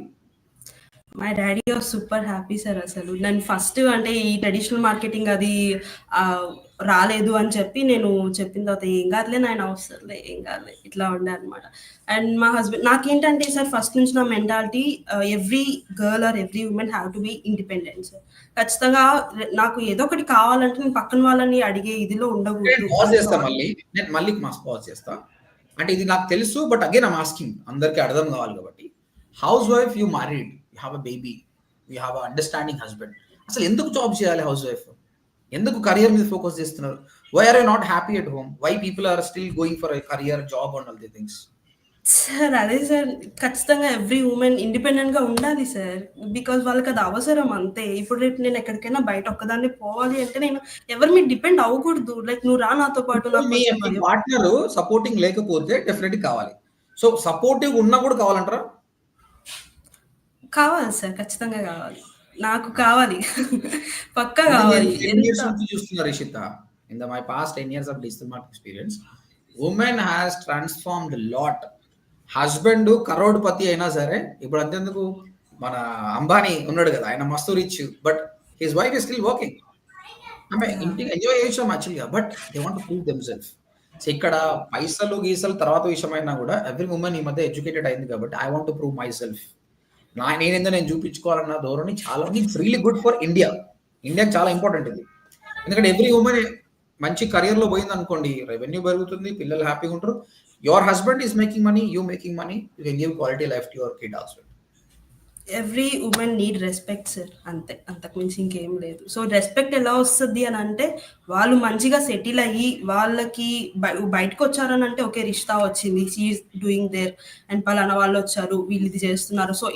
My daddy was super happy sir అసలు. నేను ఫస్ట్ అంటే ఈ ట్రెడిషనల్ మార్కెటింగ్ అది రాలేదు అని చెప్పి నేను చెప్పిన తర్వాత ఏం కాదులే నాయన వస్తదిలే ఏం కాదులే ఇట్లా ఉండే అనమాట. అండ్ మా హస్బెండ్ నాకేంటంటే సార్ ఫస్ట్ నుంచి నా mentality every girl or every women have to be independent sir. ఖచ్చితంగా నాకు ఏదో ఒకటి కావాలంటే నేను పక్కన వాళ్ళని అడిగే ఇదిలో నేను ఉండకూడదు పాజ్ అని చేస్తా థాట్. మళ్ళీ. నేను మళ్ళీ పాజ్ చేస్తా. అంటే ఇది నాకు తెలుసు. బట్ అగైన్ ఐమ్ ఆస్కింగ్, అందరికి అర్థం కావాలి కాబట్టి. House wife you married, you have a baby, you have a understanding husband. అసలు ఎందుకు జాబ్ చేయాలి హౌస్ వైఫ్? ఎందుకు కరియర్ మీద ఫోకస్ చేస్తున్నారు? Why are you not happy at home? Why people are still going for career, job and all the things? Sir అదే sir. ఖచ్చితంగా every women ఇండిపెండెంట్‌గా ఉండాలి సార్. బికాజ్ వాళ్ళకది అవసరం అంతే. ఇప్పుడు రేపు నేను ఎక్కడికైనా బయట ఒక్కదాన్నే పోవాలి అంటే నేను ఎవరి మీద డిపెండ్ అవ్వకూడదు. లైక్ నువ్వు రా నాతో పాటు ఇప్పుడు నాకు మీ కొంచెం మీ భయం. పార్ట్నర్ సపోర్టింగ్ లేకపోతే డెఫినెట్‌గా కావాలి. సో సపోర్టివ్ ఉన్నా కూడా కావాలంటారా? కావాలి సార్. ఖచ్చితంగా కావాలి. నాకు కావాలి. పక్కా అంటే మీరు కావాలి. 10 ఎంత ఇయర్స్ నుంచి చూస్తున్నారు Ishitha. In my past 10 years of digital marketing experience, women has transformed lot. Husband crorepati అయినా సరే, ఇప్పుడు అంతెందుకు మన అంబానీ ఉన్నాడు కదా! ఆయన మస్తు rich. But his wife is still working. ఆమె యాహ్! ఇంటికి ఎంజాయ్ చేయొచ్చు యాక్చువల్‌గా. But they want to prove themself. So ఇక్కడ పైసలు, గీసలు తర్వాత విషయమైనా కూడా ఎవ్రి వుమన్ ఈ మధ్య ఎడ్యుకేటెడ్ అయింది కాబట్టి I want to prove my self. నేనేందో నేను చూపించుకోవాలన్న ధోరణి చాలా it's really good for India. ఇండియాకి చాలా ఇంపార్టెంట్ ఇది. ఎందుకంటే ఎవ్రీ ఉమెన్ మంచి కెరియర్‌లో పోయిందనుకోండి, రెవెన్యూ పెరుగుతుంది, పిల్లలు హ్యాపీగా ఉంటారు. Your husband is making money, you making money, you can give quality life to your kid also. Every women need respect sir. అంతే. అంతకు మించి ఇంకేం లేదు. సో, రెస్పెక్ట్ ఎలా వస్తది అనంటే, వాళ్ళు మంచిగా సెటిల్ అయ్యి, వాళ్ళకి బయటకొచ్చారనంటే ఓకే. రిష్తా వచ్చింది. She is doing there and పలానా వాళ్ళొచ్చారు. వీళ్ళు ఇది చేస్తున్నారు. సో,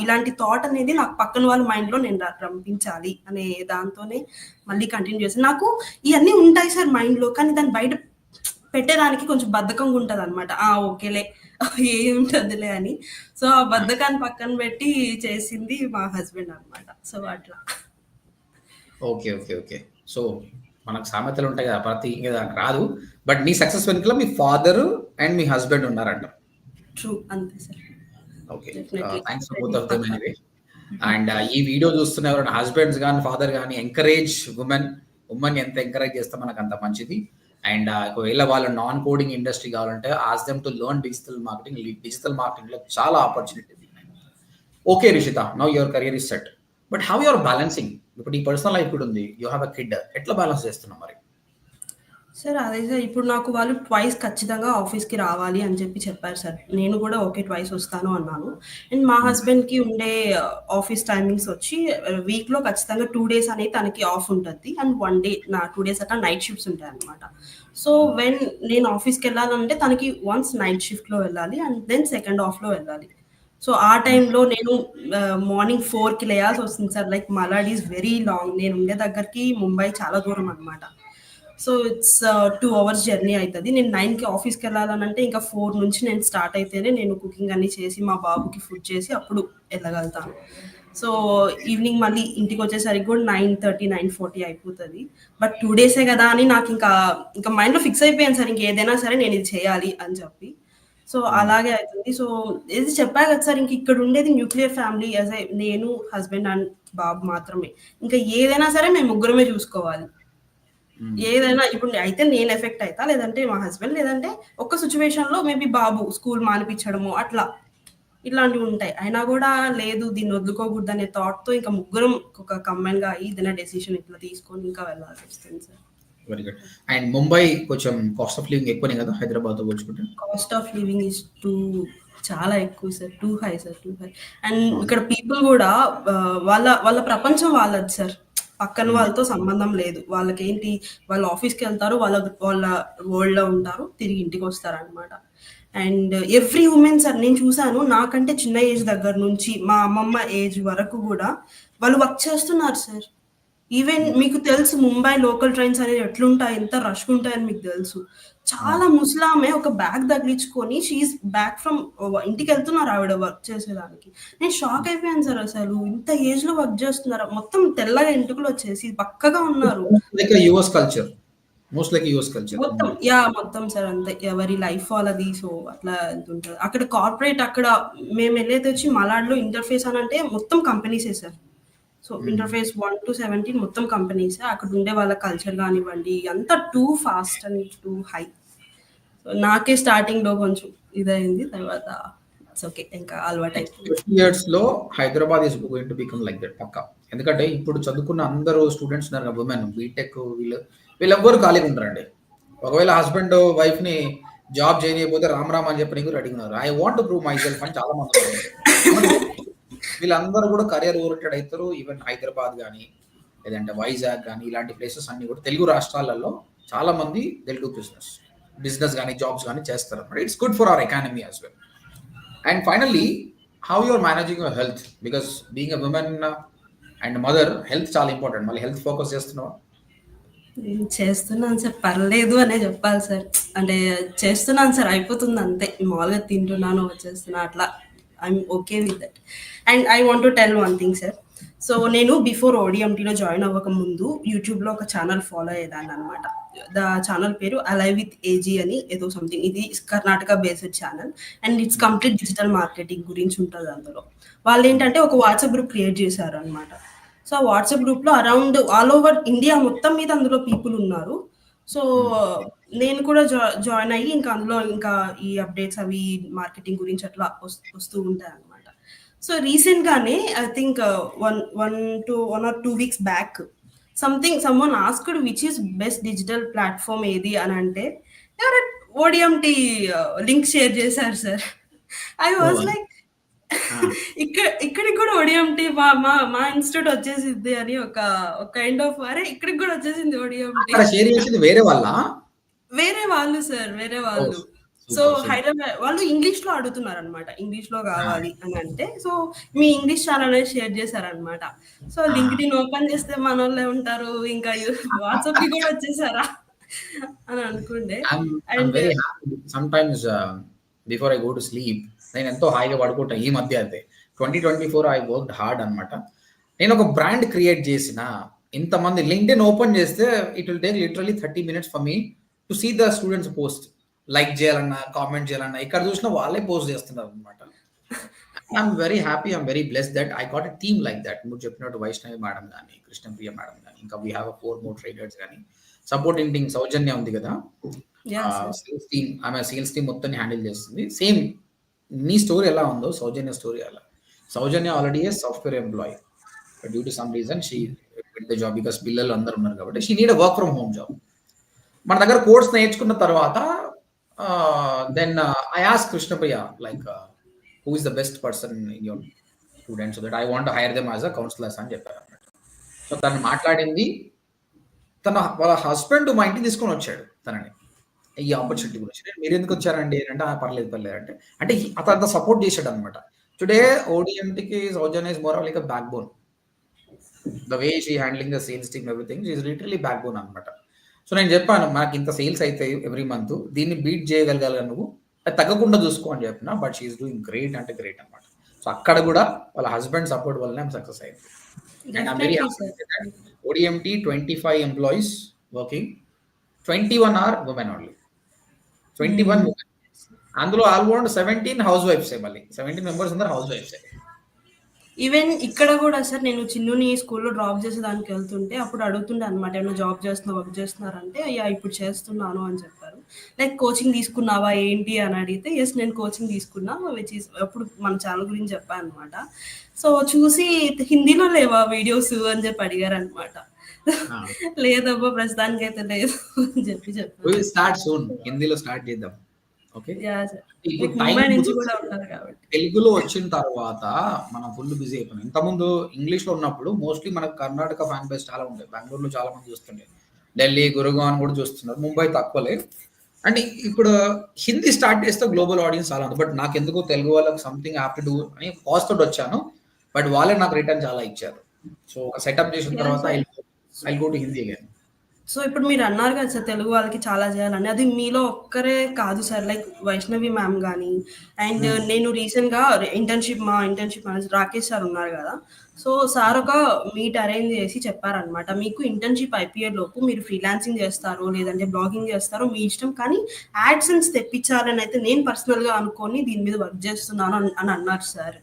ఇలాంటి థాట్ అనేది నాకు పక్కన వాళ్ళ మైండ్‌లో నేను రంపించాలి అనే దాంతోనే మళ్ళీ కంటిన్యూ చేశాను. నాకు ఇయన్నీ ఉంటాయి సార్ మైండ్‌లో. కానీ దాన్ని బయట పెట్టేదానికి కొంచెం బద్ధకంగా ఉంటదనమాట. ఓకేలే ఏముంటదిలే అని. సో, ఆ బద్ధకాన్ని పక్కన పెట్టి చేసింది మా హస్బెండ్ అనమాట. సో, అట్లా. ఓకే. ఓకే. ఓకే. సో, మనకు సామెతలు ఉంటాయి కదా! ప్రతి దానికి రాదు. బట్ నీ సక్సెస్ వెనుకల మీ ఫాదరు అండ్ మీ హస్బెండ్ ఉన్నారంట. ట్రూ. అంతే sir. Okay. Definitely. Thanks for both అది ఆఫ్ దెమ్ పక్కా. ఎనీవే. అండ్ ఈ వీడియో చూస్తున్న ఎవరైనా హస్బెండ్స్ గాని, ఫాదర్ గాని ఎంకరేజ్ వుమెన్ ఎంత ఎంకరేజ్ చేస్తే మనకు అంత మంచిది. అండ్ ఒకవేళ వాళ్ళు నాన్ కోడింగ్ ఇండస్ట్రీ కావాలంటే ask them to learn digital marketing. Digital మార్కెటింగ్‌లో చాలా ఆపర్చునిటీస్ ఉన్నాయి. Okay Rishita, now your career is set. But how you are balancing? ఇప్పుడు నీ పర్సనల్ లైఫ్ కూడా ఉంది. You have a kid. ఎట్లా బ్యాలెన్స్ చేస్తున్నావు మరి? సార్ అదే సార్. ఇప్పుడు నాకు వాళ్ళు ట్వైస్ ఖచ్చితంగా ఆఫీస్‌కి రావాలి అని చెప్పారు సార్. నేను కూడా ఓకే. ట్వైస్ వస్తాను అన్నాను. అండ్ మా హ్మ్. హస్బెండ్‌కి ఉండే ఆఫీస్ టైమింగ్స్ వచ్చి వీక్‌లో ఖచ్చితంగా 2 డేస్ అనేది తనకి ఆఫ్ ఉంటది. అండ్ 1 డే 2 డేస్ అట్లా నైట్ షిఫ్ట్స్ ఉంటాయన్నమాట. సో, వెన్ నేను ఆఫీస్‌కెళ్ళాలంటే తనకి వన్స్ నైట్ షిఫ్ట్‌లో వెళ్ళాలి. అండ్ దెన్ సెకండ్ హాఫ్‌లో వెళ్ళాలి. సో, ఆ హ్మ్. టైంలో నేను మార్నింగ్ 4కి లేయాల్సొస్తుంది sir. Like Malad is very long. నేను ఉండే దగ్గరికి ముంబై చాలా దూరం అనమాట. సో, ఇట్స్ 2 అవర్స్ జర్నీ అయితది. నేను 9కి ఆఫీస్‌కెళ్ళాలనంటే ఇంకా 4 నుంచి నేను స్టార్ట్ అయితేనే నేను కుకింగ్ అన్నీ చేసి, మా బాబుకి ఫుడ్ చేసి అప్పుడు ఎళ్ళగలుగుతాను. సో, ఈవినింగ్ మళ్ళీ ఇంటికొచ్చేసరికి కూడా 9:30, 9:40 అయిపోతది. బట్ 2 డేసే గదా అని ఇంకా మైండ్‌లో ఫిక్స్ అయిపోయాను సార్. ఇంకేదైనా సరే నేనిది చేయాలి అని చెప్పి. సో, హ్మ్. అలాగే అయితుంది. సో, ఇది చెప్పా కదా సార్. ఇంక ఇక్కడ ఉండేది న్యూక్లియర్ ఫ్యామిలీ. నేను, హస్బెండ్ అండ్ బాబు మాత్రమే. ఇంకా ఏదైనా సరే మేము ముగ్గురమే చూసుకోవాలి. హ్మ్. ఏదైనా ఇప్పుడు అయితే నేను ఎఫెక్ట్ అయితా. లేదంటే మా హస్బెండ్. లేదంటే ఒక్క సిట్యుయేషన్‌లో మేబీ బాబు స్కూల్ మానిపించడమో అట్లా. ఇట్లాంటివుంటాయి. అయినా గూడా లేదు దీన్ని వదులుకోకూడదనే థాట్‌తో ఇంకా ముగ్గురం ఒక కంబైన్‌గా అయ్యి ఏదైనా డెసిషన్ ఇట్లా తీసుకొని ఇంకా వెళ్ళాల్సొస్తుంది sir. Very good. And Mumbai కొంచెం కాస్ట్ ఆఫ్ లివింగ్ ఎక్కువనే కదా హైదరాబాద్‌తో పోల్చుకుంటే? కాస్ట్ ఆఫ్ లివింగ్ ఈస్ చాలా ఎక్కువ sir. Two high sir. Two high. And అవును. ఇక్కడ పీపుల్ గూడా వాళ్ళ వాళ్ళ ప్రపంచం వాళ్ళది సార్. పక్కన హ్మ్. వాళ్ళతో సంబంధం లేదు. వాళ్ళకేంటి వాళ్ళు ఆఫీస్‌కెళ్తారు. వాళ్ళ వాళ్ళ వరల్డ్‌లో ఉంటారు. తిరిగి ఇంటికొస్తారనమాట. అండ్ ఎవ్రీ వుమెన్ సార్ నేను చూసాను. నాకంటే చిన్న ఏజ్ దగ్గర నుంచి మా అమ్మమ్మ ఏజ్ వరకు గూడా వాళ్ళు వర్క్ చేస్తున్నారు సార్. ఈవెన్ హ్మ్. మీకు తెలుసు ముంబై లోకల్ ట్రైన్స్ అనేవి ఎట్లుంటాయి, ఎంత రష్‌గా ఉంటాయని మీకు తెలుసు. చాలా అవును. ముసలామె ఒక బ్యాగ్ తగిలించుకొని షీ ఈస్ బ్యాక్ ఫ్రమ్ ఇంటికెళ్తున్నారు ఆవిడ వర్క్ చేసేదానికి. నేను షాక్ అయిపోయాను సార్ అసలు. ఇంత ఏజ్‌లో వర్క్ చేస్తున్నారా? మొత్తం తెల్లగా ఎంటుకలొచ్చేసి బక్కగా ఉన్నారు. Like US culture. Most like US culture. మొత్తం మొత్తం సార్ అంతే. ఎవరి లైఫ్ వాళ్ళది. సో, అట్లా ఎళ్తుంటది. అక్కడ కార్పొరేట్ అక్కడ మేమెళ్ళేది వచ్చి మలాడ్‌లో ఇంటర్ఫేస్ అనంటే మొత్తం కంపెనీసే సార్. సో, ఇంటర్ఫేస్ 1-17 మొత్తం కంపెనీసే. అక్కడ ఉండే వాళ్ళ కల్చర్ గానివ్వండి, అంతా too fast and two high. So, నాకే స్టార్టింగ్‌లో కొంచెం ఇదయింది. తర్వాత ఇట్స్ ఓకే. ఇంకా అలవాటయిపోయింది. 50 ఇయర్స్‌లో Hyderabad is going to become like that పక్కా. ఎందుకంటే ఇప్పుడు చదువుకున్న అందరూ స్టూడెంట్స్ ఉన్నారు కదా! వుమెన్ బీటెక్ వీళ్ళెవ్వరు ఖాళీగా ఉండరండి. ఒకవేళ హస్బెండ్ వైఫ్‌ని జాబ్ చేయనీయకపోతే రామ్ రామ్ అని చెప్పనీకి రెడీగా ఉన్నారు. I want to prove my self అని చాలా మంది ఉన్నారు. వీళ్ళందరూ కూడా కెరియర్ ఓరియెంటెడ్ అయితారు. ఈవెన్ హైదరాబాద్ గాని, లేదంటే వైజాగ్ గాని ఇలాంటి ప్లేసెస్ అన్ని కూడా తెలుగు రాష్ట్రాలలో చాలా మంది దే విల్ డూ బిజినెస్ గాని, జాబ్స్ గాని చేస్తారన్నమాట. It's good for our economy as well. And finally how you are managing your health? Because being a women and mother health చాలా ఇంపార్టెంట్. మళ్ళీ హెల్త్ ఫోకస్ చేస్తున్నావా? నేను చేస్తున్నాను సార్. పర్లేదు అనే జెప్పాలి సార్. అంటే చేస్తున్నాను సార్. అయిపోతుంది అంతే. మామూలుగా తింటున్నాను, వచ్చేస్తున్నా అట్లా. I'm okay with that. And I want to tell one thing sir. So, నేను బిఫోర్ ఓడిఎంటీలో జాయిన్ అవ్వక ముందు యూట్యూబ్‌లో ఒక ఛానల్ ఫాలో అయ్యేదాన్ననమాట. ఛానల్ పేరు 'అలైవ్ విత్ ఏజీ' అని ఏదో సంథింగ్. ఇది Karnataka based channel. And it's complete digital marketing గురించి ఉంటది అందులో. వాళ్ళేంటంటే ఒక వాట్సాప్ గ్రూప్ క్రియేట్ చేశారనమాట. సో, ఆ వాట్సాప్ గ్రూప్‌లో అరౌండ్ ఆల్ ఓవర్ ఇండియా మొత్తం మీద అందులో పీపుల్ ఉన్నారు. సో, నేను కూడా జాయిన్ అయ్యి ఇంకా అందులో ఇంకా ఈ అప్డేట్స్ అవి మార్కెటింగ్ గురించి అట్లా వస్తూ ఉంటాయన్నమాట. సో, రీసెంట్‌గానే I think 1 or 2 weeks back someone asked which is best digital platform ఏది అనంటే ఎవరో ఓడిఎంటీ లింక్ షేర్ చేశారు సార్. ఐ వాస్ లైక్ ఇక్కడికి కూడా ఓడిఎంటీ మా ఇన్స్టిట్యూట్ వచ్చేసిద్ది అని ఒక కైండ్ ఆఫ్ అరే ఇక్కడికి కూడా వచ్చేసింది ఓడిఎంటీ. అక్కడ షేర్ చేసింది వేరే వాళ్ళా? వేరే వాళ్ళు సార్. వేరే వాళ్ళు. సో, హైదరాబాద్ వాళ్ళు ఇంగ్లీష్‌లో అడుగుతున్నారనమాట. ఇంగ్లీష్‌లో కావాలి అని అంటే, సో, మీ ఇంగ్లీష్ ఛానల్ అనేది షేర్ చేశారనమాట. సో, లింక్డ్ఇన్ ఓపెన్ చేస్తే మనోళ్ళే ఉంటారు. ఇంకా వాట్సాప్‌కి కూడా వచ్చేసారా అని అనుకుండే. I'm very happy. Sometimes before I go to sleep నేను ఎంతో హాయిగా పడుకుంటా. ఈ మధ్య అయితే 2024 ఐ వర్క్డ్ హార్డ్ అనమాట. నేను ఒక బ్రాండ్ క్రియేట్ చేసిన ఇంతమంది లింక్డ్ఇన్ ఓపెన్ చేస్తే it will take literally 30 minutes for me to see the students post. Like చేయాలన్నా, కామెంట్ చేయాలన్నా ఇక్కడ చూసినా వాళ్ళే పోస్ట్ చేస్తున్నారు అనమాట. I'm very happy, I'm very blessed that I got a team like that. నువ్వు చెప్పినట్టు వైష్ణవి మేడం కానీ, కృష్ణప్రియ మేడం కానీ, ఇంకా వీ హ్యావ్ 4 more traders కానీ, సపోర్టింగ్ టీమ్ సౌజన్య ఉంది కదా, సేల్స్ టీమ్, ఆమె సేల్స్ టీమ్ మొత్తం హ్యాండిల్ చేస్తుంది. సేమ్ నీ స్టోరీ ఎలా ఉందో సౌజన్య స్టోరీ అలా. Soujanya already a software employee, but due to some reason she quit the job because పిల్లలు అందరూ ఉన్నారు కాబట్టి she need work from home job. మన దగ్గర కోర్స్ నేర్చుకున్న తర్వాత then I ask Krishnapriya like who is the best person in your students so that I want hire them as a counsellors అని చెప్పారు అన్నమాట. సో తను మాట్లాడింది, వాళ్ళ హస్బెండ్ మా ఇంటికి తీసుకొని వచ్చాడు తనని ఈ ఆపర్చునిటీ గురించి. మీరు ఎందుకు వచ్చారండి అంటే పర్లేదు అంటే అంటే అతను సపోర్ట్ చేశాడు అనమాట. టుడే ఓడిఎంటీకి Soujanya is more like a backbone. The way she handling the sales team everything is literally backbone అనమాట. సో నేను చెప్పాను నాకు ఇంత సేల్స్ అవుతాయి ఎవ్రీ మంత్, దీన్ని బీట్ చేయగలగాలి నువ్వు, అది తగ్గకుండా చూసుకో అని చెప్పిన. బట్ షీఈస్ డూయింగ్ గ్రేట్ అంటే గ్రేట్ అనమాట. సో అక్కడ కూడా వాళ్ళ హస్బెండ్ సపోర్ట్ వల్లనే సక్సెస్ అయింది. And I'm very happy that ODMT 25 employees working, 21 are women only. 21 women. అందులో ఆల్మోస్ట్ 17 హౌస్ వైఫ్స్. మళ్ళీ 17 మెంబర్స్ అందరు హౌస్ వైఫ్స్. ఈవెన్ ఇక్కడ కూడా సార్ నేను చిన్నుని స్కూల్లో డ్రాప్ చేసేదానికి వెళ్తుంటే అప్పుడు అడుగుతుండే అనమాట, ఏమైనా జాబ్ చేస్తున్నావు, వర్క్ చేస్తున్నారంటే అయ్యా ఇప్పుడు చేస్తున్నాను అని చెప్పారు. లైక్ కోచింగ్ తీసుకున్నావా ఏంటి అని అడిగితే ఎస్ నేను కోచింగ్ తీసుకున్నా, విచ్ ఈస్ అప్పుడు మన ఛానల్ గురించి చెప్పాను అనమాట. సో చూసి హిందీలో లేవా వీడియోస్ అని చెప్పి అడిగారు అనమాట. లేదబ్బా ప్రస్తుతానికి అయితే లేదు అని చెప్పారు. స్టార్ట్ సూన్, హిందీలో స్టార్ట్ చేద్దాం. ఓకే, తెలుగులో వచ్చిన తర్వాత మనం ఫుల్ బిజీ అయిపోయినాం. ఇంతకుముందు ఇంగ్లీష్ లో ఉన్నప్పుడు మోస్ట్లీ మనకు కర్ణాటక ఫ్యాన్ బేస్ చాలా ఉంటాయి. బెంగళూరులో చాలా మంది చూస్తుండే, ఢిల్లీ, గురుగాన్ కూడా చూస్తున్నారు, ముంబై తక్కువలే. అంటే ఇప్పుడు హిందీ స్టార్ట్ చేస్తే గ్లోబల్ ఆడియన్స్ చాలా ఉంది. బట్ నాకు ఎందుకో తెలుగు వాళ్ళకి సంథింగ్ హ్యావ్ టు డూ అని కాస్ట్ తోటి వచ్చాను. బట్ వాళ్ళే నాకు రిటర్న్ చాలా ఇచ్చారు. సో ఒక సెటప్ చేసిన తర్వాత I go to Hindi again. So ఇప్పుడు మీరు అన్నారు కదా సార్ తెలుగు వాళ్ళకి చాలా చేయాలని. అది మీలో ఒక్కరే కాదు సార్. లైక్ వైష్ణవి మ్యామ్ గానీ, అండ్ హ్మ్. నేను రీసెంట్‌గా మా ఇంటర్న్‌షిప్ మేనేజర్ రాకేష్ సార్ ఉన్నారు గదా! సో సార్ ఒక మీట్ అరేంజ్ చేసి చెప్పారనమాట. మీకు ఇంటర్న్‌షిప్ అయిపోయేలోపు మీరు ఫ్రీలాన్సింగ్ చేస్తారో, లేదంటే బ్లాగింగ్ చేస్తారో మీ ఇష్టం. కానీ యాడ్సెన్స్ తెప్పించాలని అయితే నేను పర్సనల్‌గా అనుకోని దీని మీద వర్క్ చేస్తున్నాను అని అన్నారు సార్.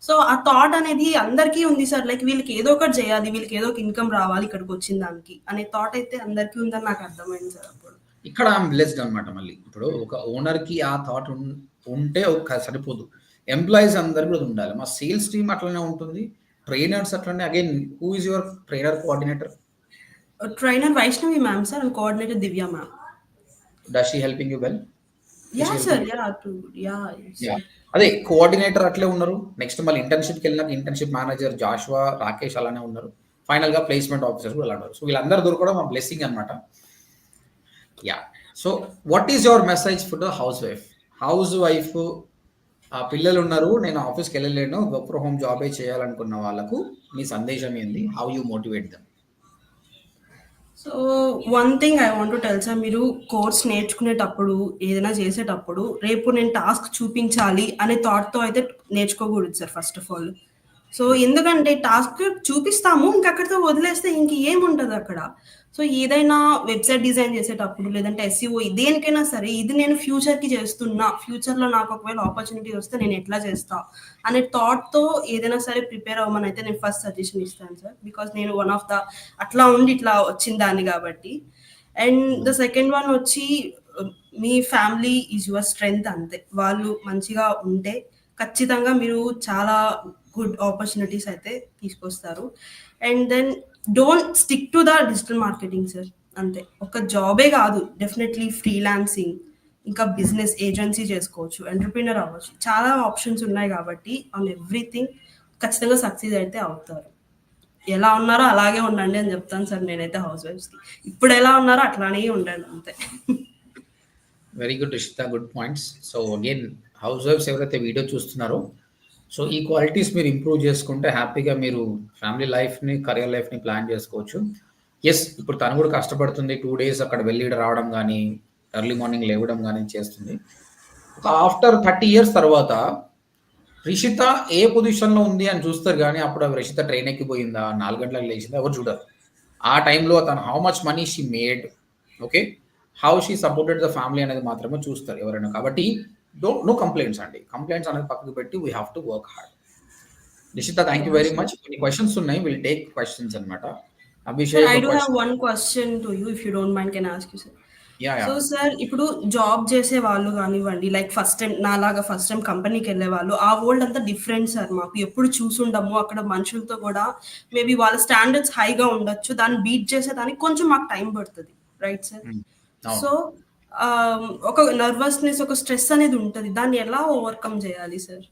సో ఆ థాట్ అనేది అందరికీ ఉంది సార్. లైక్ వీళ్ళకి ఏదో ఒకటి చేయాలి. వీళ్ళకి ఏదో ఒక ఇన్‌కమ్ రావాలి ఇక్కడికొచ్చిన దానికి అనే థాట్ అయితే అందరికీ ఉందని నాకు అర్థమైంది సార్ అప్పుడు. ఇక్కడ ఐఎమ్ బ్లెస్డ్ అనమాట మళ్ళీ. ఇప్పుడు ఒక ఓనర్‌కి ఆ థాట్ ఉంటే సరిపోదు. ఎంప్లాయీస్ అందరికి కూడా ఉండాలి. మా సేల్స్ టీమ్ అట్లనే ఉంటుంది. ట్రైనర్స్ అట్లనే again who is your trainer coordinator? Trainer Vaishnavi ma'am sir and coordinator Divya ma'am. Does she helping you well? Is she yeah! Helping sir. You? Yeah! Yeah! Yeah! Sir. అదే coordinator అట్లే ఉన్నారు. Next మళ్ళీ ఇంటర్న్‌షిప్‌కెళ్ళినాక internship manager Jashuva, Rakesh అలానే ఉన్నారు. ఫైనల్‌గా placement officers కూడా అలా ఉన్నారు. సో వీళ్ళందరూ దొరకడం మా బ్లెస్సింగ్ అనమాట. Yeah! So what is your message for the house wife? House wife పిల్లలున్నారు. నేను ఆఫీస్‌కెళ్ళలేను. వర్క్ ఫ్రమ్ హోమ్ జాబే చేయాలనుకున్న వాళ్ళకు మీ సందేశం ఏంది? How you motivate them? So one thing I want to tell sir. మీరు కోర్స్ నేర్చుకునేటప్పుడు, ఏదైనా చేసేటప్పుడు, రేపు నేను టాస్క్ చూపించాలి అనే థాట్‌తో అయితే నేర్చుకోకూడదు sir first of all. So ఎందుకంటే టాస్క్ చూపిస్తాము. ఇంక అక్కడితో వదిలేస్తే ఇంక ఏముంటదక్కడ. సో ఏదైనా వెబ్‌సైట్ డిజైన్ చేసేటప్పుడు, లేదంటే ఎస్‌ఈఓ దేనికైనా సరే, ఇది నేను ఫ్యూచర్‌కి చేస్తున్నా. ఫ్యూచర్‌లో నాకు ఒకవేళ ఆపర్చునిటీ వస్తే నేను ఎట్లా చేస్తా అనే థాట్‌తో ఏదైనా సరే ప్రిపేర్ అవ్వమని అయితే నేను ఫస్ట్ సజెషన్ ఇస్తాను సార్. బికాజ్ నేను వన్ ఆఫ్ ద అట్లా ఉండి ఇట్లా వచ్చిన దాన్ని కాబట్టి. అండ్ ద సెకండ్ వన్ వచ్చి మీ ఫ్యామిలీ ఈజ్ యువర్ స్ట్రెంగ్త్ అంతే. వాళ్ళు మంచిగా ఉంటే ఖచ్చితంగా మీరు చాలా గుడ్ ఆపర్చునిటీస్ అయితే తీసుకొస్తారు. And then don't stick to the digital marketing sir. అంతే. ఒక జాబే కాదు, డెఫినెట్లీ ఫ్రీలాన్సింగ్, ఇంకా బిజినెస్ ఏజెన్సీ చేసుకోవచ్చు, ఎంటర్‌ప్రెన్యూర్ అవ్వచ్చు. చాలా ఆప్షన్స్ ఉన్నాయి కాబట్టి ఆన్ ఎవ్రీథింగ్ ఖచ్చితంగా సక్సీడ్ అయితే అవుతారు. ఎలా ఉన్నారో అలాగే ఉండండి అని చెప్తాను సార్ నేనైతే హౌస్ వైఫ్స్‌కి. ఇప్పుడు ఎలా ఉన్నారో అట్లానే ఉండండి అంతే. Very good Rishitha. Good points. So again house wifes ఎవరైతే వీడియో చూస్తున్నారో, సో ఈ క్వాలిటీస్ మీరు ఇంప్రూవ్ చేసుకుంటే హ్యాపీగా మీరు ఫ్యామిలీ లైఫ్‌ని, కెరియర్ లైఫ్‌ని ప్లాన్ చేసుకోవచ్చు. యెస్, ఇప్పుడు తను కూడా కష్టపడుతుంది. 2 డేస్ అక్కడ వెళ్ళి రావడం గానీ, ఎర్లీ మార్నింగ్ లేవడం గానీ చేస్తుంది. ఒక ఆఫ్టర్ 30 ఇయర్స్ తర్వాత రిషిత ఏ పొజిషన్‌లో ఉంది అని చూస్తారు గానీ, అప్పుడు రిషిత ట్రైన్ ఎక్కిపోయిందా? 4 గంటలకు లేచిందా? ఎవరు చూడరు. ఆ టైంలో తను how much money she made, okay, how she supported the family అనేది మాత్రమే చూస్తారు ఎవరైనా. కాబట్టి నో కంప్లెయింట్స్ అండి. కంప్లెయింట్స్ అనేది పక్కకు పెట్టి we have to work hard. Nishita, thank you yeah! Very sir. Much. కొన్ని క్వెషన్స్ ఉన్నాయి. విల్ టేక్ క్వెషన్స్ అన్నమాట. సార్ అభిషేక్ ఐ ఒక do have question. One question to you if you don't mind can I ask you sir? Yeah! So yeah! Sir ఇప్పుడు job చేసే వాళ్ళు కానివ్వండి, like first time నాలాగా first time కంపెనీకెళ్ళే వాళ్ళు, ఆ world అంతా డిఫరెంట్ సార్. మాకు ఎప్పుడు చూసుండము. అక్కడ మనుషులతో కూడా మేబీ వాళ్ళ స్టాండర్డ్స్ హైగా ఉండొచ్చు. దాన్ని బీట్ చేసేదానికి కొంచెం మాకు టైం పడతది. Right sir? హ్మ్. అవును. సో ఒక నర్వస్‌నెస్, ఒక స్ట్రెస్ అనేది ఉంటది. దాన్ని ఎలా ఓవర్‌కమ్ చేయాలి sir?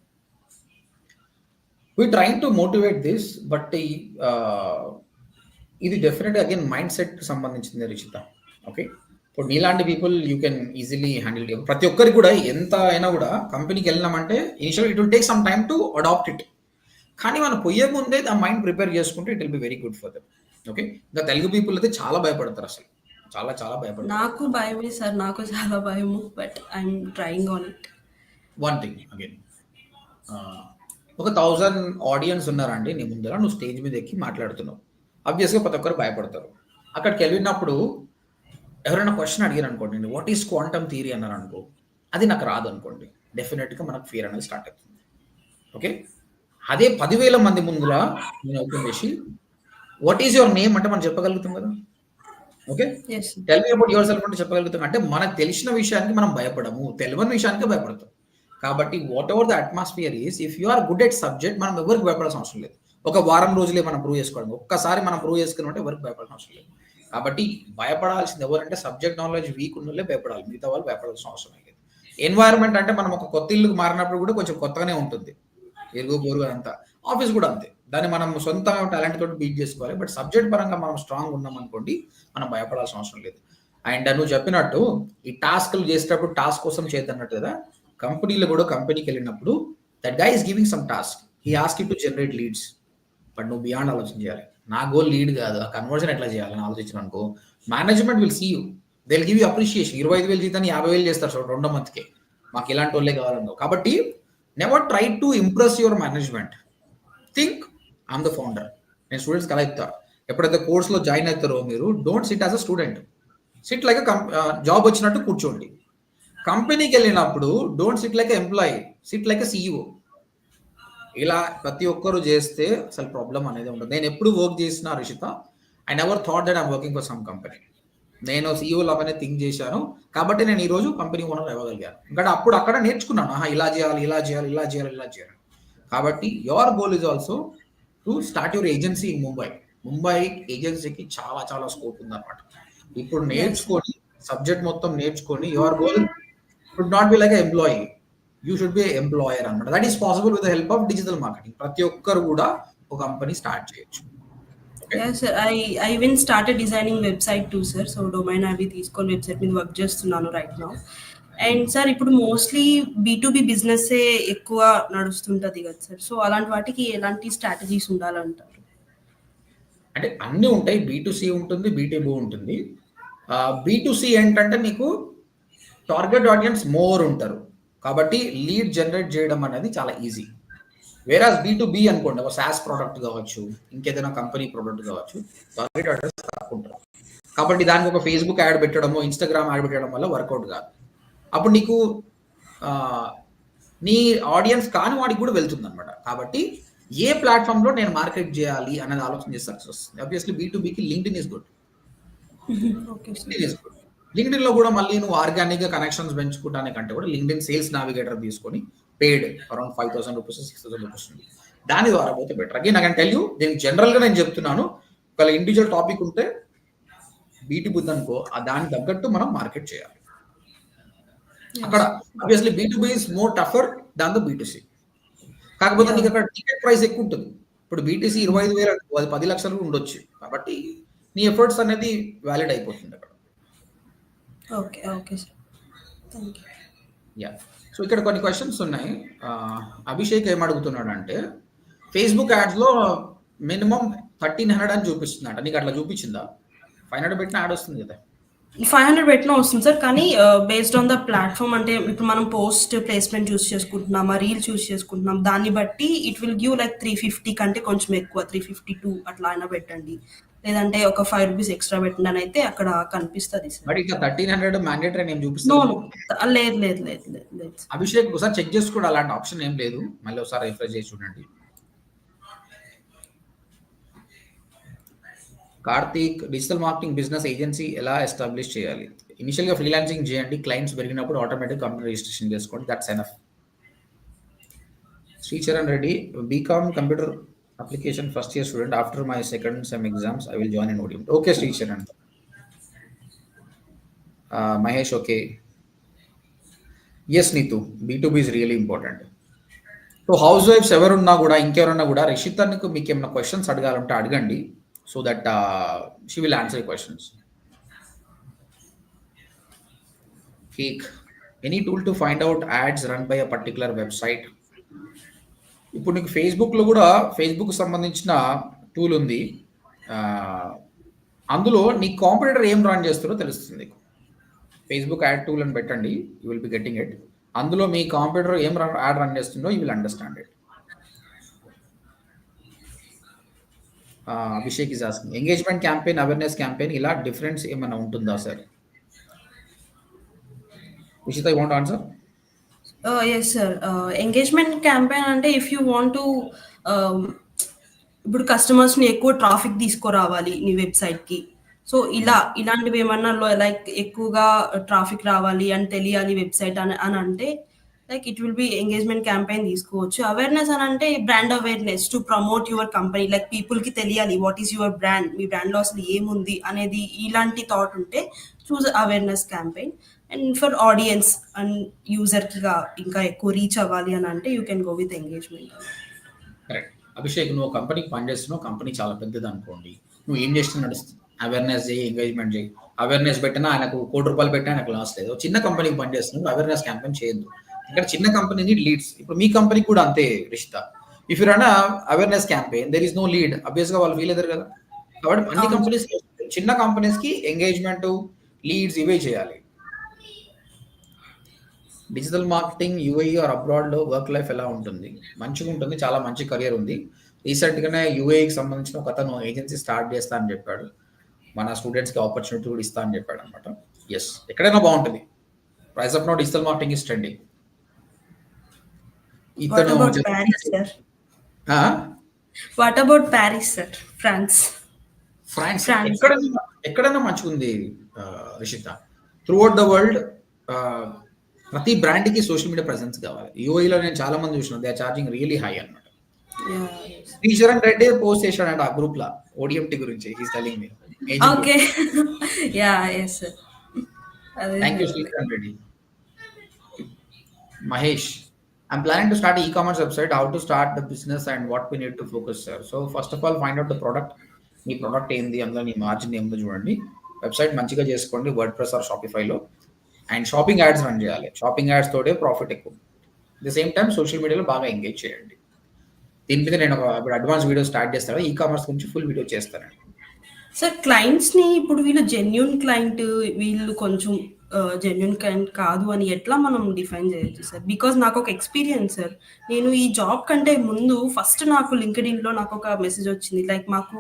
We trying to motivate this but ఇది డెఫినెట్‌గా అగైన్ మైండ్ సెట్‌కి సంబంధించింది రిషిత. ఓకే. ఇప్పుడు మీలాంటి people you can easily handle it. ప్రతి ఒక్కరికి కూడా ఎంత అయినా కూడా కంపెనీకెళ్ళినామంటే initial it will take some time to adapt it. కానీ మనం పొయ్యే ముందే ఆ మైండ్ ప్రిపేర్ చేసుకుంటే it will be very good for them. Okay. ఇంకా తెలుగు పీపుల్ అయితే చాలా భయపడతారు అసలు. చాలా చాలా భయపడతారు. నాకు భయమే సార్. నాకు చాలా భయము. But I am trying on it. One thing again ఒక 1000 ఆడియన్స్ ఉన్నారండి నీ ముందర. నువ్వు స్టేజ్ మీద ఎక్కి మాట్లాడుతున్నావు. ఆబ్వియస్‌గా ప్రతి ఒక్కరు భయపడతారు. అక్కడికెళ్ళినప్పుడు ఎవరైనా క్వెషన్ అడిగారనుకోండి, వాట్ ఈస్ క్వాంటమ్ థియరీ అన్నారనుకో, అది నాకు రాదనుకోండి. డెఫినిట్‌గా మనకు ఫియర్ అనేది స్టార్ట్ అవుతుంది. ఓకే. అదే 10,000 మంది ముందుల నేను ఓపెన్ చేసి, వాట్ ఈస్ యువర్ నేమ్ అంటే మనం చెప్పగలుగుతాం కదా! Okay. Yes sir. Tell me about your self అంటే చెప్పగలుగుతాం. అంటే మనకు తెలిసిన విషయానికి మనం భయపడము. తెలవని విషయానికే భయపడతాం. కాబట్టి whatever the atmosphere is, if you are good at subject మనం ఎవరికీ భయపడాల్సిన అవసరం లేదు. ఒక వారం రోజులే మనం ప్రూవ్ చేసుకోవడం. ఒక్కసారి మనం ప్రూవ్ చేసుకున్నామంటే ఎవరికీ భయపడాల్సిన అవసరం లేదు. కాబట్టి భయపడాల్సింది ఎవరంటే సబ్జెక్ట్ నాలెడ్జ్ వీక్ ఉన్నోళ్ళే భయపడాలి. మిగతా వాళ్ళు భయపడాల్సిన అవసరం లేదు. ఎన్వైర్న్‌మెంట్ అంటే మనం ఒక కొత్త ఇల్లుకి మారినప్పుడు కూడా కొంచెం కొత్తగానే ఉంటుంది. ఇరుగు పొరుగు అదంతా. ఆఫీస్ కూడా అంతే. దాన్ని మనం సొంత టాలెంట్ తోటి బీట్ చేసుకోవాలి. బట్ సబ్జెక్ట్ పరంగా మనం స్ట్రాంగ్ ఉన్నామనుకోండి, మనం భయపడాల్సిన అవసరం లేదు. అండ్ నువ్వు చెప్పినట్టు ఈ టాస్క్‌లు చేసేటప్పుడు టాస్క్ కోసం చేయొద్దన్నట్టు కదా! కంపెనీలో కూడా కంపెనీకెళ్ళినప్పుడు that guy is giving some task. He ask you to generate leads. But నువ్వు బియాండ్ ఆలోచన చేయాలి. నా గోల్ లీడ్ కాదు. ఆ కన్వర్షన్ ఎట్లా చేయాలని ఆలోచించావనుకో, management will see you, they will give you appreciation. 25,000 జీతాన్ని 50,000 చేస్తారు చూడండి 2 మంత్కే, మాకు ఇలాంటి వాళ్ళే కావాలన్నావు. కాబట్టి never try to impress your management, think I'm the founder. నేను స్టూడెంట్స్ కలా చెప్తా, ఎప్పుడైతే కోర్స్లో జాయిన్ అవుతారో మీరు don't SIT as a student, SIT like job వచ్చినట్టు కూర్చోండి. కంపెనీకి వెళ్ళినప్పుడు don't SIT like employee, SIT like CEO. ఇలా ప్రతి ఒక్కరు చేస్తే అసలు ప్రాబ్లం అనేది ఉంటుంది. నేను ఎప్పుడు వర్క్ చేసిన Rishitha, I never thought that I'm working for some company. నేను సిఇఓ లాగానే థింక్ చేశాను కాబట్టి నేను ఈరోజు కంపెనీ ఓనర్ అవ్వగలిగాను. ఎందుకంటే అప్పుడు అక్కడ నేర్చుకున్నాను, ఇలా చేయాలి, ఇలా చేయాలి, ఇలా చేయాలి, ఇలా చేయాలి. కాబట్టి your goal is also to start your agency in Mumbai. Mumbai ఏజెన్సీకి చాలా చాలా స్కోప్ ఉందన్నమాట. ఇప్పుడు నేర్చుకొని సబ్జెక్ట్ మొత్తం నేర్చుకొని your goal should not be like employee, you should be employer అనమాట. That is possible with the help of digital marketing. ప్రతి ఒక్కరు కూడా ఒక కంపెనీ స్టార్ట్ చేయొచ్చు. Yeah, sir. I even started designing website too, sir. So domain అవి తీసుకొని website మీద work చేస్తున్నాను రైట్ నౌ. అండ్ సార్ ఇప్పుడు మోస్ట్లీ B2B బిజినెస్ ఎక్కువ నడుస్తుంటది కదా సార్. సో అలాంటి వాటికి ఎలాంటి స్ట్రాటజీస్ ఉండాలంటారు? అంటే అన్నీ ఉంటాయి, B2C ఉంటుంది, B2B ఉంటుంది. B2C ఏంటంటే మీకు టార్గెట్ ఆడియన్స్ మోర్ ఉంటారు కాబట్టి లీడ్ జనరేట్ చేయడం అనేది చాలా ఈజీ. వేరాజ్ B2B అనుకోండి, ఒక SaaS ప్రోడక్ట్ కావచ్చు, ఇంకేదైనా కంపెనీ ప్రోడక్ట్ కావచ్చు, టార్గెట్ ఆడియన్స్ తక్కువ ఉంటారు కాబట్టి దానికి ఒక ఫేస్బుక్ యాడ్ పెట్టడము, ఇన్స్టాగ్రామ్ యాడ్ పెట్టడం వల్ల వర్కౌట్ కాదు. అప్పుడు నీకు నీ ఆడియన్స్ కాని వాడికి కూడా వెళ్తుంది అనమాట. కాబట్టి ఏ ప్లాట్ఫామ్లో నేను మార్కెట్ చేయాలి అనేది ఆలోచన చేస్తే సక్సెస్ వస్తుంది. ఆబ్వియస్లీ B2Bకి లింక్డ్ఇన్ ఈస్ గుడ్. లింక్డ్ఇన్ లో కూడా మళ్ళీ నువ్వు ఆర్గానిక్ గా కనెక్షన్స్ పెంచుకోవడానికంటే కూడా లింక్డ్ఇన్ సేల్స్ నావిగేటర్ తీసుకొని పెయిడ్ అరౌండ్ 5,000 రూపీస్ 6,000 రూపీస్ ఉంది, దాని ద్వారా పోతే బెటర్. అగైన్ నాకు టెల్ యూ, నేను జనరల్ గా నేను చెప్తున్నాను, ఒక ఇండివిజువల్ టాపిక్ ఉంటే B2B అనుకో, దానికి తగ్గట్టు మనం మార్కెట్ చేయాలి. అక్కడ obviously B2B is more టఫర్ than the B2C. కాకపోతే నీకు అక్కడ టికెట్ ప్రైస్ ఎక్కువ ఉంటుంది. ఇప్పుడు B2C 25,000 అది 10 లక్షలు ఉండొచ్చు కాబట్టి నీ ఎఫర్ట్స్ అనేది వ్యాలిడ్ అయిపోతుంది అక్కడ. Okay okay sir, thank you. Yeah, so ఇక్కడ కొన్ని క్వశ్చన్స్ ఉన్నాయి. అభిషేక్ ఏం అడుగుతున్నాడు అంటే ఫేస్బుక్ యాడ్స్ లో మినిమం 1,300 అని చూపిస్తుందంట, నీకు అట్లా చూపించిందా? 500 పెట్టిన యాడ్ వస్తుంది కదా. 500 పెట్టినా వస్తుంది సార్, కానీ బేస్డ్ ఆన్ ద ప్లాట్ఫామ్, అంటే ఇప్పుడు మనం పోస్ట్ ప్లేస్మెంట్ చూస్ చేసుకుంటున్నాం, రీల్ చూస్ చేసుకుంటున్నాం, దాన్ని బట్టి ఇట్ విల్ గివ్ లైక్ 350 కంటే కొంచెం ఎక్కువ 352 అట్లా అయినా పెట్టండి, లేదంటే ఒక 5 రూపీస్ ఎక్స్ట్రా పెట్టండి అని అయితే అక్కడ కనిపిస్తుంది సార్. బట్ ఇట్లా 1,300 మ్యాండేటరీ నేను నో చూపిస్తాను. లేదు లేదు లేదు లేదు లేదు. అభిషేక్ ఒకసారి చెక్ చేసుకోండి, అలాంటి ఆప్షన్ ఏం లేదు. మళ్ళీ ఒకసారి రిఫ్రెష్ చేసి చూడండి. Karthik, digital marketing business agency ఎలా ఎస్టాబ్లిష్ చేయాలి? ఇనిషియల్గా ఫ్రీలాన్సింగ్ చేయండి, క్లయింట్స్ పెరిగినప్పుడు ఆటోమేటిక్ కంపెనీ రిజిస్ట్రేషన్ చేసుకోండి, that's enough. Sricharan Reddy, BCom computer application first year student, after my second sem exams I will join in ODM. Okay Sricharan. Mahesh, okay. Yes Neetu, B2B is really important. So house wifes ఎవరున్నా కూడా, ఇంకెవరన్నా కూడా, రిషితన్కు మీకు ఏమైనా questions అడగాలంటే అడగండి, so that she will answer your questions. Cake, any tool to find out ads run by a particular website? ఇప్పుడు నీకు ఫేస్బుక్లో కూడా ఫేస్బుక్ సంబంధించిన టూల్ ఉంది, అందులో నీ కాంపిటీటర్ ఏం రన్ చేస్తారో తెలుస్తుంది. ఫేస్బుక్ యాడ్ టూల్ అని పెట్టండి, you will be getting it. అందులో మీ కాంపిటీటర్ ఏం యాడ్ రన్ చేస్తుందో you will understand it. Abhishek is asking, engagement campaign, awareness campaign, ఇలా డిఫరెన్స్ ఏమైనా ఉంటుందా sir? Vishita, you want answer? Yes sir, engagement campaign అంటే ఇఫ్ యూ వాంట్ టు, ఇప్పుడు కస్టమర్స్ని ఎక్కువ ట్రాఫిక్ తీసుకురావాలి నీ వెబ్సైట్కి, సో ఇలాంటివి ఏమన్నా లైక్ ఎక్కువగా ట్రాఫిక్ రావాలి అని తెలియాలి వెబ్సైట్ అని అంటే like it will be engagement campaign తీసుకోవచ్చు. అవేర్నెస్ అని అంటే brand awareness to promote your company, like పీపుల్కి తెలియాలి వాట్ ఈస్ యువర్ బ్రాండ్, మీ బ్రాండ్లో అసలు ఏముంది అనేది, ఇలాంటి థాట్ ఉంటే choose awareness campaign. And for audience and యూజర్కి ఇంకా ఎక్కువ రీచ్ అవ్వాలి అని అంటే you can go with engagement. Correct. Abhishek, నువ్వు కంపెనీకి పనిచేస్తున్నావు, కంపెనీ చాలా పెద్దది అనుకోండి, నువ్వు ఏం చేస్తున్నా నడుస్తుంది, అవేర్నెస్ చేయి, ఎంగేజ్మెంట్ చేయి. అవేర్నెస్ పెట్టినా ఆయనకు ₹1,00,00,000 పెట్టినా ఆయనకు లాస్ లేదు. చిన్న కంపెనీకి పనిచేస్తున్నావు, అవేర్నెస్ క్యాంపెయిన్ చేయొద్దు, ఇక్కడ చిన్న కంపెనీ లీడ్స్. ఇప్పుడు మీ కంపెనీకి కూడా అంతే Rishita, if you run awareness campaign there is no lead, obvious గా వాళ్ళు ఫీల్ అవుతారు కదా. కాబట్టి అన్ని కంపెనీస్ చిన్న కంపెనీస్కి ఎంగేజ్మెంట్, లీడ్స్ ఇవే చేయాలి. డిజిటల్ మార్కెటింగ్ యూఏఈ ఆర్ అబ్రాడ్లో వర్క్ లైఫ్ ఎలా ఉంటుంది? మంచిగా ఉంటుంది, చాలా మంచి కెరియర్ ఉంది. రీసెంట్గానే యూఏఈకి సంబంధించిన ఒక అతను ఏజెన్సీ స్టార్ట్ చేస్తా అని చెప్పాడు. మన స్టూడెంట్స్కి ఆపర్చునిటీ కూడా ఇస్తా అని చెప్పాడు అనమాట. ఎస్, ఎక్కడైనా బాగుంటుంది. Price of no digital marketing is trending. What ఇతను about Paris sir? What about Paris sir? France. France ఎక్కడైనా మంచిగా ఉంది రిషిత. త్రూఅవుట్ ద వరల్డ్ ప్రతి బ్రాండ్కి సోషల్ మీడియా ప్రెసెన్స్ కావాలి. యూఏఈలో నేను చాలా మంది చూసిన, they are charging really high అనమాట. శ్రీచరణ్ రెడ్డి పోస్ట్ చేశాడంట ఆ గ్రూప్ లో ఓడిఎంటి గురించి. He's telling me. Okay, yeah yes sir. Thank you Sricharan Reddy. Mahesh, I'm planning to start an e-commerce website. How to start the business and what we need to focus, sir? So first of all, find out the product. మీ product ఏంది, అందులో నీ margin ఏందో చూడండి. Website మంచిగా చేసుకోండి WordPress or షాపిఫైలో. And shopping ads run చేయాలి. షాపింగ్ యాడ్స్ తోటే ప్రాఫిట్ ఎక్కువ. ది సేమ్ టైం సోషల్ మీడియాలో బాగా ఎంగేజ్ చేయండి. దీని మీద నేను ఇప్పుడు అడ్వాన్స్ వీడియో స్టార్ట్ చేస్తాను. ఈ-కామర్స్ గురించి ఫుల్ వీడియో చేస్తానండి. సార్ క్లయింట్స్ని ఇప్పుడు వీళ్ళు జెన్యూన్ క్లయింట్, వీళ్ళు కొంచెం జెన్యూన్ క్లయింట్ కాదు అని ఎట్లా మనం డిఫైన్ చేయొచ్చు సార్? బికాజ్ నాకు ఒక ఎక్స్పీరియన్స్ సార్. నేను ఈ జాబ్ కంటే ముందు ఫస్ట్ నాకు లింక్డ్ఇన్లో నాకు ఒక మెసేజ్ వచ్చింది. లైక్ మాకు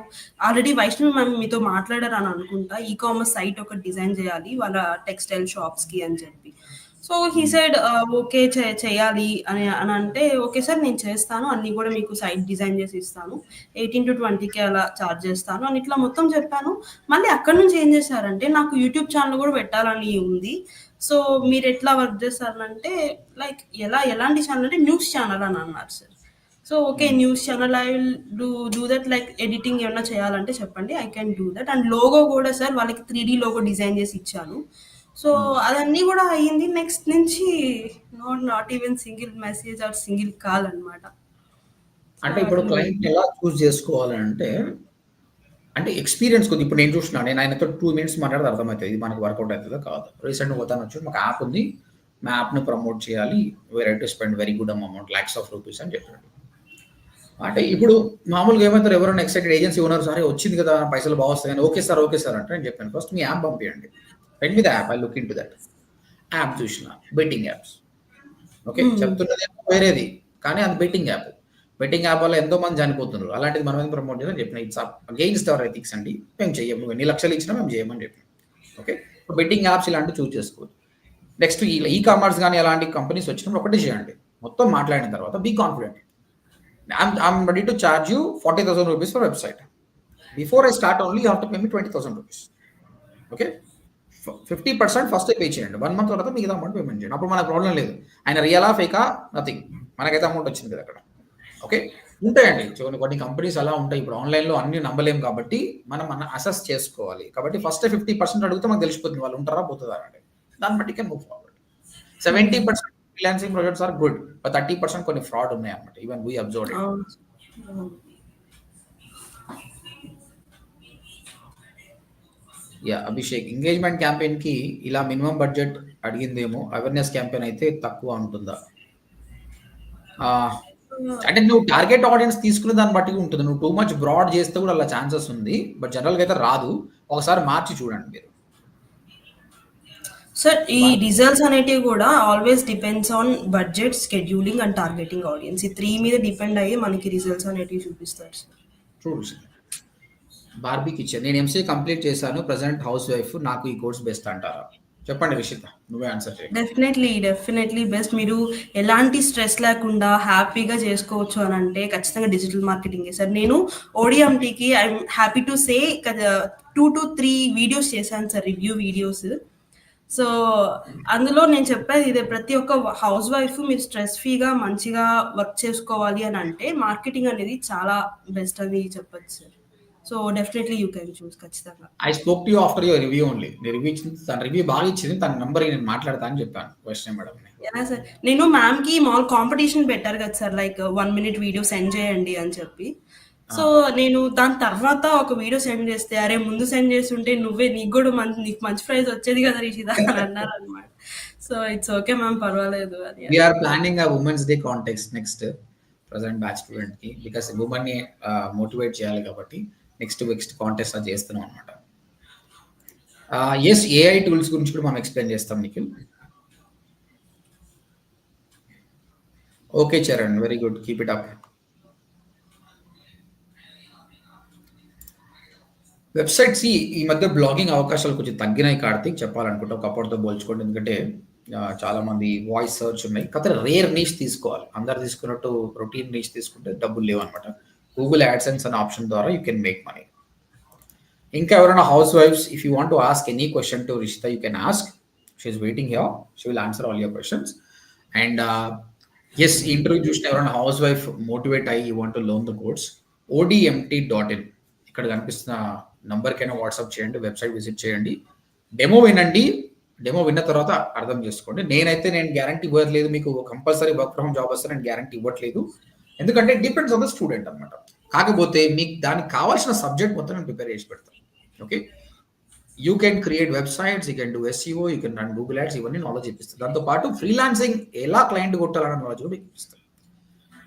ఆల్రెడీ వైష్ణవి మ్యామ్ మీతో మాట్లాడారు అని అనుకుంటా, ఈ-కామర్స్ సైట్ ఒకటి డిజైన్ చేయాలి వాళ్ళ టెక్స్టైల్ షాప్స్కి అని చెప్పి. సో హీ సైడ్ ఓకే చేయాలి అని అంటే, ఓకే సార్ నేను చేస్తాను, అన్నీ కూడా మీకు సైట్ డిజైన్ చేసి ఇస్తాను, 18 to 20K అలా ఛార్జ్ చేస్తాను అని ఇట్లా మొత్తం చెప్పాను. మళ్ళీ అక్కడ నుంచి ఏం చేశారంటే, నాకు యూట్యూబ్ ఛానల్ కూడా పెట్టాలని ఉంది, సో మీరు ఎట్లా వర్క్ చేస్తారంటే, లైక్ ఎలాంటి ఛానల్ అంటే న్యూస్ ఛానల్ అని అన్నారు sir. So okay, news channel I will do that. Like editing ఏమన్నా చేయాలంటే చెప్పండి, I can do that. And logo కూడా సార్ వాళ్ళకి 3D లోగో డిజైన్ చేసి ఇచ్చాను. సో అదన్నీ కూడా అయ్యింది. నెక్స్ట్ నుంచి not even single message or single call అనమాట. అంటే ఇప్పుడు క్లయింట్ ఎలా చూస్ చేసుకోవాలంటే, అంటే ఎక్స్పీరియన్స్ కొద్ది. ఇప్పుడు నేను చూస్తున్నాను, నేను ఆయనతో 2 minutes మాట్లాడితే అర్థమవుతుంది ఇది మనకి వర్కౌట్ అవుతుందో కాదు. రీసెంట్గా పోతాను వచ్చి మాకు యాప్ ఉంది, మా యాప్ని ప్రమోట్ చేయాలి, where to spend very good amount, lakhs of rupees అని చెప్పాడు. అంటే ఇప్పుడు మామూలుగా ఏమవుతారు, ఎవరైనా ఎక్సైటెడ్ ఏజెన్సీ ఓనర్, సరే వచ్చింది కదా పైసలు బాగా వస్తాయి అని, ఓకే సార్ అంటే నేను చెప్పాను, ఫస్ట్ మీ యాప్ పంపించండి, pen with app, I look in to that. App చూసిన బెట్టింగ్ యాప్స్, ఓకే చెప్తున్నది వేరేది, కానీ అది బెట్టింగ్ యాప్. బెట్టింగ్ యాప్ వల్ల ఎంతో మంది చనిపోతున్నారు. అలాంటిది మనం ఏం ప్రమోట్ చేయాలని చెప్పిన, ఇట్స్ అగెయిన్స్ట్ అవర్ ఎథిక్స్ అండి, మేము చెయ్యము, నువ్వు ఎన్ని లక్షలు ఇచ్చినా మేము చేయమని చెప్పిన. ఓకే, బెట్టింగ్ యాప్స్ ఇలాంటివి చూస్ చేసుకోవచ్చు. నెక్స్ట్ ఈ-కామర్స్ కానీ అలాంటి కంపెనీస్ వచ్చినప్పుడు ఒకటి చేయండి, మొత్తం మాట్లాడిన తర్వాత be confident. I'm ready to charge you 40,000 rupees for website. Before I start only, you have to pay me 20,000 rupees. Okay? 50% first pay చేయండి, 1 month తర్వాత మిగతా అమౌంట్ పేమెంట్ చేయండి. అప్పుడు మనకు ప్రాబ్లం లేదు. ఆయన రియలా ఫేకా నథింగ్, మనకైతే అమౌంట్ వచ్చింది కదా అక్కడ. ఓకే, ఉంటాయండి కొన్ని కంపెనీస్ అలా ఉంటాయి. ఇప్పుడు ఆన్లైన్లో అన్ని నమ్మలేం కాబట్టి మనం అసెస్ చేసుకోవాలి. కాబట్టి ఫస్ట్ 50% అడిగితే మనకు తెలిసిపోతుంది వాళ్ళు ఉంటారా పోతుందా అంటే, దాన్ని బట్టి can move forward. 70% freelancing projects are good, but 30% కొన్ని ఫ్రాడ్ ఉన్నాయి అన్నమాట. Even we observed it. Yeah Abhishek, engagement campaign కి ఇలా మినిమం బడ్జెట్ అడిగిందేమో, అవేర్నెస్ క్యాంపెయిన్ అయితే తక్కువ ఉంటుందా? అంటే నువ్వు టార్గెట్ ఆడియన్స్ తీసుకునే దాన్ని బట్టి ఉంటుంది. నువ్వు టూ మచ్ బ్రాడ్ చేస్తే కూడా అలా ఛాన్సెస్ ఉంది, బట్ జనరల్గా అయితే రాదు. ఒకసారి మార్చి చూడండి మీరు. సార్ ఈ రిజల్ట్స్ అనేటివి కూడా always depends on budget, scheduling and targeting audience. ఈ 3 మీద డిపెండ్ అయ్యి మనకి రిజల్ట్స్ అనేటివి చూపిస్తారు సార్. చూడు బార్బీ కిచెన్, నేను ఎంసీఏ కంప్లీట్ చేశాను, ప్రజెంట్ హౌస్ వైఫ్, నాకు ఈ కోర్స్ బెస్ట్ అంటారా? చెప్పండి రిషిత, నువ్వే ఆన్సర్ చేయండి. Definitely best. మీరు ఎలాంటి స్ట్రెస్ లేకుండా హ్యాపీగా చేసుకోవచ్చు అని అంటే ఖచ్చితంగా డిజిటల్ మార్కెటింగ్ సార్. నేను ఓడిఎంటీకి I'm happy to say 2 to 3 videos చేశాను సార్, రివ్యూ వీడియోస్. సో అందులో నేను చెప్పేది ఇదే, ప్రతి ఒక్క హౌస్ వైఫ్ మీరు స్ట్రెస్ ఫ్రీగా మంచిగా వర్క్ చేసుకోవాలి అని అంటే మార్కెటింగ్ అనేది చాలా బెస్ట్ అని చెప్పచ్చు sir. So definitely you can choose ఖచ్చితంగా. I spoke to you after your review only. నేను రివ్యూ ఇచ్చింది, తన రివ్యూ బాగా ఇచ్చింది, తన నంబర్ నేను మాట్లాడతా అని చెప్పాను క్వశ్చన్ మేడం. సార్ నేను మ్యామ్కి మాల్ కాంపిటీషన్ పెట్టారు కదా sir, like 1 minute video send చేయండి అని చెప్పి. సో నేను దాని తర్వాత ఒక వీడియో సెండ్ చేస్తే, అరే ముందు సెండ్ చేస్తుంటే నీకు కూడా నీకు మంచి ప్రైజ్ వచ్చేది కదా రిషిత అని అన్నారు అనమాట. సో ఇట్స్ ఓకే మ్యామ్, పర్వాలేదు అని. We are planning a Women's Day contest next present batch student కి, బికాస్ ఉమెన్ ని మోటివేట్ చేయాలి కాబట్టి నెక్స్ట్ కాంటెస్ట్ అది చేస్తున్నాం అనమాట. యెస్, ఏఐ టూల్స్ గురించి కూడా మనం ఎక్స్‌ప్లెయిన్ చేస్తాం Nikhil. Okay Charan, very good. Keep it up. Websites ఈ మధ్య బ్లాగింగ్ అవకాశాలు కొంచెం తగ్గినాయి కార్తీక్ చెప్పాలనుకుంటే ఒకప్పటితో పోల్చుకోండి. ఎందుకంటే చాలామంది వాయిస్ సెర్చ్ ఉన్నాయి. కాకపోతే రేర్ నీష్ తీసుకోవాలి. అందరు తీసుకున్నట్టు రొటీన్ నీష్ తీసుకుంటే డబ్బులు లేవన్నమాట. గూగుల్ యాడ్‌సెన్స్ అనే ఆప్షన్ ద్వారా యూ కెన్ మేక్ మనీ. ఇంకా ఎవరైనా హౌస్ వైఫ్స్, if you want to ask any question to Rishita, you can ask. She is waiting here. She will answer all your questions. And yes, ఈ ఇంటర్వ్యూ చూసిన ఎవరైనా housewife motivate అయ్యి you want to learn the codes, odmt.in ఇక్కడ కనిపిస్తున్న నంబర్కైనా WhatsApp చేయండి, website visit చేయండి, demo వినండి. డెమో విన్న తర్వాత అర్థం చేసుకోండి. నేను గ్యారంటీ ఇవ్వట్లేదు మీకు compulsory work from home job వస్తే నేను గ్యారంటీ ఇవ్వట్లేదు. ఎందుకంటే డిపెండ్స్ ఆన్ ద స్టూడెంట్ అనమాట. కాకపోతే మీకు దానికి కావాల్సిన సబ్జెక్ట్ మొత్తం నేను ప్రిపేర్ చేసి పెడతాను. Okay, you can create websites, you can do SEO, you can run Google ads, ఇవన్నీ నాలెడ్జ్ ఇప్పిస్తాను. దాంతో పాటు ఫ్రీలాన్సింగ్ ఎలా క్లయింట్ కొట్టాలన్న నాలెడ్జ్ కూడా ఇప్పిస్తాను.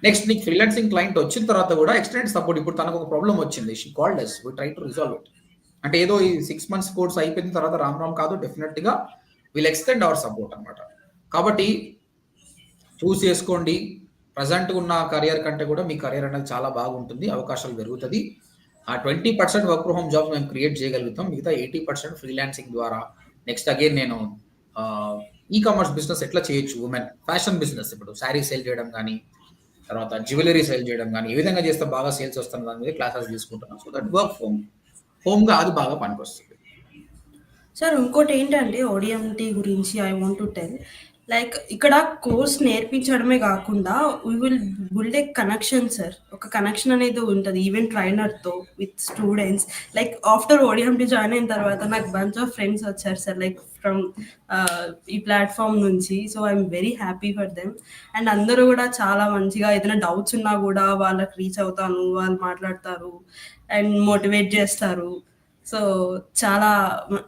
నెక్స్ట్ నీకు ఫ్రీలాన్సింగ్ క్లయింట్ వచ్చిన తర్వాత కూడా ఎక్స్టెండ్ సపోర్ట్. ఇప్పుడు తనకు ఒక ప్రాబ్లం వచ్చింది, she called us, we try to resolve it. అంటే ఏదో ఈ 6 months కోర్స్ అయిపోయిన తర్వాత రామ్ కాదు, డెఫినెట్ గా విల్ ఎక్స్టెండ్ అవర్ సపోర్ట్ అనమాట. కాబట్టి చూస్ చేసుకోండి. ప్రజెంట్ ఉన్న కరియర్ కంటే కూడా మీ కరియర్ అనేది చాలా బాగుంటుంది, అవకాశాలు పెరుగుతుంది. ఆ 20% వర్క్ ఫ్రమ్ హోమ్ జాబ్స్ మేము క్రియేట్ చేయగలుగుతాం. మిగతా 80% ఫ్రీలాన్సింగ్ ద్వారా. నెక్స్ట్ అగైన్ నేను ఈ కామర్స్ బిజినెస్ ఎట్లా చేయొచ్చు, ఉమెన్ ఫ్యాషన్ బిజినెస్, ఇప్పుడు శారీ సేల్ చేయడం కానీ, తర్వాత జ్యువెలరీ సేల్ చేయడం కానీ, ఏ విధంగా చేస్తే బాగా సేల్స్ వస్తున్న దాని మీద క్లాసెస్ తీసుకుంటున్నాను. సో దట్ వర్క్ హోమ్గా అది బాగా పనికొస్తుంది. సార్ ఇంకోటి ఏంటంటే ఓడిఎంటీ గురించి I want to tell. Like ఇక్కడ కోర్స్ నేర్పించడమే కాకుండా we will build a connection sir. ఒక కనెక్షన్ అనేది ఉంటుంది ఈవెన్ ట్రైనర్తో with students. Like after ODMT join అయిన తర్వాత నాకు బంచ్ ఆఫ్ ఫ్రెండ్స్ వచ్చారు సార్, లైక్ ఫ్రమ్ ఈ ప్లాట్ఫామ్ నుంచి. So I'm very happy for them. And అందరూ కూడా చాలా మంచిగా ఏదైనా డౌట్స్ ఉన్నా కూడా వాళ్ళకి రీచ్ అవుతాను, వాళ్ళు మాట్లాడతారు అండ్ మోటివేట్ చేస్తారు. సో చాలా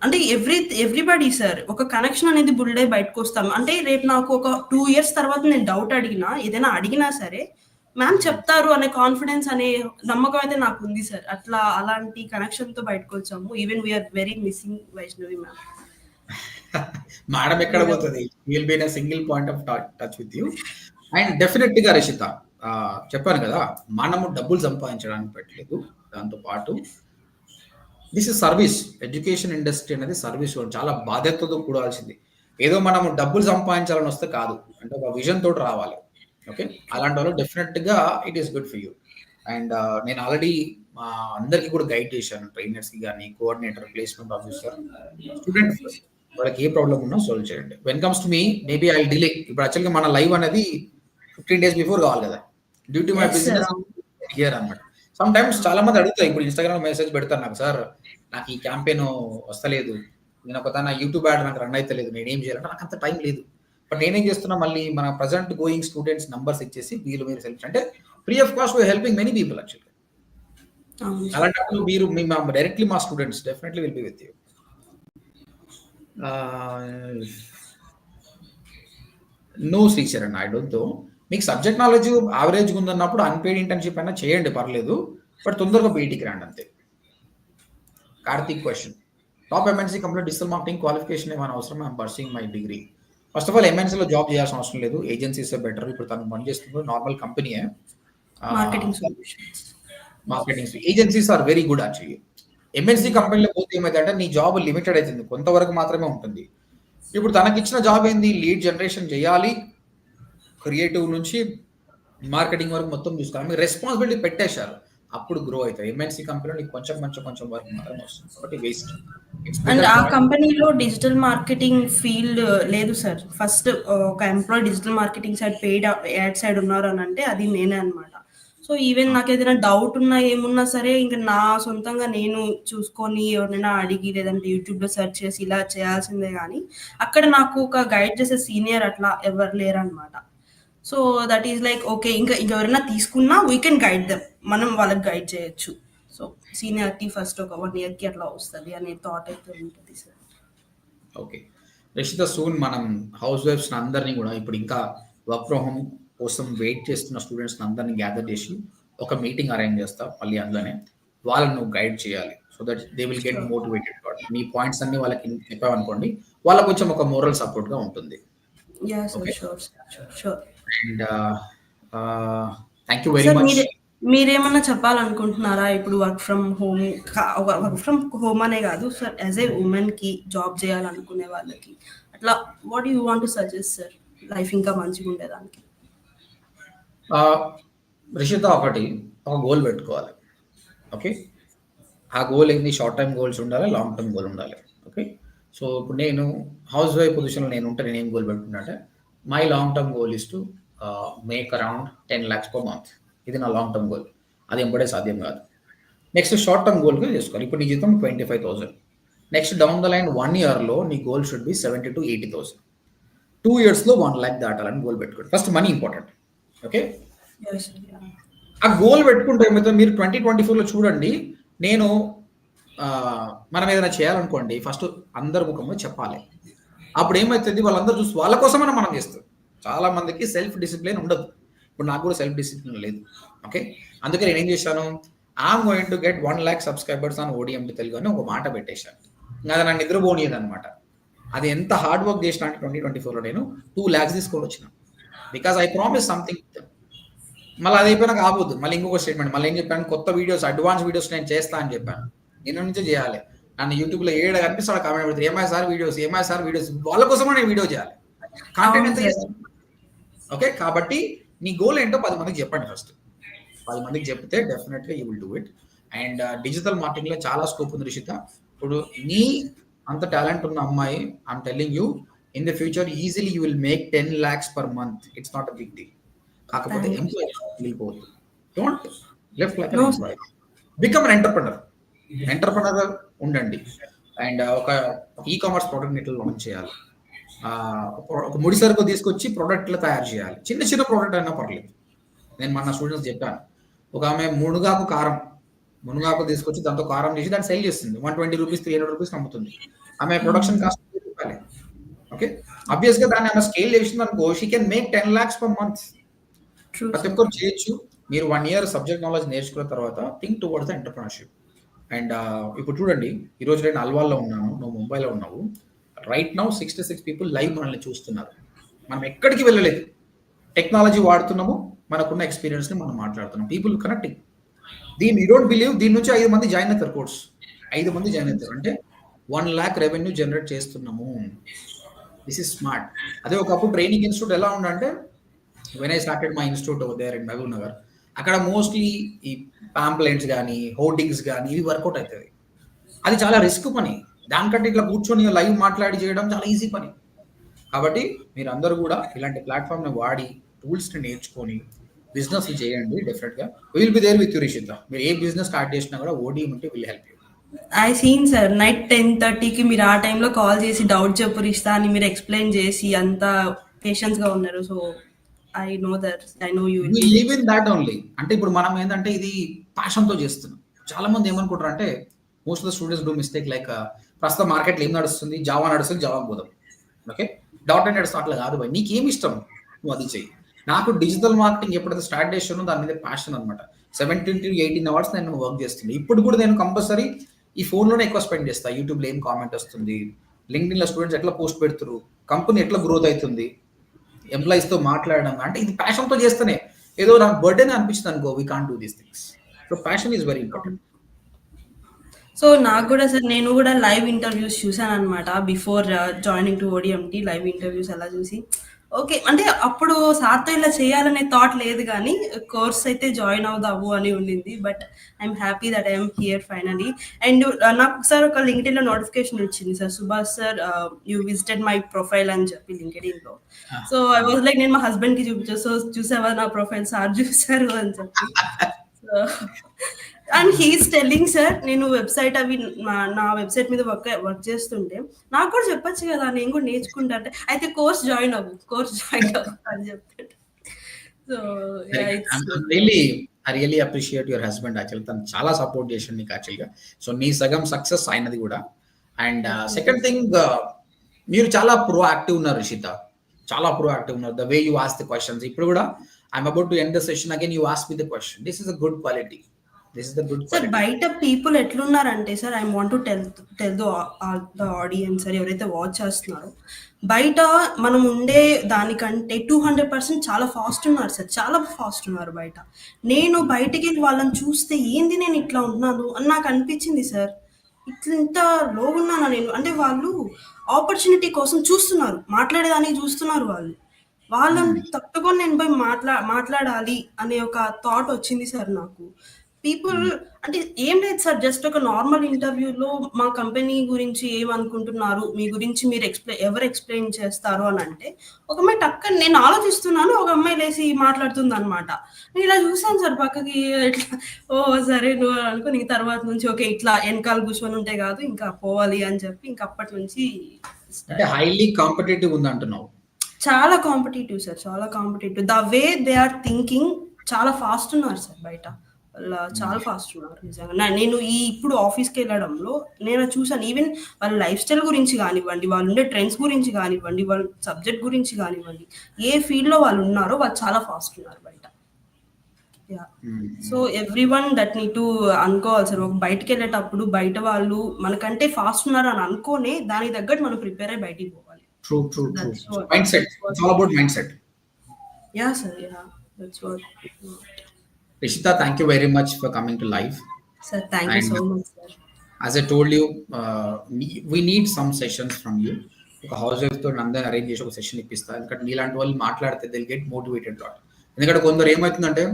అంటే ఎవ్రీబడి సార్ ఒక కనెక్షన్ అనేది బిల్డ్ అయ్యి బయటకు వస్తాం. అంటే రేపు నాకు ఒక 2 years తర్వాత నేను డౌట్ ఏదైనా అడిగినా సరే మ్యామ్ చెప్తారు అనే కాన్ఫిడెన్స్ అనే నమ్మకం అయితే నాకు ఉంది సార్. అలాంటి కనెక్షన్తో బయటకు వచ్చాము. Even we are very missing Vaishnavi ma'am. Madam ఎక్కడ పోతుంది, will be in a single point of touch with you. And definite గా రిషిత, చెప్పాను కదా, మనము డబ్బులు సంపాదించడానికి పెట్టలేదు. దాంతో పాటు this is service. Education industry అనేది సర్వీస్, చాలా బాధ్యతతో కూడాల్సింది. ఏదో మనం డబ్బులు సంపాదించాలని వస్తే కాదు, అంటే ఒక విజన్ తోటి రావాలి. ఓకే, అలాంటి వాళ్ళు డెఫినెట్ గా it is good for you. And నేను ఆల్రెడీ మా అందరికీ కూడా గైడ్ చేశాను, ట్రైనర్స్ కి కానీ, కోఆర్డినేటర్, ప్లేస్మెంట్ ఆఫీసర్, స్టూడెంట్, వాళ్ళకి ఏ ప్రాబ్లం ఉన్నా సాల్వ్ చేయండి. When comes to me, maybe I delay. ఇప్పుడు యాక్చువల్గా మన లైవ్ అనేది 15 days బిఫోర్ కావాలి కదా, due to my business here అనమాట. సమ్ టైమ్స్ చాలా మంది అడుగుతారు, ఇప్పుడు ఇన్స్టాగ్రామ్ మెసేజ్ పెడతారు నాకు, సార్ నాకు ఈ క్యాంపెయిన్ వస్తలేదు, నేను ఒక తన యూట్యూబ్ యాడ్ నాకు రన్ అయితే లేదు, నేనేం చేయాలంటే నాకు అంత టైం లేదు. బట్ నేనేం చేస్తున్నా, మళ్ళీ మన ప్రజెంట్ గోయింగ్ స్టూడెంట్స్ నంబర్స్ ఇచ్చేసి మీరు సెల్ఫ్ అంటే free of cost we're helping many people actually. అలాంటప్పుడు మీరు డైరెక్ట్లీ మా students definitely will be with you. No Sricharan, I don't though. మీకు సబ్జెక్ట్ నాలెడ్జ్ యావరేజ్ ఉందన్నప్పుడు అన్పెయిడ్ ఇంటర్న్షిప్ అయినా చేయండి, పర్లేదు. బట్ తొందరగా బయటికి రండి అంతే. Karthik question, top MNC company digital marketing qualification ఏమైనా అవసరం? I'm pursuing my degree. First of all ఎంఎన్సీలో జాబ్ చేయాల్సిన అవసరం లేదు, ఏజెన్సీస్ బెటర్. ఇప్పుడు తను పనిచేస్తుంది నార్మల్ కంపెనీయే, marketing. Agencies are very good actually. MNC కంపెనీలో పోతే ఏమైందంటే నీ జాబ్ లిమిటెడ్ అవుతుంది, కొంతవరకు మాత్రమే ఉంటుంది. ఇప్పుడు తనకిచ్చిన జాబ్ ఏంది, లీడ్ జనరేషన్ చేయాలి, క్రియేటివ్ నుంచి మార్కెటింగ్ వరకు మొత్తం చూసుకోవాలి. మీరు రెస్పాన్సిబిలిటీ పెట్టేశారు, అప్పుడు గ్రో అవుతుంది. ఎంఎన్సీ కంపెనీలో నీకు కొంచెం వర్క్ మాత్రమే వస్తుంది, కాబట్టి వేస్ట్. అండ్ ఆ కంపెనీలో డిజిటల్ మార్కెటింగ్ ఫీల్డ్ లేదు సార్. ఫస్ట్ ఒక employee digital marketing side, paid ad side ఉన్నారు అని అంటే అది నేనే అనమాట. సో ఈవెన్ నాకు ఏదైనా డౌట్ ఉన్నా ఏమున్నా సరే ఇంకా నా సొంతంగా నేను చూసుకొని ఎవరైనా అడిగి లేదంటే యూట్యూబ్లో సెర్చ్ చేసి ఇలా చేయాల్సిందే. కానీ అక్కడ నాకు ఒక గైడ్ చేసే సీనియర్ అట్లా ఎవరు లేరనమాట. So that is like okay, ఇంకా ఎవరైనా తీసుకున్నా వీ కెన్ గైడ్ దెమ్, మనం వాళ్ళకి గైడ్ చేయొచ్చు. సో సీనియారిటీ ఫస్ట్ ఒక 1 yearకి అట్లా వస్తుంది అనే థాట్ అయితే ఉంటుంది సార్. ఓకే రషిత, సూన్ మనం హౌస్ వైఫ్స్ అందరినీ కూడా, ఇప్పుడు ఇంకా వర్క్ ఫ్రమ్ హోమ్ కోసం వెయిట్ చేస్తున్న స్టూడెంట్స్ అందరినీ గ్యాదర్ చేసి ఒక మీటింగ్ అరేంజ్ చేస్తా మళ్ళీ అందులోనే. వాళ్ళని నువ్వు గైడ్ చేయాలి. So that they will get sure. Motivated. నీ పాయింట్స్ అన్ని వాళ్ళకి చెప్పావనుకోండి, వాళ్ళకి కొంచెం ఒక మోరల్ సపోర్ట్‌గా ఉంటుంది. Yeah! Sir. Okay. Sure sir. Sure. And thank you very sir much. మీరేమన్నా చెప్పాలనుకుంటున్నారా? ఇప్పుడు work from home work from home అనే కాదు సార్, యాజ్ ఏ వుమెన్‌కి జాబ్ చేయాలనుకునే వాళ్ళకి అట్లా what you want to suggest sir? Life ఇంకా మంచిగా ఉండేదానికి. రిషిత, ఒక గోల్ పెట్టుకోవాలి. ఓకే. ఆ గోల్ ఏంది? షార్ట్ టర్మ్ గోల్స్ ఉండాలి, లాంగ్ టర్మ్ గోల్ ఉండాలి. ఓకే. సో ఇప్పుడు నేను హౌస్ వైఫ్ పొజిషన్‌లో నేను ఉంటే నేనేం గోల్ పెట్టుకున్నా అంటే, my long term goal is to make around 10 lakhs per month. ఇది నా లాంగ్ టర్మ్ గోల్. అది ఎంబడే సాధ్యం కాదు. నెక్స్ట్ షార్ట్ టర్మ్ గోల్‌గా చేసుకోవాలి. ఇప్పుడు నీ జీతం 25,000. నెక్స్ట్ డౌన్ ద లైన్ 1 ఇయర్‌లో నీ గోల్ షుడ్ బి 70,000-80,000. 2 ఇయర్స్‌లో 1 లాక్ దాటాలని గోల్ పెట్టుకోండి. First money important. Okay. Yes sir. Yeah! ఆ గోల్ పెట్టుకుంటే ఏమైతే మీరు 2024లో చూడండి. నేను మనం ఏదైనా చేయాలనుకోండి, ఫస్ట్ అందరి ముఖంలో చెప్పాలి. అప్పుడు ఏమైతుంది, వాళ్ళందరూ చూసి వాళ్ళ కోసమైనా మనం చేస్తాం. చాలా మందికి సెల్ఫ్ డిసిప్లిన్ ఉండదు. ఇప్పుడు నాకు కూడా సెల్ఫ్ డిసిప్లిన్ లేదు. ఓకే. అందుకే నేనేం చేశాను, I'm going to get 1 lakh subscribers on ODMT Telugu అని ఒక మాట పెట్టేశాను. ఇంకా అది నన్ను నిద్రపోనియదు అనమాట. అది ఎంత హార్డ్ వర్క్ చేసిన అంటే 2024లో నేను 2 lakhs తీసుకొని వచ్చిన. Because I promise something. మళ్ళీ అది అయిపోయినాక ఆగొద్దు. మళ్ళీ ఇంకొక స్టేట్మెంట్ మళ్ళీ ఏం చెప్పాను, కొత్త వీడియోస్, అడ్వాన్స్ వీడియోస్ నేను చేస్తా అని చెప్పాను. నిన్న నుంచే చేయాలి. నన్ను యూట్యూబ్లో ఏడ కనిపిస్తాడు కామెంట్ పెడితే ఏమై సార్ వీడియోస్ వాళ్ళ కోసమే నేను వీడియో చేయాలి. కాంటెంట్ ఎంత చేస్తాను. ఓకే. కాబట్టి నీ గోల్ ఏంటో 10 మందికి చెప్పండి. ఫస్ట్ 10 మందికి చెప్తే డెఫినెట్గా you will do it. And digital మార్కెటింగ్లో చాలా స్కోప్ ఉంది రిషిత. ఇప్పుడు నీ అంత టాలెంట్ ఉన్న అమ్మాయి, I'm telling you, in the future easily you will make 10 lakhs per month. It's not a big deal. కాకపోతే ఎంప్లాయీ వెళ్ళిపోవద్దు. Don't left like an employee. Become an entrepreneur ఉండండి. అండ్ ఒక ఈ-కామర్స్ ప్రోడక్ట్ ఇట్లా లాంచ్ చేయాలి. ఒక ముడి సరుకు తీసుకొచ్చి ప్రోడక్ట్లు తయారు చేయాలి. చిన్న ప్రోడక్ట్ అయినా పర్లేదు. నేను మన స్టూడెంట్స్ చెప్పాను, ఒక ఆమె మునగాకు తీసుకొచ్చి దాంతో కారం చేసి దాన్ని సెల్ చేస్తుంది. 120 రూపీస్ 300 రూపీస్ అమ్ముతుంది. ఆమె ప్రొడక్షన్ కాస్ట్ రూపాయలే. ఓకే. అబ్వియస్ గా దాన్ని ఆమె స్కేల్ చేసింది అనుకో, she can make 10 lakhs per month. ప్రతి ఒక్కరు చేయొచ్చు. మీరు 1 year సబ్జెక్ట్ నాలెడ్జ్ నేర్చుకున్న తర్వాత think towards the entrepreneurship. And ఇప్పుడు చూడండి, ఈరోజు నేను అల్వాల్లో ఉన్నాను, నువ్వు ముంబైలో ఉన్నావు. రైట్ నౌ 66 people లైవ్ మనల్ని చూస్తున్నారు. మనం ఎక్కడికి వెళ్ళలేదు. టెక్నాలజీ వాడుతున్నాము, మనకున్న ఎక్స్పీరియన్స్ని మనం మాట్లాడుతున్నాం. People connecting. You don't believe, దీని నుంచి 5 మంది జాయిన్ అవుతారు. కోర్స్ 5 మంది జాయిన్ అవుతారు అంటే 1 lakh రెవెన్యూ జనరేట్ చేస్తున్నాము. This is smart. అదే ఒకప్పుడు ట్రైనింగ్ ఇన్స్టిట్యూట్ ఎలా ఉండంటే, when I started my institute over there in Mahbubnagar, అక్కడ మోస్ట్లీ ఈ పాంప్లెంట్స్ కానీ హోర్డింగ్స్ కానీ ఇవి వర్కౌట్ అవుతుంది. అది చాలా రిస్క్ పని. దానికంటే ఇట్లా కూర్చొని లైవ్ మాట్లాడి చేయడం చాలా ఈజీ పని. కాబట్టి మీరు అందరూ కూడా ఇలాంటి ప్లాట్ఫామ్ని వాడి టూల్స్ని నేర్చుకొని బిజినెస్ చేయండి. డెఫినెట్గా will be there with you Rishita. మీరు ఏ బిజినెస్ స్టార్ట్ చేసినా కూడా ఓడిఎం ఉంటే will help you. I seen sir, night 10:30కి మీరు ఆ టైంలో కాల్ చేసి డౌట్ చెప్పు రిషిత అని మీరు ఎక్స్ప్లెయిన్ చేసి అంత పేషెన్స్గా ఉన్నారు. So I know you live in that only. అంటే ఇప్పుడు మనం ఏంటంటే ఇది ప్యాషన్తో చేస్తున్నాం. చాలా మంది ఏమనుకుంటారు అంటే, most of the students do mistake. Like ప్రస్తుతం మార్కెట్లో ఏం నడుస్తుంది, జావా నడుస్తుంది, జావా పోదాం. ఓకే. .NET నడుస్తుంది. అట్లా కాదు భయ్, నీకేం ఇష్టం నువ్వు అది చెయ్యి. నాకు డిజిటల్ మార్కెటింగ్ ఎప్పుడైతే స్టార్ట్ చేసానో దాని మీద ప్యాషన్ అనమాట. 17 to 18 hours నేను వర్క్ చేస్తుంది. ఇప్పుడు కూడా నేను కంపల్సరీ ఈ ఫోన్లోనే ఎక్కువ స్పెండ్ చేస్తా. యూట్యూబ్లో ఏం కామెంట్ వస్తుంది, లింక్డ్ఇన్లో స్టూడెంట్స్ ఎట్లా పోస్ట్ పెడుతున్నారు, కంపెనీ ఎట్లా గ్రోత్ అవుతుంది, ఎంప్లాయీస్తో మాట్లాడడం. అంటే ఇది ప్యాషన్తో చేస్తేనే. ఏదో నాకు బర్త్డేనే అనిపిస్తుంది అనుకో, we can't do these things. So passion is very important. So నాకు కూడా సార్, నేను కూడా లైవ్ ఇంటర్వ్యూస్ చూసాను అనమాట. Before joining to ODMT live interviews అలా చూసి ఓకే అంటే అప్పుడు సార్తో ఇలా చేయాలనే థాట్ లేదు, కానీ కోర్స్ అయితే జాయిన్ అవుదాము అని ఉండింది. But I'm happy that I'm here finally. And నాకు ఒకసారి ఒక లింక్డ్ఇన్లో నోటిఫికేషన్ వచ్చింది sir, Subhash sir you visited my profile అని చెప్పి లింక్డ్ఇన్లో. సో ఐ వాజ్ లైక్, నేను మా హస్బెండ్కి చూపించాను. సో చూసావా నా ప్రొఫైల్, సార్ చూసారు అని చెప్పి. So and he's telling sir, నేను వెబ్సైట్ అవి నా వెబ్సైట్ మీద వర్క్ చేస్తుంటే నాకు కూడా చెప్పొచ్చు కదా, నేను కూడా నేర్చుకుంటా అంటే, అయితే కోర్స్ జాయిన్ అవ్వు అని చెప్తాడు. So I really appreciate your husband. Actual తను చాలా సపోర్ట్ చేసిండు నీకు యాక్చువల్గా. సో నీ సగం సక్సెస్ అయినది కూడా. అండ్ సెకండ్ థింగ్, మీరు చాలా ప్రోయాక్టివ్ ఉన్నారు రిషిత. చాలా ప్రోయాక్టివ్ ఉన్నారు. The way you ask the questions. ఇప్పుడు కూడా I'm about to end the session again, you ask me the question. This is a good quality. This is the good sir quality. బయట people ఎట్లున్నారంటే sir I want to tell the audience sir ఎవరైతే watch చేస్తున్నారో, బయట మనం ఉండే దానికంటే 200% చాలా fast ఉన్నారు సార్, చాలా ఫాస్ట్ ఉన్నారు బయట. నేను బయటికి వెళ్ళి వాళ్ళని చూస్తే ఏంది నేను ఇట్లా ఉన్నాను అని నాకు అనిపించింది సార్. ఇట్లా ఇంత లో ఉన్నానా నేను అంటే, వాళ్ళు ఆపర్చునిటీ కోసం చూస్తున్నారు, మాట్లాడేదానికి చూస్తున్నారు వాళ్ళు. వాళ్ళని తట్టుకొని నేను పోయి మాట్లాడాలి అనే ఒక థాట్ వచ్చింది సార్ నాకు. పీపుల్ అంటే ఏం లేదు సార్, జస్ట్ ఒక నార్మల్ ఇంటర్వ్యూలో మా కంపెనీ గురించి ఏమనుకుంటున్నారు, మీ గురించి మీరు ఎవరు ఎక్స్ప్లెయిన్ చేస్తారు అని అంటే, ఒక అమ్మాయి టక్కని నేను ఆలోచిస్తున్నాను, ఒక అమ్మాయి లేసి మాట్లాడుతుంది అనమాట. నేను ఇలా చూసాను సార్ పక్కకి, ఇట్లా ఓ సరే నువ్వు అనుకుని ఇంక తర్వాత నుంచి ఓకే ఇట్లా వెనకాల కూర్చొని ఉంటే కాదు ఇంకా పోవాలి అని చెప్పి ఇంక అప్పటి నుంచి అంటే హైలీ కాంపిటేటివ్ ఉంది అంటున్నావు. చాలా కాంపిటేటివ్ సార్, చాలా competitive. The way they are thinking చాలా ఫాస్ట్ ఉన్నారు సార్ బయట. వాళ్ళ చాలా ఫాస్ట్ ఉన్నారు నిజంగా. నేను ఇప్పుడు ఆఫీస్కి వెళ్ళడంలో నేను చూసాను. ఈవెన్ వాళ్ళ లైఫ్ స్టైల్ గురించి కానివ్వండి, వాళ్ళు ఉండే ట్రెండ్స్ గురించి కానివ్వండి, వాళ్ళ సబ్జెక్ట్ గురించి కానివ్వండి, ఏ ఫీల్డ్లో వాళ్ళు ఉన్నారో వాళ్ళు చాలా ఫాస్ట్ ఉన్నారు బయట. So every one that need to అనుకోవాలి సార్. ఒక బయటకు వెళ్ళేటప్పుడు బయట వాళ్ళు మనకంటే ఫాస్ట్ ఉన్నారు అని అనుకోనే దానికి తగ్గట్టు మనం ప్రిపేర్ అయ్యి బయటికి పోవాలి. True. Mindset. It's all about mindset. Yeah, sir. Yeah, that's what. Rishita, thank you very much for coming to live. Sir, thank you so much, sir. As I told you, we need some sessions from you. ఒక house wife తో అందరూ arrange చేసి ఒక session ఇప్పిస్తా. ఎందుకంటే నీలాంటి వాళ్ళు మాట్లాడితే దిల్ గెట్ మోటివేటెడ్ లాట్. ఎందుకంటే కొందరు ఏమవుతుందంటే,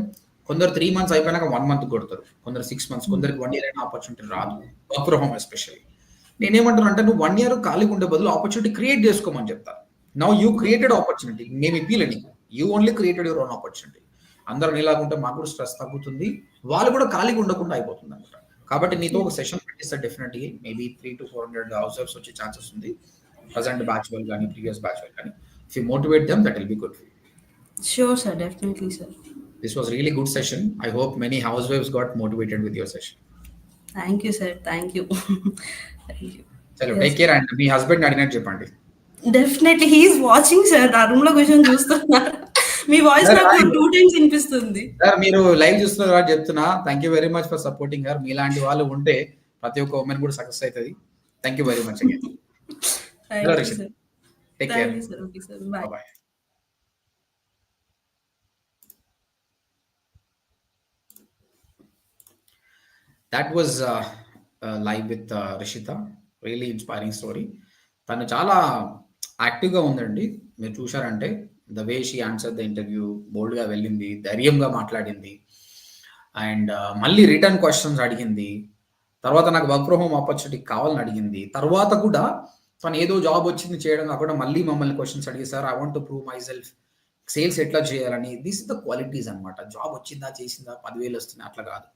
కొందరు 3 months అయిపోయినాక 1 month కొడతారు, కొందరు 6 months, కొందరికి 1 year అయిన ఆపర్చునిటీ రాదు, వర్క్ ఫ్రమ్ హోమ్ ఎస్పెషల్లీ. నేనేమంటాను అంటే, నువ్వు 1 year ఖాళీగా ఉండే బదులు ఆపర్చునిటీ క్రియేట్ చేసుకోమని చెప్తా. నౌ యూ క్రియేటెడ్ ఆపర్చునిటీ, మేము ఇప్పిలే నీకు, you only created your own opportunity. అందరూ నీలాగుంటే మాకు కూడా స్ట్రెస్ తగ్గుతుంది, వాళ్ళు కూడా ఖాళీగా ఉండకుండా అయిపోతుంది అనమాట. కాబట్టి నీతో ఒక సెషన్ పెట్టిస్తే డెఫినెట్లీ మేబీ 300 to 400 హౌస్ వైఫ్స్ వచ్చే ఛాన్సెస్ ఉంది. ప్రజెంట్ బ్యాచ్ వాళ్ళు కానీ ప్రీవియస్ బ్యాచ్ వాళ్ళు కానీ, if you motivate them that will be good. Sure, sir. Definitely, sir. This was really good session. I hope many housewives got motivated with your session. Thank you, sir. Thank you. Thank you. చలో, take care. And మీ husband అడిగినట్టు చెప్పండి. Definitely he is watching sir. ఆ room లో కూర్చొని చూస్తున్నారు. మీ voice నాకు 2 times వినిపిస్తుంది. సార్ మీరు లైవ్ చూస్తున్నారు కాబట్టి చెప్తున్నా, thank you very much for supporting her. మీలాంటి వాళ్ళు ఉంటే ప్రతి ఒక్క ఉమెన్ కూడా సక్సెస్ అవుతుంది. Thank you very much again. Thank you, sir. Take care. Thank you, sir. Okay, sir. Bye. Bye. That was live with Rishita. Really inspiring story. తను చాలా యాక్టివ్గా ఉందండి. మీరు చూశారంటే the way she answer the interview, బోల్డ్గా వెళ్ళింది, ధైర్యంగా మాట్లాడింది, అండ్ మళ్ళీ రిటర్న్ క్వశ్చన్స్ అడిగింది. తర్వాత నాకు వర్క్ ఫ్రమ్ హోమ్ ఆపర్చునిటీ కావాలని అడిగింది. తర్వాత కూడా తను ఏదో జాబ్ వచ్చింది చేయడం కాకుండా మళ్ళీ మమ్మల్ని క్వశ్చన్స్ అడిగి, sir I want to prove my self, sales ఎట్లా చేయాలని. దిస్ ఇస్ ద క్వాలిటీస్ అనమాట. జాబ్ వచ్చిందా, చేసిందా, 10,000 వస్తున్నాయి అట్లా కాదు.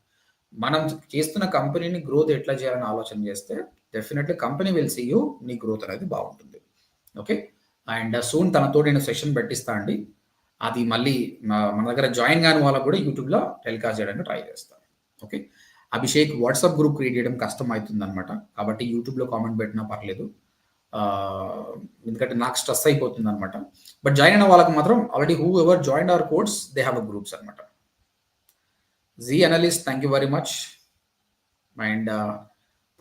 మనం చేస్తున్న కంపెనీని గ్రోత్ ఎట్లా చేయాలని ఆలోచన చేస్తే definitely company will see you, నీ గ్రోత్ అనేది బాగుంటుంది. ఓకే, అండ్ సూన్ తనతో నేను సెషన్ పెట్టిస్తా అండి. అది మళ్ళీ మన దగ్గర జాయిన్ కాని వాళ్ళకు కూడా యూట్యూబ్లో టెలికాస్ట్ చేయడానికి ట్రై చేస్తాను. Okay, Abhishek WhatsApp group create చేయడం కష్టం అవుతుంది అనమాట. కాబట్టి యూట్యూబ్లో కామెంట్ పెట్టినా పర్లేదు, ఎందుకంటే నాకు స్ట్రెస్ అయిపోతుంది అనమాట. బట్ జాయిన్ అయిన వాళ్ళకి మాత్రం already whoever join our course they have a groups అనమాట. జీ analyst, thank you very much. And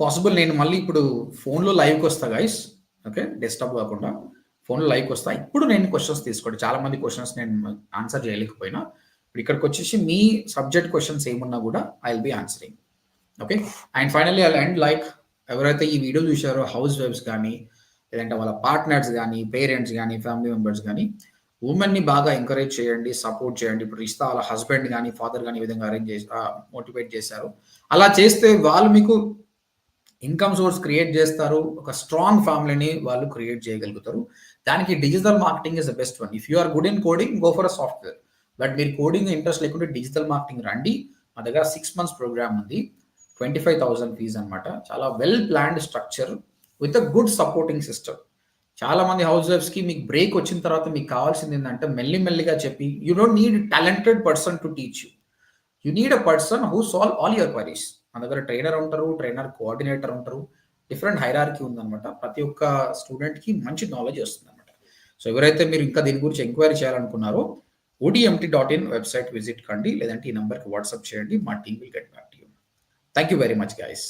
possible నేను మళ్ళీ ఇప్పుడు ఫోన్లో లైవ్కి వస్తా గైస్. ఓకే, డెస్క్టాప్ కాకుండా ఫోన్లో లైవ్కి వస్తా. ఇప్పుడు నేను క్వశ్చన్స్ తీసుకోండి. చాలా మంది క్వశ్చన్స్ నేను ఆన్సర్ చేయలేకపోయినా ఇప్పుడు ఇక్కడికి వచ్చేసి మీ సబ్జెక్ట్ క్వశ్చన్స్ ఏమున్నా కూడా I will B answering. Okay, and finally I and like ఎవరైతే ఈ వీడియో చూసారో హౌస్ వైఫ్స్ కానీ, లేదంటే వాళ్ళ పార్ట్నర్స్ కానీ, పేరెంట్స్ కానీ, ఫ్యామిలీ మెంబర్స్ కానీ, ఉమెన్ని బాగా ఎంకరేజ్ చేయండి, సపోర్ట్ చేయండి. ఇప్పుడు రిష్తా వాళ్ళ హస్బెండ్ కానీ ఫాదర్ కానీ ఈ విధంగా అరేంజ్ చేసి మోటివేట్ చేశారు. అలా చేస్తే వాళ్ళు మీకు ఇన్కమ్ సోర్స్ క్రియేట్ చేస్తారు, ఒక స్ట్రాంగ్ ఫ్యామిలీని వాళ్ళు క్రియేట్ చేయగలుగుతారు. దానికి digital marketing is the best one. If you are good in coding, go for a software. But మీరు కోడింగ్ ఇంట్రెస్ట్ లేకుంటే డిజిటల్ మార్కెటింగ్ రండి. మా దగ్గర 6 months ప్రోగ్రామ్ ఉంది, 25,000 ఫీజ్ అనమాట. చాలా well planned structure with a good supporting system. చాలా మంది హౌస్ వైఫ్స్ కి మీకు బ్రేక్ వచ్చిన తర్వాత మీకు కావాల్సింది ఏంటంటే మెల్లిమెల్లిగా చెప్పి, you don't need talented person to teach you, you need a person who solve all your queries. మన దగ్గర ట్రైనర్ ఉంటారు, ట్రైనర్ కోఆర్డినేటర్ ఉంటారు, డిఫరెంట్ హైరార్కీ ఉందన్నమాట. ప్రతి ఒక్క స్టూడెంట్ కి మంచి నాలెడ్జ్ వస్తుంది అనమాట. సో ఎవరైతే మీరు ఇంకా దీని గురించి ఎంక్వైరీ చేయాలనుకున్నారో odmt.in వెబ్సైట్ విజిట్ కండి, లేదంటే ఈ నెంబర్కి వాట్సాప్ చేయండి, మా team will get back to you. Thank you very much guys.